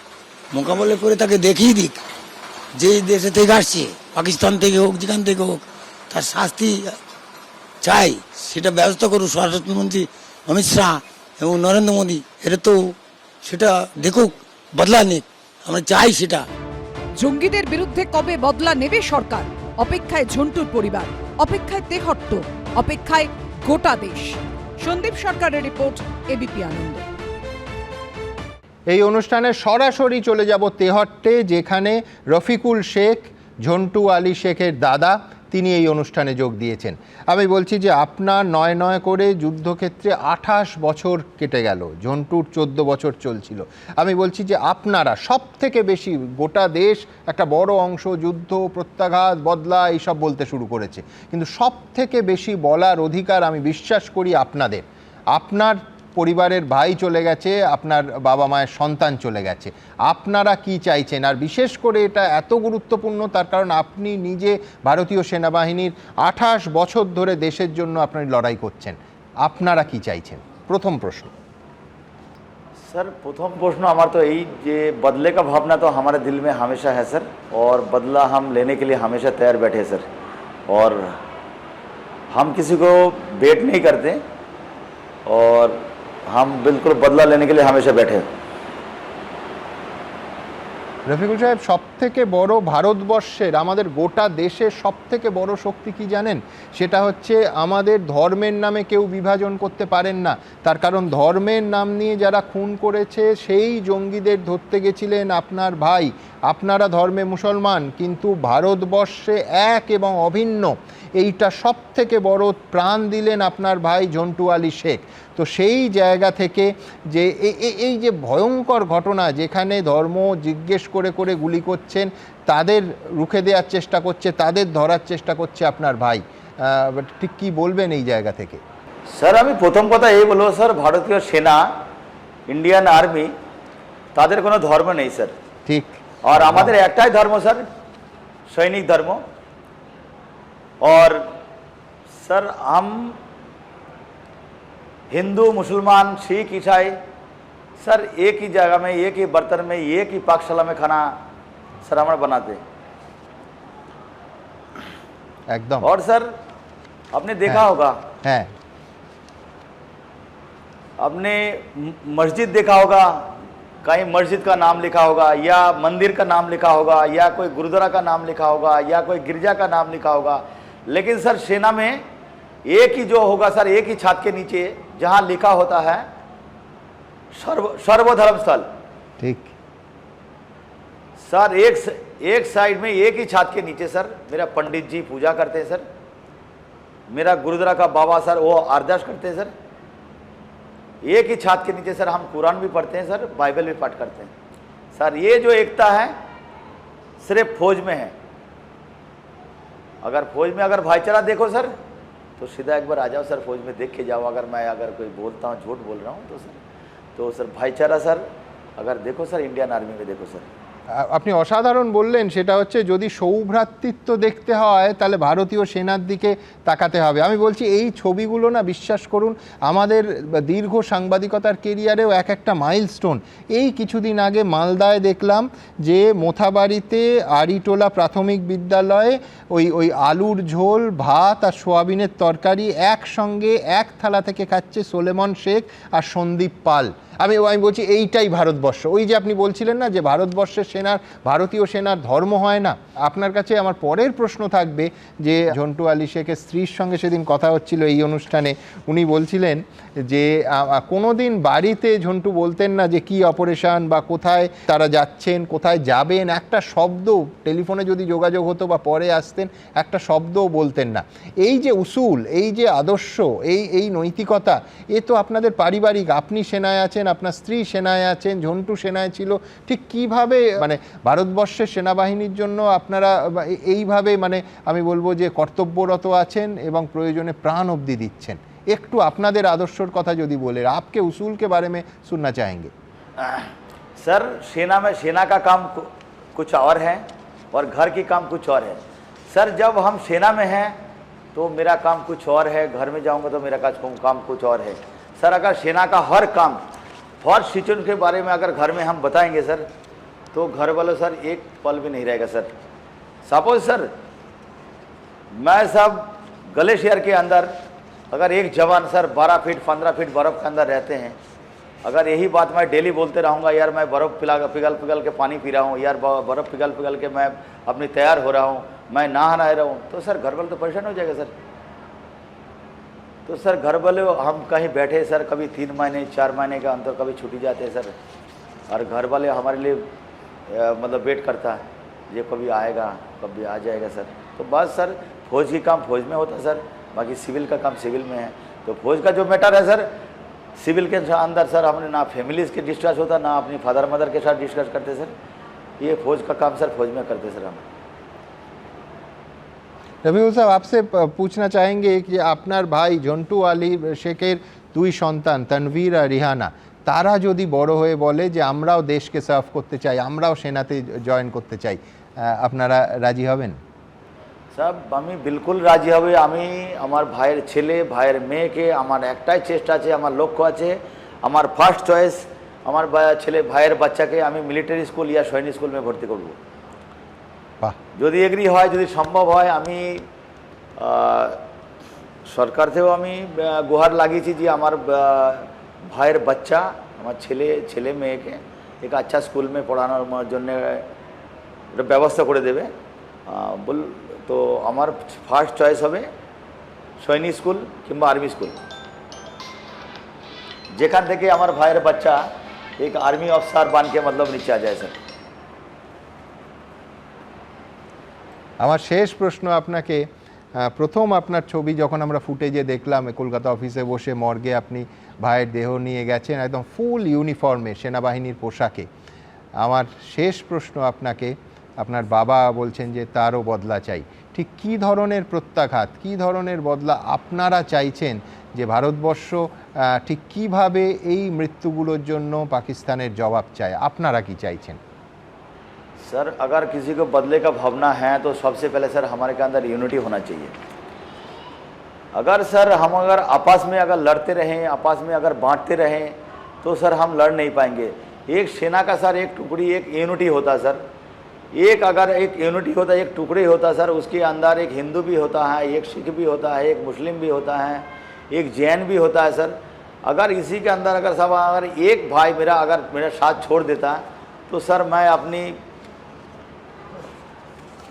মোকাবেলা করে তাকে দেখিয়ে দিক যে দেশে থেকে আসছে, পাকিস্তান থেকে হোক যেখান থেকে হোক, তার শাস্তি চাই সেটা ব্যবস্থা করুক স্বরাষ্ট্রমন্ত্রী অমিত শাহ এবং নরেন্দ্র মোদী। এটা তো সেটা দেখুক, বদলা নিক, আমরা চাই সেটা। জঙ্গিদের বিরুদ্ধে কবে বদলা নেবে সরকার? অপেক্ষায় ঝন্টুর পরিবার, অপেক্ষায় তেহট্ট, অপেক্ষায় গোটা দেশ। সন্দীপ সরকারের রিপোর্ট, এবিপি আনন্দ। এই অনুষ্ঠানে সরাসরি চলে যাব তেহট্টে, যেখানে রফিকুল শেখ, ঝন্টু আলী শেখের দাদা, তিনি এই অনুষ্ঠানে যোগ দিয়েছেন। আমি বলছি যে আপনার নয় করে যুদ্ধক্ষেত্রে 28 বছর কেটে গেল, ঝন্টুর 14 বছর চলছিল। আমি বলছি যে আপনারা সব থেকে বেশি, গোটা দেশ একটা বড় অংশ যুদ্ধ, প্রত্যাঘাত, বদলা এইসব বলতে শুরু করেছে, কিন্তু সব থেকে বেশি বলার অধিকার আমি বিশ্বাস করি আপনাদের। আপনার পরিবারের ভাই চলে গেছে, আপনার বাবা মায়ের সন্তান চলে গেছে, আপনারা কি চাইছেন? আর বিশেষ করে এটা এত গুরুত্বপূর্ণ তার কারণ আপনি নিজে ভারতীয় সেনাবাহিনীর 28 বছর ধরে দেশের জন্য আপনি লড়াই করছেন। আপনারা কি চাইছেন? প্রথম প্রশ্ন। सर प्रथम प्रश्न हमारा तो यही जे बदले का भावना तो हमारे दिल में हमेशा है सर, और बदला हम लेने के लिए हमेशा तैयार बैठे सर, और हम किसी को वेट नहीं करते और हम बिल्कुल बदला लेने के लिए हमेशा बैठे। রফিকুল সাহেব, সব থেকে বড় ভারতবর্ষের, আমাদের গোটা দেশের সব থেকে বড় শক্তি কি জানেন? সেটা হচ্ছে আমাদের ধর্মের নামে কেউ বিভাজন করতে পারেন না। তার কারণ ধর্মের নাম নিয়ে যারা খুন করেছে সেই জঙ্গিদের ধরতে গেছিলেন আপনার ভাই। আপনারা ধর্মে মুসলমান, কিন্তু ভারতবর্ষে এক এবং অভিন্ন, এইটা সব থেকে বড় প্রাণ দিলেন আপনার ভাই ঝন্টু আলী শেখ। তো সেই জায়গা থেকে যে এই যে ভয়ঙ্কর ঘটনা, যেখানে ধর্ম জিজ্ঞেস করে করে গুলি করছেন, তাদের রুখে দেওয়ার চেষ্টা করছে, তাদের ধরার চেষ্টা করছে আপনার ভাই, ঠিক কি বলবেন এই জায়গা থেকে? স্যার আমি প্রথম কথা এই বলবো স্যার, ভারতীয় সেনা, ইন্ডিয়ান আর্মি, তাদের কোনো ধর্ম নেই স্যার। ঠিক। और हमारे एकटाई धर्म सर, सैनिक धर्म। और सर हम हिंदू, मुसलमान, सिख, ईसाई सर एक ही जगह में, एक ही बर्तन में, एक ही पाकशाला में खाना सर हमारे बनाते एकदम। और सर आपने देखा होगा, आपने मस्जिद देखा होगा, कहीं मस्जिद का नाम लिखा होगा, या मंदिर का नाम लिखा होगा, या कोई गुरुद्वारा का नाम लिखा होगा, या कोई गिरजा का नाम लिखा होगा, लेकिन सर सेना में एक ही जो होगा सर, एक ही छत के नीचे जहां लिखा होता है सर्वधर्म स्थल। ठीक सर एक साइड में, एक ही छत के नीचे सर मेरा पंडित जी पूजा करते हैं सर, मेरा गुरुद्वारा का बाबा सर वो अरदास करते हैं सर, एक ही छत के नीचे सर हम कुरान भी पढ़ते हैं सर, बाइबल भी पाठ करते हैं सर। ये जो एकता है सिर्फ फौज में है। अगर फौज में अगर भाईचारा देखो सर, तो सीधा एक बार आ जाओ सर, फौज में देख के जाओ। अगर मैं अगर कोई बोलता हूँ, झूठ बोल रहा हूँ तो सर भाईचारा सर अगर देखो सर, इंडियन आर्मी में देखो सर, আপনি অসাধারণ বললেন, সেটা হচ্ছে যদি সৌভ্রাতৃত্ব দেখতে হয় তাহলে ভারতীয় সেনার দিকে তাকাতে হবে। আমি বলছি এই ছবিগুলো না, বিশ্বাস করুন, আমাদের দীর্ঘ সাংবাদিকতার কেরিয়ারেও এক একটা মাইলস্টোন। এই কিছুদিন আগে মালদায় দেখলাম যে মোথাবাড়িতে আড়িটোলা প্রাথমিক বিদ্যালয়ে ওই আলুর ঝোল, ভাত আর সোয়াবিনের তরকারি একসঙ্গে এক থালা থেকে খাচ্ছে সোলেমন শেখ আর সন্দীপ পাল। আমি বলছি এইটাই ভারতবর্ষ। ওই যে আপনি বলছিলেন না যে ভারতবর্ষের সেনার, ভারতীয় সেনার ধর্ম হয় না। আপনার কাছে আমার পরের প্রশ্ন থাকবে যে ঝন্টু আলী শেখের স্ত্রীর সঙ্গে সেদিন কথা হচ্ছিল এই অনুষ্ঠানে, উনি বলছিলেন যে কোনো দিন বাড়িতে ঝন্টু বলতেন না যে কি অপারেশন বা কোথায় তারা যাচ্ছেন, কোথায় যাবেন, একটা শব্দ টেলিফোনে যদি যোগাযোগ হতো বা পরে আসতেন একটা শব্দও বলতেন না। এই যে উসুল, এই যে আদর্শ, এই নৈতিকতা, এ তো আপনাদের পারিবারিক। আপনি সেনায় আছেন, আপনার স্ত্রী সেনায় আছেন, ঝন্টু সেনায় ছিল। ঠিক কিভাবে মানে ভারতবর্ষের সেনাবাহিনীর জন্য আপনারা এইভাবে মানে আমি বলবো যে কর্তব্যরত আছেন এবং প্রয়োজনে প্রাণ অবধি দিচ্ছেন? একটু আপনাদের আদর্শর কথা যদি বলে, आपके उसूल के बारे में सुनना चाहेंगे। सर, सेना में सेना का काम कुछ और है और घर की काम कुछ और है। सर, जब हम सेना में हैं तो मेरा काम कुछ और है, घर में जाऊंगा तो मेरा काम कुछ और है। सर, अगर सेना का हर काम, हर सिचुएशन के बारे में अगर घर में हम बताएंगे सर, तो घर वालों सर एक पल भी नहीं रहेगा सर। सपोज सर, मैं सब ग्लेशियर के अंदर अगर एक जवान सर 12 फीट 15 फीट बर्फ़ के अंदर रहते हैं, अगर यही बात मैं डेली बोलते रहूँगा, यार मैं बर्फ़ पिघल के पानी पी रहा हूँ, यार बर्फ़ पिघल के मैं अपनी तैयार हो रहा हूँ, मैं नहा रहा हूँ, तो सर घर वाले तो परेशान हो जाएगा सर। तो सर घर वाले, हम कहीं बैठे सर, कभी 3 महीने 4 महीने के अंतर कभी छुट्टी जाते हैं सर, और घर वाले हमारे लिए मतलब वेट करता है, ये कभी आएगा कभी आ जाएगा सर। तो बस सर, फौज की काम फौज में होता है सर, बाकी सिविल का काम सिविल में है। तो फौज का जो मैटर है सर, सिविल के अंदर सर हमने ना फैमिलीज के डिस्कस होता, ना अपनी फादर मदर के साथ डिस्कस करते सर। ये फौज का काम सर फौज में करते सर हम। রবিউল সাহেব, आपसे पूछना चाहेंगे कि আপনার ভাই ঝন্টু আলী শেখের 2 সন্তান তানভীর আর রিহানা, তারা যদি বড় হয়ে বলে যে আমরাও দেশকে সার্ভ করতে চাই, আমরাও সেনাতে জয়েন করতে চাই, আপনারা রাজি হবেন? সব আমি বিলকুল রাজি হবে। আমি আমার ভাইয়ের ছেলে ভাইয়ের মেয়েকে আমার একটাই চেষ্টা আছে, আমার লক্ষ্য আছে, আমার ফার্স্ট চয়েস আমার ছেলে ভাইয়ের বাচ্চাকে আমি মিলিটারি স্কুল ইয়া সৈনিক স্কুল में ভর্তি করব। যদি এগ্রি হয়, যদি সম্ভব হয়, আমি সরকার থেকেও আমি গুহার লাগিয়েছি যে আমার ভাইয়ের বাচ্চা, আমার ছেলে মেয়েকে এক আচ্ছা স্কুল में পড়ানোর জন্য ব্যবস্থা করে দেবে। তো আমার ফার্স্ট চয়েস হবে সৈনিক স্কুল কিংবা আর্মি স্কুল, যেখান থেকে আমার ভাইয়ের বাচ্চা এক আর্মি অফিসার বানকে मतलब নিচে आ जाए স্যার। আমার শেষ প্রশ্ন আপনাকে, প্রথম আপনার ছবি যখন আমরা ফুটেজে দেখলাম কলকাতা অফিসে বসে মর্গে আপনি ভাইয়ের দেহ নিয়ে গেছেন একদম ফুল ইউনিফর্মে, সেনাবাহিনীর পোশাকে, আমার শেষ প্রশ্ন আপনাকে, আপনার বাবা বলছেন যে তারও বদলা চাই, ঠিক কী ধরনের প্রত্যাঘাত, কী ধরনের বদলা আপনারা চাইছেন, যে ভারতবর্ষ ঠিক কীভাবে এই মৃত্যুগুলোর জন্য পাকিস্তানের জবাব চায়, আপনারা কি চাইছেন? सर, अगर किसी को बदले का भावना है तो सबसे पहले सर हमारे के अंदर यूनिटी होना चाहिए। अगर सर हम आपस में अगर लड़ते रहें, आपस में अगर बांटते रहें, तो सर हम लड़ नहीं पाएंगे। एक सेना का सर एक टुकड़ी एक यूनिटी होता है सर, अगर एक यूनिटी होता है, एक टुकड़ी होता है सर, उसके अंदर एक हिंदू भी होता है, एक सिख भी होता है, एक मुस्लिम भी होता है, एक जैन भी होता है सर। अगर इसी के अंदर अगर सब अगर एक भाई मेरा साथ छोड़ देता तो सर मैं अपनी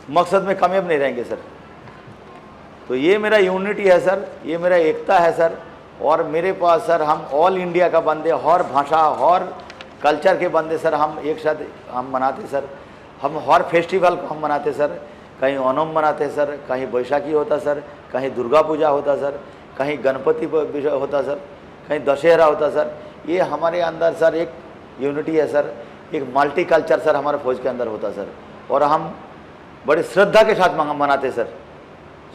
मकसद में कामयाब नहीं रहेंगे सर। तो ये मेरा यूनिटी है सर, ये मेरा एकता है सर। और मेरे पास सर हम ऑल इंडिया का बंदे, हर भाषा हर कल्चर के बंदे सर हम एक साथ हम मनाते सर। हम हर फेस्टिवल को हम मनाते सर, कहीं ओणम मनाते सर, कहीं बैसाखी होता सर, कहीं दुर्गा पूजा होता सर, कहीं गणपति होता सर, कहीं दशहरा होता सर। ये हमारे अंदर सर एक यूनिटी है सर, एक मल्टी कल्चर सर हमारे फौज के अंदर होता सर। और हम बड़ी श्रद्धा के साथ मनाते सर।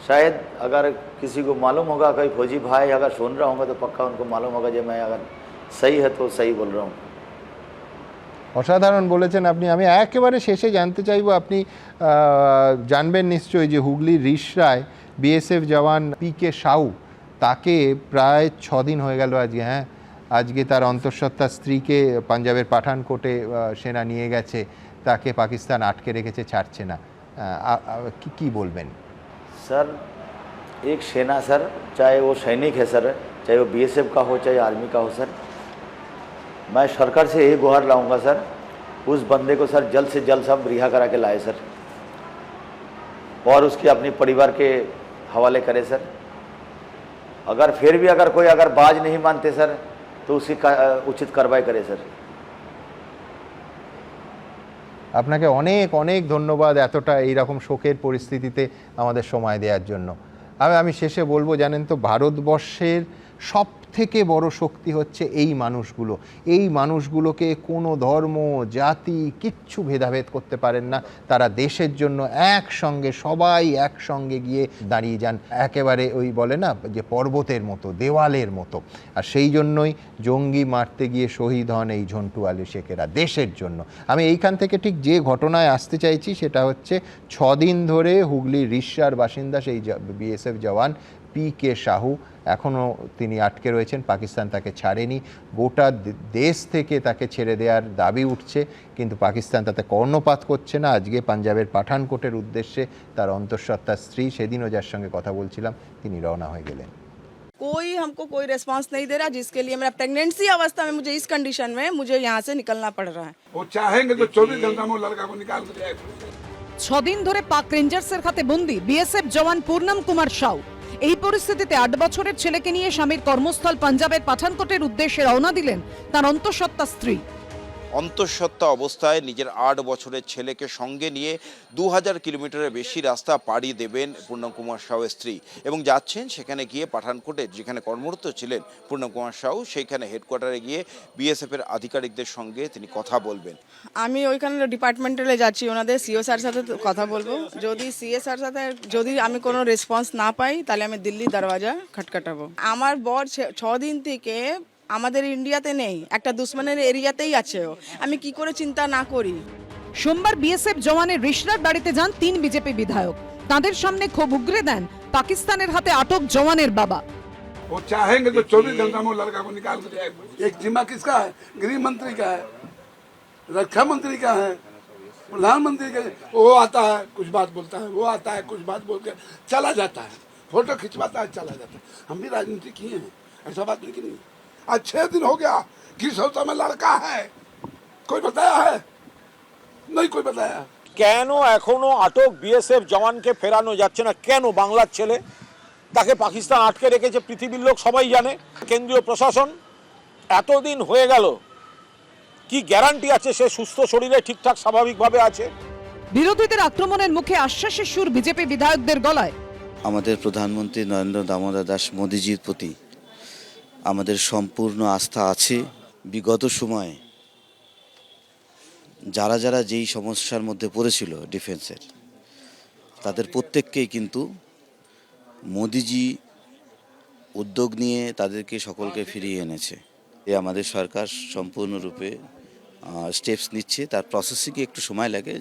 शायद अगर किसी को मालूम होगा, कोई फौजी भाई अगर सुन रहा होगा तो पक्का उनको मालूम होगा जो मैं अगर सही है तो सही बोल रहा हूँ। অসাধারণ বলেছেন আপনি। আমি একেবারে শেষে জানতে চাইবো, আপনি জানবেন নিশ্চয়ই যে হুগলির রিষড়ায় বিএসএফ জওয়ান পিকে সাউ, তাকে প্রায় 6 দিন হয়ে গেল আজকে, হ্যাঁ, আজকে তার অন্তঃসত্ত্বা স্ত্রীকে পাঞ্জাবের পাঠানকোটে সেনা নিয়ে গেছে, তাকে পাকিস্তান আটকে রেখেছে, ছাড়ছে না। কি বলবেন? सर एक सेना सर, चाहे वो सैनिक है सर, चाहे वो बीएसएफ का हो, चाहे आर्मी का हो सर, मैं सरकार से यही गुहार लाऊंगा सर, उस बंदे को सर जल्द से जल्द सब रिहा करा के लाए सर, और उसकी अपने परिवार के हवाले करे सर। अगर फिर भी अगर कोई अगर बाज नहीं मानते सर तो उसकी उचित कार्रवाई करे सर। আপনাকে অনেক অনেক ধন্যবাদ এতটা এইরকম শোকের পরিস্থিতিতে আমাদের সময় দেওয়ার জন্য। আমি শেষে বলবো, জানেন তো, ভারতবর্ষের সব থেকে বড় শক্তি হচ্ছে এই মানুষগুলো। এই মানুষগুলোকে কোনো ধর্ম জাতি কিচ্ছু ভেদাভেদ করতে পারেন না। তারা দেশের জন্য একসঙ্গে, সবাই একসঙ্গে গিয়ে দাঁড়িয়ে যান, একেবারে ওই বলে না যে পর্বতের মতো, দেওয়ালের মতো। আর সেই জন্যই জঙ্গি মারতে গিয়ে শহীদ হন এই ঝন্টু আলী শেখেরা, দেশের জন্য। আমি এইখান থেকে ঠিক যে ঘটনায় আসতে চাইছি সেটা হচ্ছে 6 দিন ধরে হুগলির রিষড়ার বাসিন্দা সেই বিএসএফ জওয়ান পিকে সাহু, এখনও তিনি আটকে রয়েছেন, পাকিস্তান তাকে ছাড়েনি। গোটা দেশ থেকে তাকে ছেড়ে দেওয়ার দাবি উঠছে, কিন্তু পাকিস্তান তাতে কর্ণপাত করছে না। আজকে পাঞ্জাবের পাঠানকোটের উদ্দেশ্যে তার অন্তঃসত্ত্বা স্ত্রী, সেদিনও যার সঙ্গে কথা বলছিলাম, তিনি রওনা হয়ে গেলেন। कोई हमको कोई रिस्पांस नहीं दे रहा, जिसके लिए मेरा प्रेगनेंसी अवस्था में मुझे इस कंडीशन में मुझे यहाँ से निकलना पड़ रहा है। वो चाहेंगे तो 24 घंटा में लड़का को निकाल के जाए। 6 দিন ধরে পাক রেঞ্জার্সের হাতে বন্দী বিএসএফ জওয়ান পূর্ণম কুমার সাউ। এই পরিস্থিতিতে 8 বছরের ছেলেকে নিয়ে স্বামীর কর্মস্থল পাঞ্জাবের পাঠানকোটের উদ্দেশ্যে রওনা দিলেন তার অন্তঃসত্ত্বা স্ত্রী। অন্তঃসত্ত্বা অবস্থায় নিজের 8 বছরের ছেলেকে সঙ্গে নিয়ে 2000 কিলোমিটারের বেশি রাস্তা পাড়ি দেবেন পূর্ণম কুমার সাউয়ের স্ত্রী, এবং যাচ্ছেন সেখানে গিয়ে পাঠানকোটে যেখানে কর্মরত ছিলেন পূর্ণম কুমার সাউ, সেইখানে হেডকোয়ার্টারে গিয়ে বিএসএফের আধিকারিকদের সঙ্গে তিনি কথা বলবেন। আমি ওইখানে ডিপার্টমেন্টালে যাচ্ছি, ওনাদের সিও স্যার সাথে কথা বলবো। যদি সিএ স্যার সাথে যদি আমি কোনো রেসপন্স না পাই তাহলে আমি দিল্লি দরওয়াজা খটখটাবো। আমার বর 6 দিন থেকে আমাদের ইন্ডিয়াতে নেই, একটা দুশ্মনের এরিয়াতেই আছে। আমি কি করে চিন্তা না করি। সোমবার বিএসএফ জওয়ানের রিষড়ার বাড়িতে যান 3 বিজেপি বিধায়ক। তাদের সামনে ক্ষোভ উগরে দেন পাকিস্তানের হাতে আটক জওয়ানের বাবা। वो चाहेंगे तो 24 घंटा में लड़का को निकाल के जाए। एक जिम्मा किसका है? गृह मंत्री का है, रक्षा मंत्री का है, प्रधानमंत्री का है। वो आता है कुछ बात बोलता है, वो आता है कुछ बात बोल के चला जाता है, फोटो खिंचवाता है, चला जाता है। हम भी राजनीति किए हैं, ऐसा बात नहीं कि नहीं। आज 6 दिन हो गया, किस होता में लड़का है, कोई बताया है? नहीं कोई बताया। কেন এখনো আটক বিএসএফ জওয়ানকে ফেরানো যাচ্ছে না? কেন? বাংলার ছেলে, তাকে পাকিস্তান আটকে রেখেছে, পৃথিবীর লোক সবাই জানে। কেন্দ্রীয় প্রশাসন এতদিন হয়ে গেল, কি গ্যারান্টি আছে সে সুস্থ শরীরে ঠিকঠাক স্বাভাবিকভাবে আছে? বিরোধীদের আক্রমণের মুখে আশ্বাসের সুর বিজেপি বিধায়কদের গলায়। আমাদের প্রধানমন্ত্রী নরেন্দ্র দামোদর দাস মোদিজির প্রতি আমাদের সম্পূর্ণ আস্থা আছে। বিগত সময়ে যারা যারা যেই সমস্যার মধ্যে পড়েছিল ডিফেন্সের, তাদের প্রত্যেককেই কিন্তু মোদিজি উদ্যোগ নিয়ে তাদেরকে সকলকে ফিরিয়ে এনেছে। আমাদের সরকার সম্পূর্ণরূপে স্টেপস নিচ্ছে, তার প্রসেসিংয়ে একটু সময় লাগে,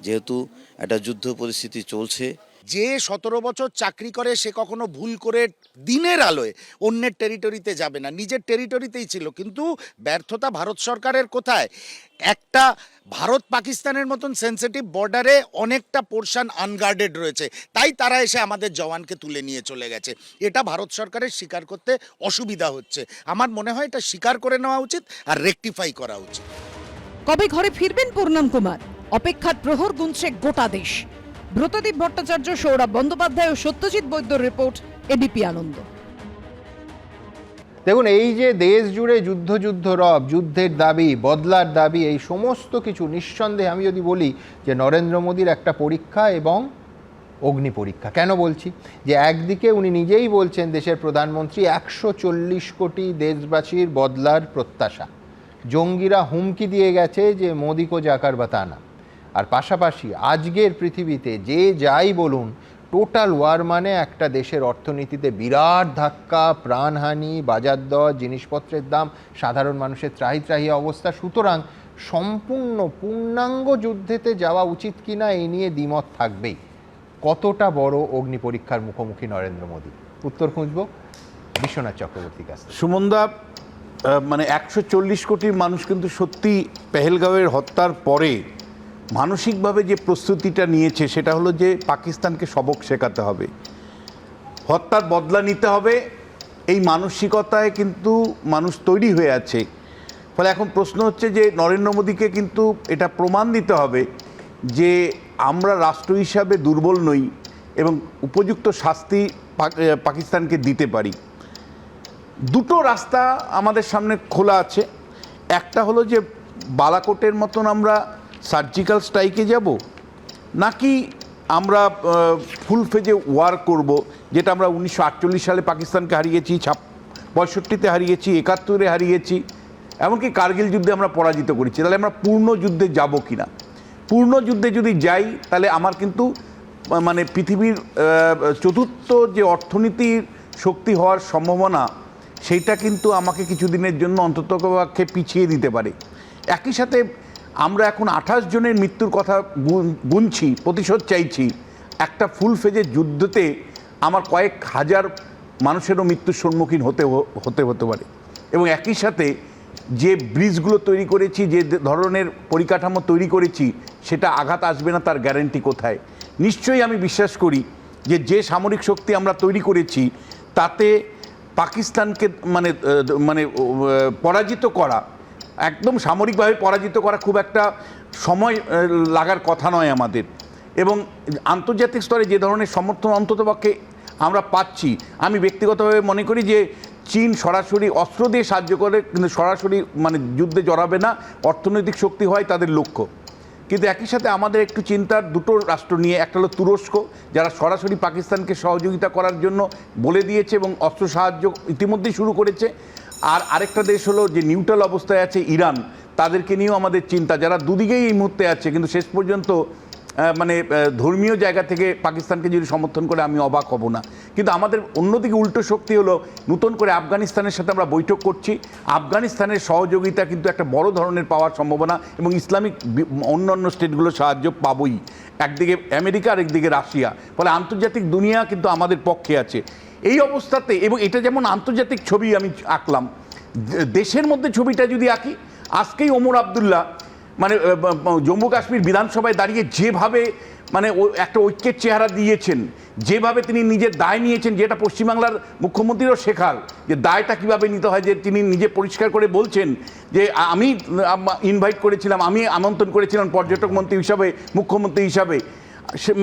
যেহেতু একটা যুদ্ধ পরিস্থিতি চলছে। যে 17 বছর চাকরি করে সে কখনো ভুল করে দিনের আলোয় অন্যের টেরিটরিতে যাবে না, নিজের টেরিটরিতেই ছিল। কিন্তু ব্যর্থতা ভারত সরকারের কোথায়? একটা ভারত পাকিস্তানের মতন সেন্সিটিভ বর্ডারে অনেকটা পোর্শন আনগার্ডেড রয়েছে, তাই তারা এসে আমাদের জওয়ানকে তুলে নিয়ে চলে গেছে। এটা ভারত সরকারের স্বীকার করতে অসুবিধা হচ্ছে। আমার মনে হয় এটা স্বীকার করে নেওয়া উচিত আর রেকটিফাই করা উচিত। কবে ঘরে ফিরবেন পূর্ণম কুমার? অপেক্ষার প্রহর গুনছে গোটা দেশ। ব্রতদীপ ভট্টাচার্য, সৌরভ বন্দ্যোপাধ্যায় ও সত্যজিৎ বৈদ্যর রিপোর্ট, এবিপি আনন্দ। দেখুন, এই যে দেশ জুড়ে যুদ্ধ রব, যুদ্ধের দাবি, বদলার দাবি, এই সমস্ত কিছু নিঃসন্দেহে আমি যদি বলি যে নরেন্দ্র মোদীর একটা পরীক্ষা এবং অগ্নি পরীক্ষা। কেন বলছি? যে একদিকে উনি নিজেই বলছেন, দেশের প্রধানমন্ত্রী, 140 কোটি দেশবাসীর বদলার প্রত্যাশা। জঙ্গিরা হুমকি দিয়ে গেছে যে মোদি কো জাকার বাতানা। আর পাশাপাশি আজকের পৃথিবীতে যে যাই বলুন, টোটাল ওয়ার মানে একটা দেশের অর্থনীতিতে বিরাট ধাক্কা, প্রাণহানি, বাজার দর, জিনিসপত্রের দাম, সাধারণ মানুষের ত্রাহি অবস্থা। সুতরাং সম্পূর্ণ পূর্ণাঙ্গ যুদ্ধেতে যাওয়া উচিত কিনা এই নিয়ে দ্বিমত থাকবেই। কতটা বড় অগ্নি পরীক্ষার মুখোমুখি নরেন্দ্র মোদী, উত্তর খুঁজব বিশ্বনাথ চক্রবর্তীর কাছে। সুমনদা, মানে 140 কোটি মানুষ কিন্তু সত্যি পেহেলগাঁওয়ের হত্যার পরে মানসিকভাবে যে প্রস্তুতিটা নিয়েছে সেটা হলো যে পাকিস্তানকে সবক শেখাতে হবে, হত্যার বদলা নিতে হবে, এই মানসিকতায় কিন্তু মানুষ তৈরি হয়ে আছে। ফলে এখন প্রশ্ন হচ্ছে যে নরেন্দ্র মোদীকে কিন্তু এটা প্রমাণ দিতে হবে যে আমরা রাষ্ট্র হিসাবে দুর্বল নই এবং উপযুক্ত শাস্তি পাকিস্তানকে দিতে পারি। দুটো রাস্তা আমাদের সামনে খোলা আছে। একটা হলো যে বালাকোটের মতন আমরা সার্জিক্যাল স্ট্রাইকে যাব, নাকি আমরা ফুল ফেজে ওয়ার করব, যেটা আমরা 1948 সালে পাকিস্তানকে হারিয়েছি, 65-তে হারিয়েছি, 71-এ হারিয়েছি, এমনকি কার্গিল যুদ্ধে আমরা পরাজিত করেছি। তাহলে আমরা পূর্ণ যুদ্ধে যাব কি না? পূর্ণ যুদ্ধে যদি যাই তাহলে আমার কিন্তু মানে পৃথিবীর চতুর্থ যে অর্থনীতির শক্তি হওয়ার সম্ভাবনা, সেইটা কিন্তু আমাকে কিছুদিনের জন্য অন্ততপক্ষে পিছিয়ে দিতে পারে। একই সাথে আমরা এখন 28 জনের মৃত্যুর কথা গুনছি, প্রতিশোধ চাইছি। একটা ফুল ফেজের যুদ্ধতে আমার কয়েক হাজার মানুষেরও মৃত্যুর সম্মুখীন হতে পারে। এবং একই সাথে যে ব্রিজগুলো তৈরি করেছি, যে ধরনের পরিকাঠামো তৈরি করেছি, সেটা আঘাত আসবে না তার গ্যারান্টি কোথায়? নিশ্চয়ই আমি বিশ্বাস করি যে সামরিক শক্তি আমরা তৈরি করেছি তাতে পাকিস্তানকে মানে পরাজিত করা, একদম সামরিকভাবে পরাজিত করা খুব একটা সময় লাগার কথা নয় আমাদের। এবং আন্তর্জাতিক স্তরে যে ধরনের সমর্থন অন্ততপক্ষে আমরা পাচ্ছি, আমি ব্যক্তিগতভাবে মনে করি যে চীন সরাসরি অস্ত্র দিয়ে সাহায্য করে, কিন্তু সরাসরি মানে যুদ্ধে জড়াবে না, অর্থনৈতিক শক্তি হয় তাদের লক্ষ্য। কিন্তু একই সাথে আমাদের একটু চিন্তার দুটো রাষ্ট্র নিয়ে, একটা হলো তুরস্ক, যারা সরাসরি পাকিস্তানকে সহযোগিতা করার জন্য বলে দিয়েছে এবং অস্ত্র সাহায্য ইতিমধ্যেই শুরু করেছে। আর আরেকটা দেশ হলো যে নিউট্রাল অবস্থায় আছে ইরান, তাদেরকে নিয়েও আমাদের চিন্তা, যারা দুদিকেই এই মুহূর্তে আছে, কিন্তু শেষ পর্যন্ত মানে ধর্মীয় জায়গা থেকে পাকিস্তানকে যদি সমর্থন করে আমি অবাক হব না। কিন্তু আমাদের অন্যদিকে উল্টো শক্তি হলো নতুন করে আফগানিস্তানের সাথে আমরা বৈঠক করছি। আফগানিস্তানের সহযোগিতা কিন্তু একটা বড় ধরনের পাওয়ার সম্ভাবনা, এবং ইসলামিক অন্যান্য স্টেটগুলো সাহায্য পাবই, একদিকে আমেরিকা আর একদিকে রাশিয়া। ফলে আন্তর্জাতিক দুনিয়া কিন্তু আমাদের পক্ষে আছে এই অবস্থাতে। এবং এটা যেমন আন্তর্জাতিক ছবি আমি আঁকলাম, দেশের মধ্যে ছবিটা যদি আঁকি, আজকেই ওমর আবদুল্লাহ মানে জম্মু কাশ্মীর বিধানসভায় দাঁড়িয়ে যেভাবে মানে একটা ঐক্যের চেহারা দিয়েছেন, যেভাবে তিনি নিজের দায় নিয়েছেন, যেটা পশ্চিমবাংলার মুখ্যমন্ত্রীরও শেখার, যে দায়টা কীভাবে নিতে হয়, যে তিনি নিজে পরিষ্কার করে বলছেন যে আমি ইনভাইট করেছিলাম, আমি আমন্ত্রণ করেছিলাম পর্যটক মন্ত্রী হিসাবে, মুখ্যমন্ত্রী হিসাবে,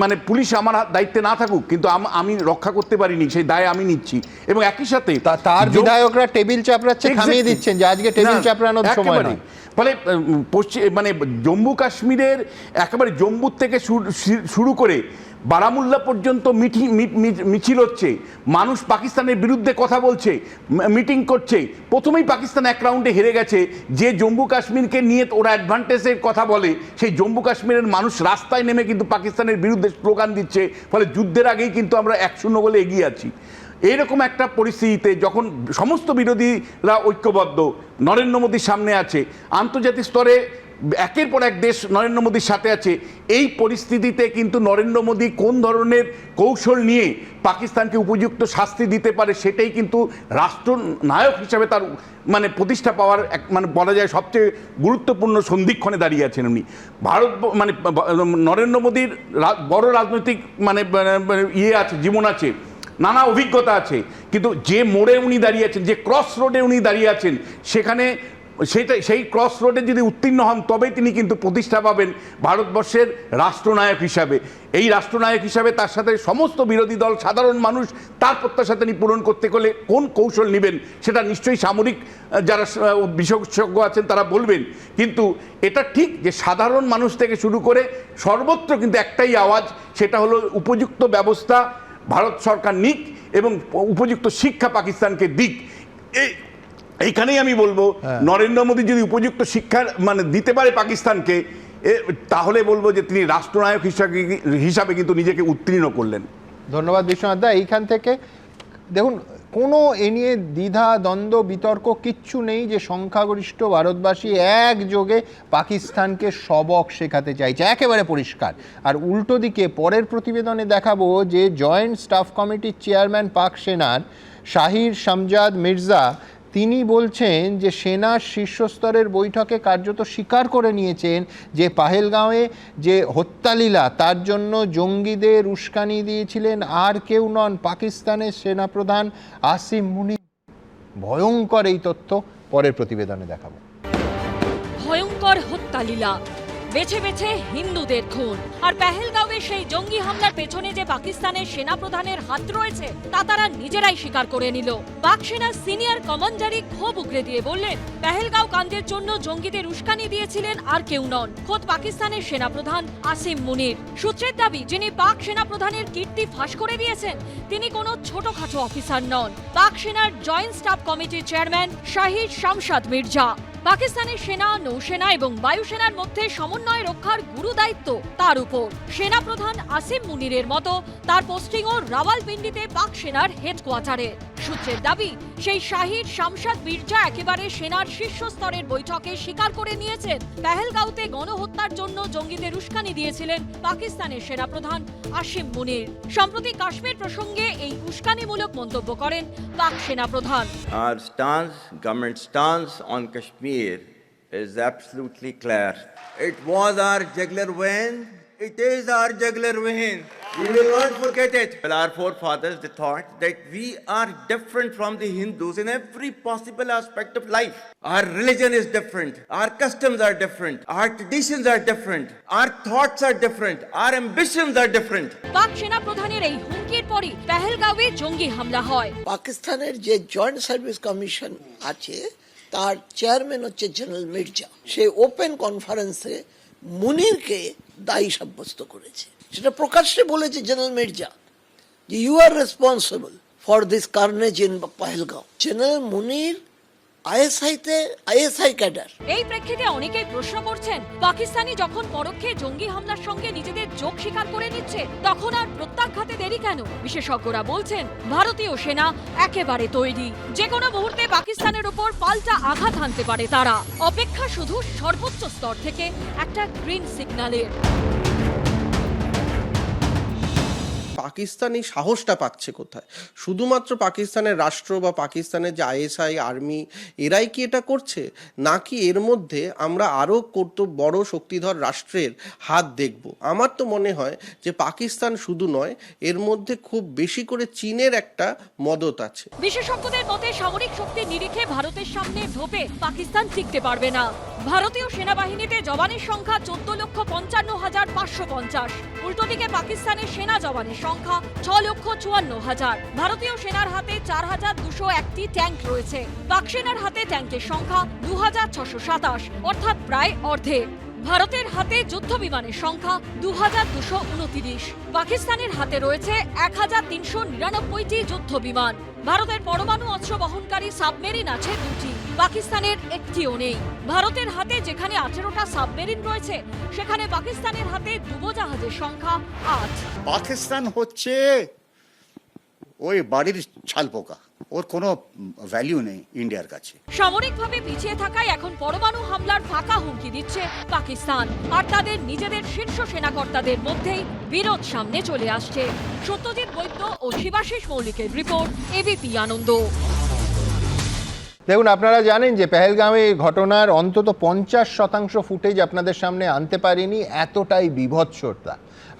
মানে পুলিশ আমার দায়িত্বে না থাকুক, কিন্তু আমি রক্ষা করতে পারিনি, সেই দায় আমি নিচ্ছি। এবং একই সাথে তার বিধায়করা টেবিল চাপড়াচ্ছে, থামিয়ে দিচ্ছেন যে আজকে টেবিল চাপড়ানোর সময় নয়। ফলে মানে জম্মু কাশ্মীরের একেবারে জম্মু থেকে শুরু করে বারামুল্লা পর্যন্ত মিছিল হচ্ছে, মানুষ পাকিস্তানের বিরুদ্ধে কথা বলছে, মিটিং করছে। প্রথমেই পাকিস্তান এক রাউন্ডে হেরে গেছে। যে জম্মু কাশ্মীরকে নিয়ে ওরা অ্যাডভান্টেজের কথা বলে, সেই জম্মু কাশ্মীরের মানুষ রাস্তায় নেমে কিন্তু পাকিস্তানের বিরুদ্ধে স্লোগান দিচ্ছে। ফলে যুদ্ধের আগেই কিন্তু আমরা 1-0 বলে এগিয়ে আছি। এইরকম একটা পরিস্থিতিতে যখন সমস্ত বিরোধীরা ঐক্যবদ্ধ, নরেন্দ্র মোদীর সামনে আছে, আন্তর্জাতিক স্তরে একের পর এক দেশ নরেন্দ্র মোদীর সাথে আছে, এই পরিস্থিতিতে কিন্তু নরেন্দ্র মোদী কোন ধরনের কৌশল নিয়ে পাকিস্তানকে উপযুক্ত শাস্তি দিতে পারে, সেটাই কিন্তু রাষ্ট্রনায়ক হিসাবে তার মানে প্রতিষ্ঠা পাওয়ার মানে বলা যায় সবচেয়ে গুরুত্বপূর্ণ সন্ধিক্ষণে দাঁড়িয়ে আছেন উনি। ভারত মানে নরেন্দ্র মোদীর বড় রাজনৈতিক মানে আছে, জীবন আছে, নানা অভিজ্ঞতা আছে, কিন্তু যে মোড়ে উনি দাঁড়িয়ে আছেন, যে ক্রস রোডে উনি দাঁড়িয়ে আছেন, সেখানে সেই ক্রস রোডে যদি উত্তীর্ণ হন, তবেই তিনি কিন্তু প্রতিষ্ঠা পাবেন ভারতবর্ষের রাষ্ট্রনায়ক হিসাবে। এই রাষ্ট্রনায়ক হিসাবে তার সাথে সমস্ত বিরোধী দল, সাধারণ মানুষ তার প্রত্যাশা তিনি পূরণ করতে গেলে কোন কৌশল নেবেন, সেটা নিশ্চয়ই সামরিক যারা বিশেষজ্ঞ আছেন তারা বলবেন। কিন্তু এটা ঠিক যে সাধারণ মানুষ থেকে শুরু করে সর্বত্র কিন্তু একটাই আওয়াজ, সেটা হলো উপযুক্ত ব্যবস্থা ভারত সরকার নিক এবং উপযুক্ত শিক্ষা পাকিস্তানকে দিক। এইখানেই আমি বলবো, নরেন্দ্র মোদী যদি উপযুক্ত শিক্ষা মানে দিতে পারে পাকিস্তানকে, তাহলে বলবো যে তিনি রাষ্ট্রনায়ক হিসাবে কিন্তু নিজেকে উত্তীর্ণ করলেন। ধন্যবাদ বিশ্বনাথ দা। এইখান থেকে দেখুন কোনো এ নিয়ে দ্বিধা দ্বন্দ্ব বিতর্ক কিচ্ছু নেই যে সংখ্যাগরিষ্ঠ ভারতবাসী একযোগে পাকিস্তানকে সবক শেখাতে চাইছে, একেবারে পরিষ্কার। আর উল্টো দিকে পরের প্রতিবেদনে দেখাবো যে জয়েন্ট স্টাফ কমিটির চেয়ারম্যান পাক সেনার শাহির শামজাদ মির্জা তিনি বলছেন যে সেনার শীর্ষস্তরের বৈঠকে কার্যত স্বীকার করে নিয়েছেন যে পাহেলগাঁওয়ে যে হত্যালীলা তার জন্য জঙ্গিদের উস্কানি দিয়েছিলেন আর কেউ নন, পাকিস্তানের সেনাপ্রধান আসিম মুনির। ভয়ঙ্কর এই তথ্য পরের প্রতিবেদনে দেখাবো। ভয়ঙ্কর হত্যালীলা, বেছে বেছে হিন্দুদের খুন, আর পেহেলগাঁওয়ে সেই জঙ্গি হামলার পেছনে যে পাকিস্তানের সেনাপ্রধানের হাত রয়েছে তা তারা নিজেরাই স্বীকার করে নিল। পাক সেনার সিনিয়র কমান্ডারই ক্ষোভ উগরে দিয়ে বললেন, পেহেলগাঁও কাণ্ডের জন্য জঙ্গিদের উস্কানি দিয়েছিলেন আর কেউ নন, খোদ পাকিস্তানের সেনাপ্রধান আসিম মুনির। সূত্রের দাবি, যিনি পাক সেনাপ্রধানের কীর্তি ফাঁস করে দিয়েছেন তিনি কোনো ছোটখাটো অফিসার নন, পাক সেনার জয়েন্ট স্টাফ কমিটির চেয়ারম্যান শাহির শামশাদ মির্জা। পাকিস্তানের সেনা, নৌসেনা এবং বায়ুসেনার মধ্যে সমন্বয় রক্ষার গুরু দায়িত্ব তার উপর। সেনাপ্রধান আসিম মুনিরের মতো তার পোস্টিংও রাওয়ালপিন্ডিতে পাক সেনার হেডকোয়ার্টারে। সূত্রের দাবি, সেই শাহির শামশাদ মির্জা একেবারে সেনার শীর্ষ স্তরের বৈঠকে স্বীকার করে নিয়েছেন পেহেলগাঁওতে গণহত্যার জন্য জঙ্গিদের উস্কানি দিয়েছিলেন পাকিস্তানের সেনাপ্রধান আসিম মুনির। সম্প্রতি কাশ্মীর প্রসঙ্গে এই উস্কানিমূলক মন্তব্য করেন পাক সেনাপ্রধান। Our stance, government stance on Kashmir is absolutely clear. It was our jugular vein. It is our jugular vein. We will not forget it. Well, our forefathers, they thought that we are different from the Hindus in every possible aspect of life. Our religion is different. Our customs are different. Our traditions are different. Our thoughts are different. Our ambitions are different. পাক সেনা প্রধানের এই হুমকির পরই পেহেলগাঁওয়ে জঙ্গি হামলা হয়। পাকিস্তানের যে জয়েন্ট সার্ভিস কমিশন আছে তার চেয়ারম্যান হচ্ছে জেনারেল মির্জা। সে ওপেন কনফারেন্সে মুনিরকে দায়ী সাব্যস্ত করেছে, সেটা প্রকাশ্যে বলেছে জেনারেল মির্জা যে you are responsible for this carnage in Pahalgam. General Munir ISI cadre. এই প্রেক্ষিতে অনেকেই প্রশ্ন করছেন, পাকিস্তানি যখন পরোক্ষে জঙ্গি হামলার সঙ্গে নিজেদের যোগ স্বীকার করে নিচ্ছে তখন আর প্রত্যাঘাতে দেরি কেন? বিশেষজ্ঞরা বলছেন, ভারতীয় সেনা একেবারে তৈরি, যে কোনো মুহূর্তে পাকিস্তানের উপর পাল্টা আঘাত হানতে পারে তারা। অপেক্ষা শুধু সর্বোচ্চ স্তর থেকে একটা গ্রিন সিগন্যালের। পাকিস্তান এই সাহসটা পাচ্ছে কোথায়? শুধুমাত্র পাকিস্তানের রাষ্ট্র বা পাকিস্তানের যে আইএসআই আর্মি এরাই কি এটা করছে, নাকি এর মধ্যে আমরা আরও বড় শক্তিধর রাষ্ট্রের হাত দেখব? আমার তো মনে হয় যে পাকিস্তান শুধু নয়, এর মধ্যে খুব বেশি করে চীনের একটা মদত আছে। বিশেষজ্ঞদের মতে সামরিক শক্তির নিরিখে ভারতের সামনে ধোপে পাকিস্তান টিকতে পারবে না। ভারতীয় সেনাবাহিনীতে জওয়ানের সংখ্যা 14,55,550। উল্টো দিকে পাকিস্তানের সেনা জওয়ানের সংখ্যা 6,54,000। ভারতীয় সেনার হাতে 4,201টি ট্যাঙ্ক রয়েছে, পাক সেনার হাতে ট্যাঙ্কের সংখ্যা 2,627, অর্থাৎ প্রায় অর্ধেক। ভারতের হাতে যুদ্ধ বিমানের সংখ্যা 2,229, পাকিস্তানের হাতে রয়েছে 1,399টি যুদ্ধ বিমান। ভারতের পরমাণু অস্ত্র বহনকারী সাবমেরিন আছে 2টি, পাকিস্তানের একটিও নেই। ভারতের হাতে যেখানে 18টা সাবমেরিন রয়েছে সেখানে পাকিস্তানের হাতে ডুবোজাহাজের সংখ্যা 8। পাকিস্তান হচ্ছে ওই বাড়ির ছাল পোকা, ওর কোনো ভ্যালু নেই ইন্ডিয়ার কাছে। সামরিকভাবে পিছিয়ে থাকায় এখন পরমাণু হামলার ফাঁকা হুমকি দিচ্ছে পাকিস্তান, আর তাদের নিজেদের শীর্ষ সেনাকর্তাদের মধ্যেই বিরোধ সামনে চলে আসছে। সত্যজিৎ বৈদ্য ও শিবাশিস মৌলিকের রিপোর্ট, এবিপি আনন্দ। দেখুন, আপনারা জানেন যে পেহেলগাঁওয়ে ঘটনার অন্তত 50% ফুটেজ আপনাদের সামনে আনতে পারিনি, এতটাই বিভৎসতা।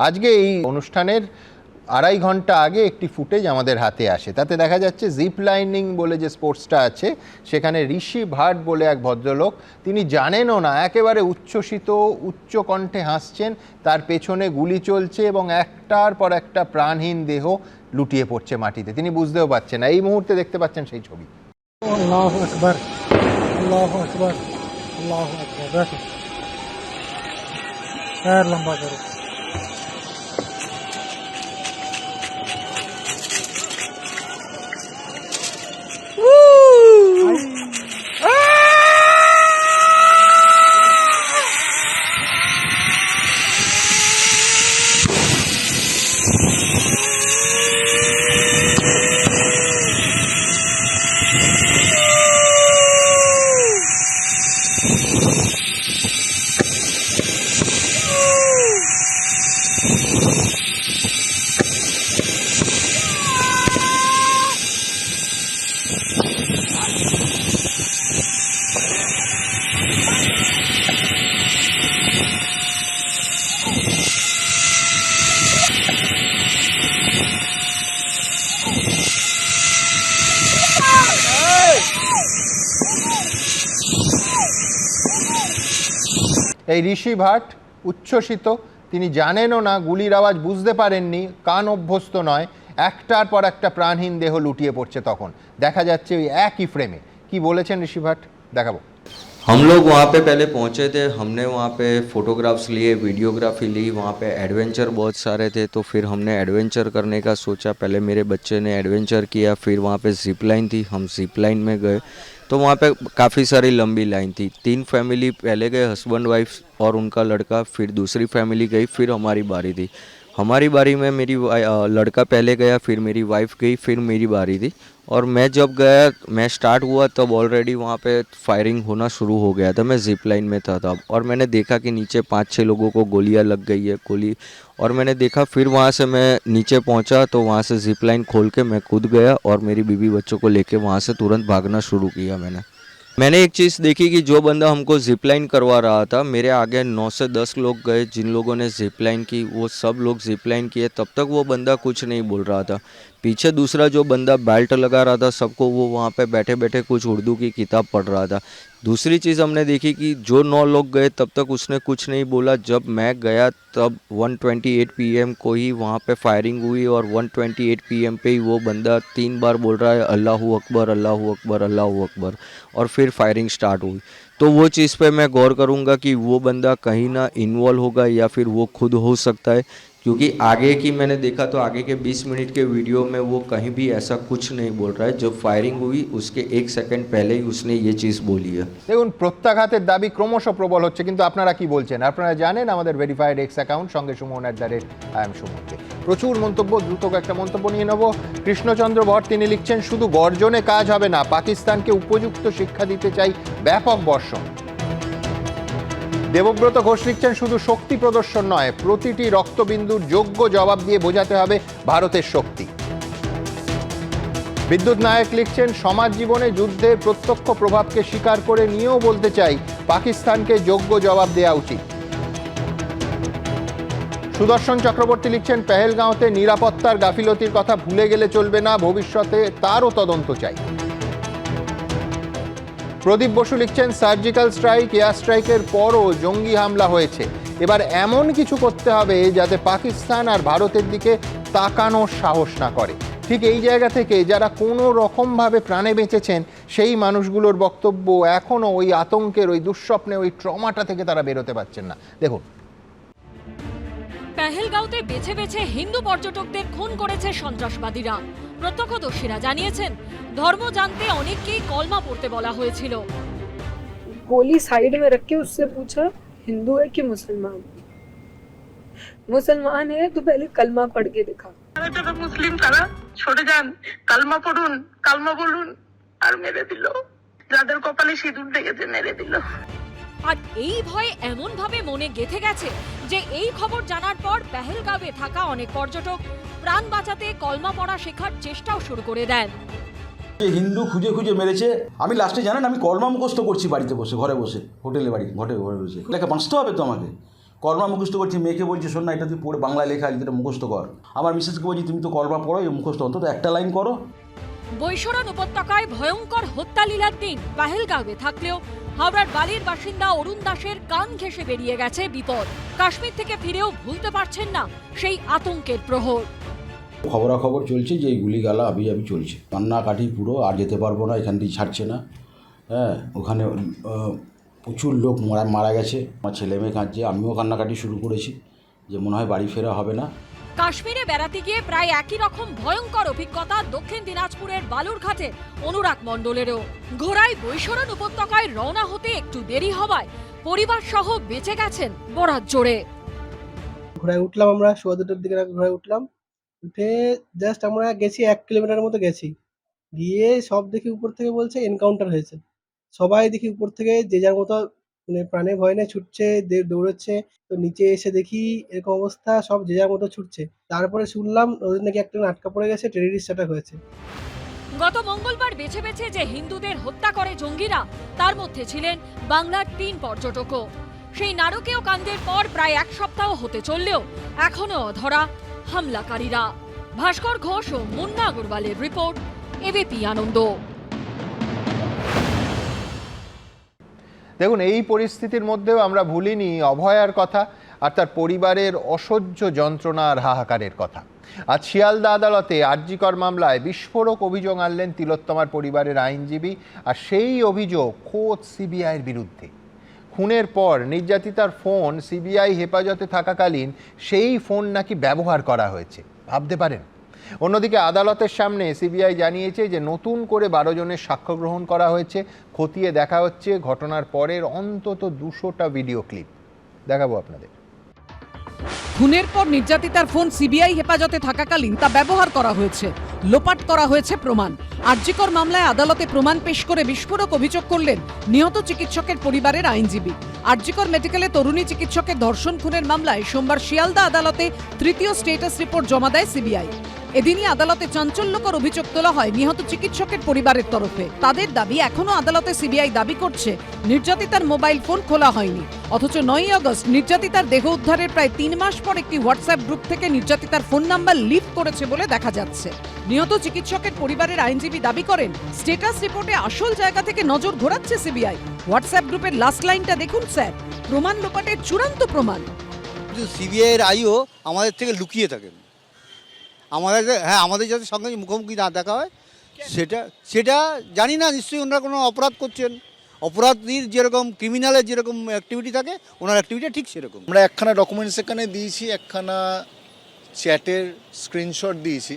আজকে এই অনুষ্ঠানের 2.5 ঘন্টা আগে একটি ফুটেজ আমাদের হাতে আসে, তাতে দেখা যাচ্ছে জিপ লাইনিং বলে যে স্পোর্টসটা আছে সেখানে ঋষি ভাট বলে এক ভদ্রলোক, তিনি জানেনও না, একেবারে উচ্ছ্বসিত উচ্চ কণ্ঠে হাসছেন, তার পেছনে গুলি চলছে এবং একটার পর একটা প্রাণহীন দেহ লুটিয়ে পড়ছে মাটিতে, তিনি বুঝতেও পারছেন না। এই মুহূর্তে দেখতে পাচ্ছেন সেই ছবি। আল্লাহু আকবার, আল্লাহু আকবার, আল্লাহু আকবার। দেখো पैर लंबा करो। এই ঋষি ভাট উচ্ছ্বসিত, তিনি জানেনও না, গুলির আওয়াজ বুঝতে পারেননি, কান অভ্যস্ত নয়, একটার পর একটা প্রাণহীন দেহ লুটিয়ে পড়ছে। তখন দেখা যাচ্ছে ওই একই ফ্রেমে কি বলেছেন ঋষি ভাট, দেখাবো। हम लोग वहाँ पे पहले पहुँचे थे, हमने वहाँ पे फ़ोटोग्राफ्स लिए, वीडियोग्राफी ली, वहाँ पे एडवेंचर बहुत सारे थे, तो फिर हमने एडवेंचर करने का सोचा। पहले मेरे बच्चे ने एडवेंचर किया, फिर वहाँ पे ज़िप लाइन थी, हम ज़िप लाइन में गए, तो वहाँ पे काफ़ी सारी लंबी लाइन थी। 3 फैमिली पहले गए, हस्बैंड वाइफ और उनका लड़का, फिर दूसरी फैमिली गई, फिर हमारी बारी थी। हमारी बारी में मेरी लड़का पहले गया, फिर मेरी वाइफ गई, फिर मेरी बारी थी। और मैं जब गया, मैं स्टार्ट हुआ तब ऑलरेडी वहाँ पे फायरिंग होना शुरू हो गया था। मैं जिप लाइन में था तब, और मैंने देखा कि नीचे 5-6 लोगों को गोलियाँ लग गई है गोली। और मैंने देखा, फिर वहाँ से मैं नीचे पहुँचा तो वहाँ से जिप लाइन खोल के मैं कूद गया और मेरी बीवी बच्चों को लेके वहाँ से तुरंत भागना शुरू किया। मैंने एक चीज़ देखी कि जो बंदा हमको जिप लाइन करवा रहा था, मेरे आगे 9 से 10 लोग गए, जिन लोगों ने जिप लाइन की वो सब लोग जिप लाइन किए, तब तक वो बंदा कुछ नहीं बोल रहा था। पीछे दूसरा जो बंदा बेल्ट लगा रहा था सबको, वो वहाँ पे बैठे बैठे कुछ उर्दू की किताब पढ़ रहा था। दूसरी चीज़ हमने देखी कि जो 9 लोग गए तब तक उसने कुछ नहीं बोला। जब मैं गया तब 1:28 PM को ही वहाँ पे फायरिंग हुई, और 1:28 PM पे ही वो बंदा 3 बार बोल रहा है अल्लाहू अकबर, अल्लाहू अकबर, अल्लाहू अकबर, और फिर फायरिंग स्टार्ट हुई। तो वो चीज़ पे मैं गौर करूँगा कि वो बंदा कहीं ना इन्वॉल्व होगा या फिर वो खुद हो सकता है, क्योंकि आगे की मैंने देखा तो आगे के 20 मिनट के वीडियो में वो कहीं भी ऐसा कुछ नहीं बोल रहा है। जब फायरिंग हुई उसके 1 सेकंड पहले ही उसने ये चीज़ बोली है। দেখুন, প্রত্যাঘাতের দাবি ক্রমশ প্রবল হচ্ছে, কিন্তু আপনারা কি বলছেন? আপনারা জানেন আমাদের ভেরিফাইড এক্স অ্যাকাউন্ট সঙ্গে সুমন @IAM সুমনকে। প্রচুর মন্তব্য, দ্রুত একটা মন্তব্য নিয়ে নেব। কৃষ্ণচন্দ্র ভট্ট তিনি লিখছেন, শুধু গর্জনে কাজ হবে না, পাকিস্তানকে উপযুক্ত শিক্ষা দিতে চাই, ব্যাপক বর্ষণ। দেবব্রত ঘোষ লিখছেন, শুধু শক্তি প্রদর্শন নয়, প্রতিটি রক্তবিন্দুর যোগ্য জবাব দিয়ে বোঝাতে হবে ভারতের শক্তি। বিদ্যুৎ নায়ক লিখছেন, সমাজ জীবনে যুদ্ধের প্রত্যক্ষ প্রভাবকে স্বীকার করে নিয়েও বলতে চাই, পাকিস্তানকে যোগ্য জবাব দেওয়া উচিত। সুদর্শন চক্রবর্তী লিখছেন, পেহেলগাঁওতে নিরাপত্তার গাফিলতির কথা ভুলে গেলে চলবে না, ভবিষ্যতে তারও তদন্ত চাই। প্রদীপ বসু লিখছেন, সার্জিক্যাল স্ট্রাইক, এয়ার স্ট্রাইকের পরও জঙ্গি হামলা হয়েছে, এবার এমন কিছু করতে হবে যাতে পাকিস্তান আর ভারতের দিকে তাকানোর সাহস না করে। ঠিক এই জায়গা থেকে যারা কোনো রকমভাবে প্রাণে বেঁচেছেন সেই মানুষগুলোর বক্তব্য, এখনও ওই আতঙ্কের, ওই দুঃস্বপ্নে, ওই ট্রমাটা থেকে তারা বেরোতে পারছেন না। দেখুন, পেহেলগাঁওতে বেছে বেছে হিন্দু পর্যটকদের খুন করেছে সন্ত্রাসবাদীরা। প্রত্যক্ষদর্শীরা জানিয়েছেন, ধর্ম জানতে অনেককেই কলমা পড়তে বলা হয়েছিল। गोली साइड में रख के उससे पूछा हिंदू है कि मुसलमान? मुसलमान है तो पहले कलमा पढ़ के दिखा। মুসলিম তারা সরে যান, কালমা পড়ুন, কালমা বলুন, আর মেরে দিল। যাদের কপালে সিঁদুর লেগেছে মেরে দিল। আর এই ভয় এমন ভাবে মনে গেঁথে গেছে যে এই খবর জানার পর পেহেলগাঁওয়ে থাকা অনেক পর্যটক প্রাণ বাঁচাতে কলমা পড়া শেখার চেষ্টাও শুরু করে দেন। হিন্দু খুঁজে খুঁজে মেরেছে। আমি লাস্টে জানেন আমি কলমা মুখস্থ করছি বাড়িতে বসে, ঘরে বসে, হোটেলে বাড়ি ঘরে বসে। লেখা বাঁচতে হবে তো আমাকে, কলমা মুখস্থ করছি। মেয়েকে বলছি, শোন না, এটা তুই পড়ে বাংলায় লেখা আছে, এটা মুখস্থ কর। আমার মিসেসকে বলছি, তুমি তো কলমা পড়ো, এই মুখস্থ অন্তত একটা লাইন করো। বৈশরণ উপত্যকায় ভয়ঙ্কর হত্যালীলার দিন পেহেলগাঁওয়ে থাকলেও হাওড়ার বালির বাসিন্দা অরুণ দাসের কান ঘেঁষে বেরিয়ে গেছে বিপদ। কাশ্মীর থেকে ফিরেও ভুলতে পারছেন না সেই আতঙ্কের প্রহর। খবরাখবর চলছে যে এই গুলিগালা আবি চলছে, কান্নাকাটি পুরো, আর যেতে পারবো না, এখান থেকে ছাড়ছে না। হ্যাঁ, ওখানে প্রচুর লোক মারা গেছে, আমার ছেলে মেয়ে কাঁদছে, আমিও কান্নাকাটি শুরু করেছি যে মনে হয় বাড়ি ফেরা হবে না। কাশ্মীরে বেড়াতে গিয়ে প্রায় একই রকম ভয়ঙ্কর অভিজ্ঞতা দক্ষিণ দিনাজপুরের বালুরঘাটের অনুরাগ মণ্ডলেরও। ঘোড়ায় বৈশরণ উপত্যকায় রওনা হতে একটু দেরি হওয়ায় পরিবার সহ বেঁচে গেছেন বরাত জোরে। ঘোড়ায় উঠলাম আমরা, সোয়া 2টার দিকে ঘোড়ায় উঠলাম, উঠে জাস্ট আমরা গেছি 1 কিলোমিটার মতো গেছি, গিয়ে সব দেখি উপর থেকে বলছে এনকাউন্টার হয়েছে। সবাই দেখি উপর থেকে যে যার মতো মানে প্রাণে ভয় নিয়ে ছুটছে, দৌড়চ্ছে। তো নিচে এসে দেখি এরকম অবস্থা, সব যে যার মতো ছুটছে। তারপরে শুনলাম ওদের নাকি একটা আটকা পড়ে গেছে, টেররিস্ট অ্যাটাক হয়েছে। গত মঙ্গলবার বেছে বেছে যে হিন্দুদের হত্যা করে জঙ্গিরা, তার মধ্যে ছিলেন বাংলার 3 পর্যটকও। সেই নারকীয় কাণ্ডের পর প্রায় 1 সপ্তাহ হতে চললেও এখনো অধরা হামলাকারীরা। ভাস্কর ঘোষ ও মুন্না আগরওয়ালের রিপোর্ট, এবিপি আনন্দ। দেখুন, এই পরিস্থিতির মধ্যেও আমরা ভুলিনি অভয়ার কথা আর তার পরিবারের অসহ্য যন্ত্রণার হাহাকারের কথা। আজ শিয়ালদা আদালতে আরজিকর মামলায় বিস্ফোরক অভিযোগ আনলেন তিলোত্তমার পরিবারের আইনজীবী, আর সেই অভিযোগ খোদ সিবিআইয়ের বিরুদ্ধে। খুনের পর নির্যাতিতার ফোন সিবিআই হেফাজতে থাকাকালীন সেই ফোন নাকি ব্যবহার করা হয়েছে, ভাবতে পারেন। অন্যদিকে আদালতের সামনে সিবিআই জানিয়েছে যে নতুন করে 12 জনের সাক্ষ্য গ্রহণ করা হয়েছে, খতিয়ে দেখা হচ্ছে ঘটনার পরের অন্তত 200টা ভিডিও ক্লিপ। দেখাবো আপনাদের। খুনের পর নির্যাতিতার ফোন সিবিআই হেফাজতে থাকাকালীন তা ব্যবহার করা হয়েছে, লোপাট করা হয়েছে প্রমাণ। আরজিকর মামলায় আদালতে প্রমাণ পেশ করে বিস্ফোরক অভিযোগ করলেন নিহত চিকিৎসকের পরিবারের আইনজীবী। আরজিকর মেডিকেলে তরুণী চিকিৎসকের ধর্ষণ খুনের মামলায় সোমবার শিয়ালদা আদালতে তৃতীয় স্টেটাস রিপোর্ট জমা দেয় সিবিআই। এদিনই আদালতে চাঞ্চল্যকর অভিযোগ তোলা হয় নিহত চিকিৎসকের পরিবারের তরফে। তাদের দাবি, এখনো আদালতে সিবিআই দাবি করছে নির্যাতিতার মোবাইল ফোন খোলা হয়নি, অথচ 9ই আগস্ট নির্যাতিতার দেহ উদ্ধারের প্রায় 3 মাস পর একটি হোয়াটসঅ্যাপ গ্রুপ থেকে নির্যাতিতার ফোন নাম্বার লিক করেছে বলে দেখা যাচ্ছে। নিহত চিকিৎসকের পরিবারের আইনজীবী দাবি করেন, স্টেটাস রিপোর্টে আসল জায়গা থেকে নজর ঘোরাচ্ছে সিবিআই। হোয়াটসঅ্যাপ গ্রুপের লাস্ট লাইনটা দেখুন স্যার, প্রমাণ লোপাটের চূড়ান্ত প্রমাণ। সিবিআইয়ের আইও আমাদের থেকে লুকিয়ে থাকেন, আমাদের যাতে সঙ্গে মুখোমুখি না দেখা হয় সেটা জানি না। নিশ্চয়ই ওনারা কোনো অপরাধ করছেন, অপরাধীর যেরকম ক্রিমিনালের যেরকম অ্যাক্টিভিটি থাকে ওনার অ্যাক্টিভিটি ঠিক সেরকম। আমরা একখানা ডকুমেন্টস এখানে দিয়েছি, একখানা চ্যাটের স্ক্রিনশট দিয়েছি,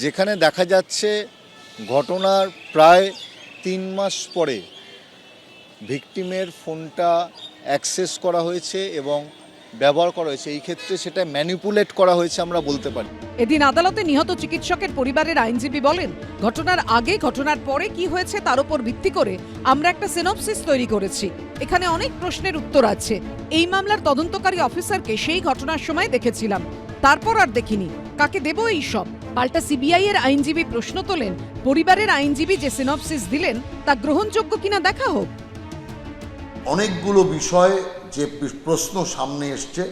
যেখানে দেখা যাচ্ছে ঘটনার প্রায় 3 মাস পরে ভিকটিমের ফোনটা অ্যাক্সেস করা হয়েছে এবং ব্যবহার করা হয়েছে। এই ক্ষেত্রে সেটা ম্যানিপুলেট করা হয়েছে আমরা বলতে পারি। এদিন আদালতে নিহত চিকিৎসকের পরিবারের আইনজীবী বলেন, ঘটনার আগে ঘটনার পরে কি হয়েছে তার উপর ভিত্তি করে আমরা একটা সিনপসিস তৈরি করেছি। এখানে অনেক প্রশ্নের উত্তর আছে। এই মামলার তদন্তকারী অফিসারকে সেই ঘটনার সময় দেখেছিলাম, তারপর আর দেখিনি। কাকে দেব এই সব? পাল্টা সিবিআই এর আইনজীবী প্রশ্ন তোলেন, পরিবারের আইনজীবী যে সিনপসিস দিলেন তা গ্রহণযোগ্য কিনা দেখা হোক। অনেকগুলো বিষয় যে প্রশ্ন সামনে এসছে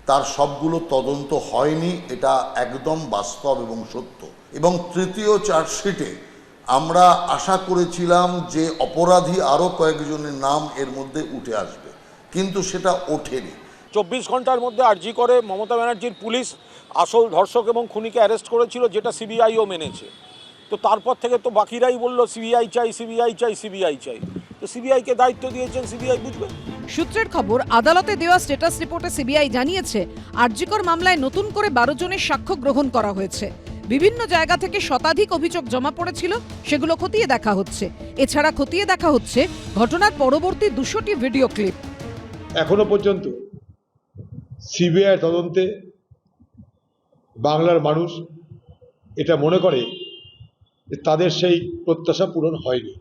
তার সবগুলো তদন্ত হয়নি, এটা একদম বাস্তব এবং সত্য। এবং তৃতীয় চার্জশিটে আমরা আশা করেছিলাম যে অপরাধী আরও কয়েকজনের নাম এর মধ্যে উঠে আসবে, কিন্তু সেটা ওঠেনি। 24 ঘন্টার মধ্যে আরজি করে মমতা ব্যানার্জির পুলিশ আসল ধর্ষক এবং খুনিকে অ্যারেস্ট করেছিল, যেটা সিবিআইও মেনেছে। তো তারপর থেকে তো বাকিরাই বলল সিবিআই চাই, সিবিআই চাই, সিবিআই চাই। তো সিবিআইকে দায়িত্ব দিয়েছেন, সিবিআই বুঝবে। সূত্রের খবর, আদালতে দেওয়া স্ট্যাটাস রিপোর্টে সিবিআই জানিয়েছে আরজিকর মামলায় নতুন করে 12 জনের সাক্ষ্য গ্রহণ করা হয়েছে। বিভিন্ন জায়গা থেকে শতাধিক অভিযোগ জমা পড়েছিল, সেগুলো খতিয়ে দেখা হচ্ছে। এছাড়া খতিয়ে দেখা হচ্ছে ঘটনার পরবর্তী 200টি ভিডিও ক্লিপ। এখনো পর্যন্ত সিবিআই তদন্তে বাংলার মানুষ এটা মনে করে যে তাদের সেই প্রত্যাশা পূরণ হয়নি।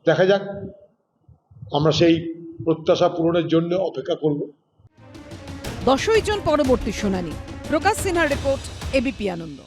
দেখা যাক, আমরা সেই প্রত্যাশা পূরণের জন্য অপেক্ষা করব। 10ই জুন পরবর্তী শুনানি। প্রকাশ সিনহার রিপোর্ট, এবিপি আনন্দ।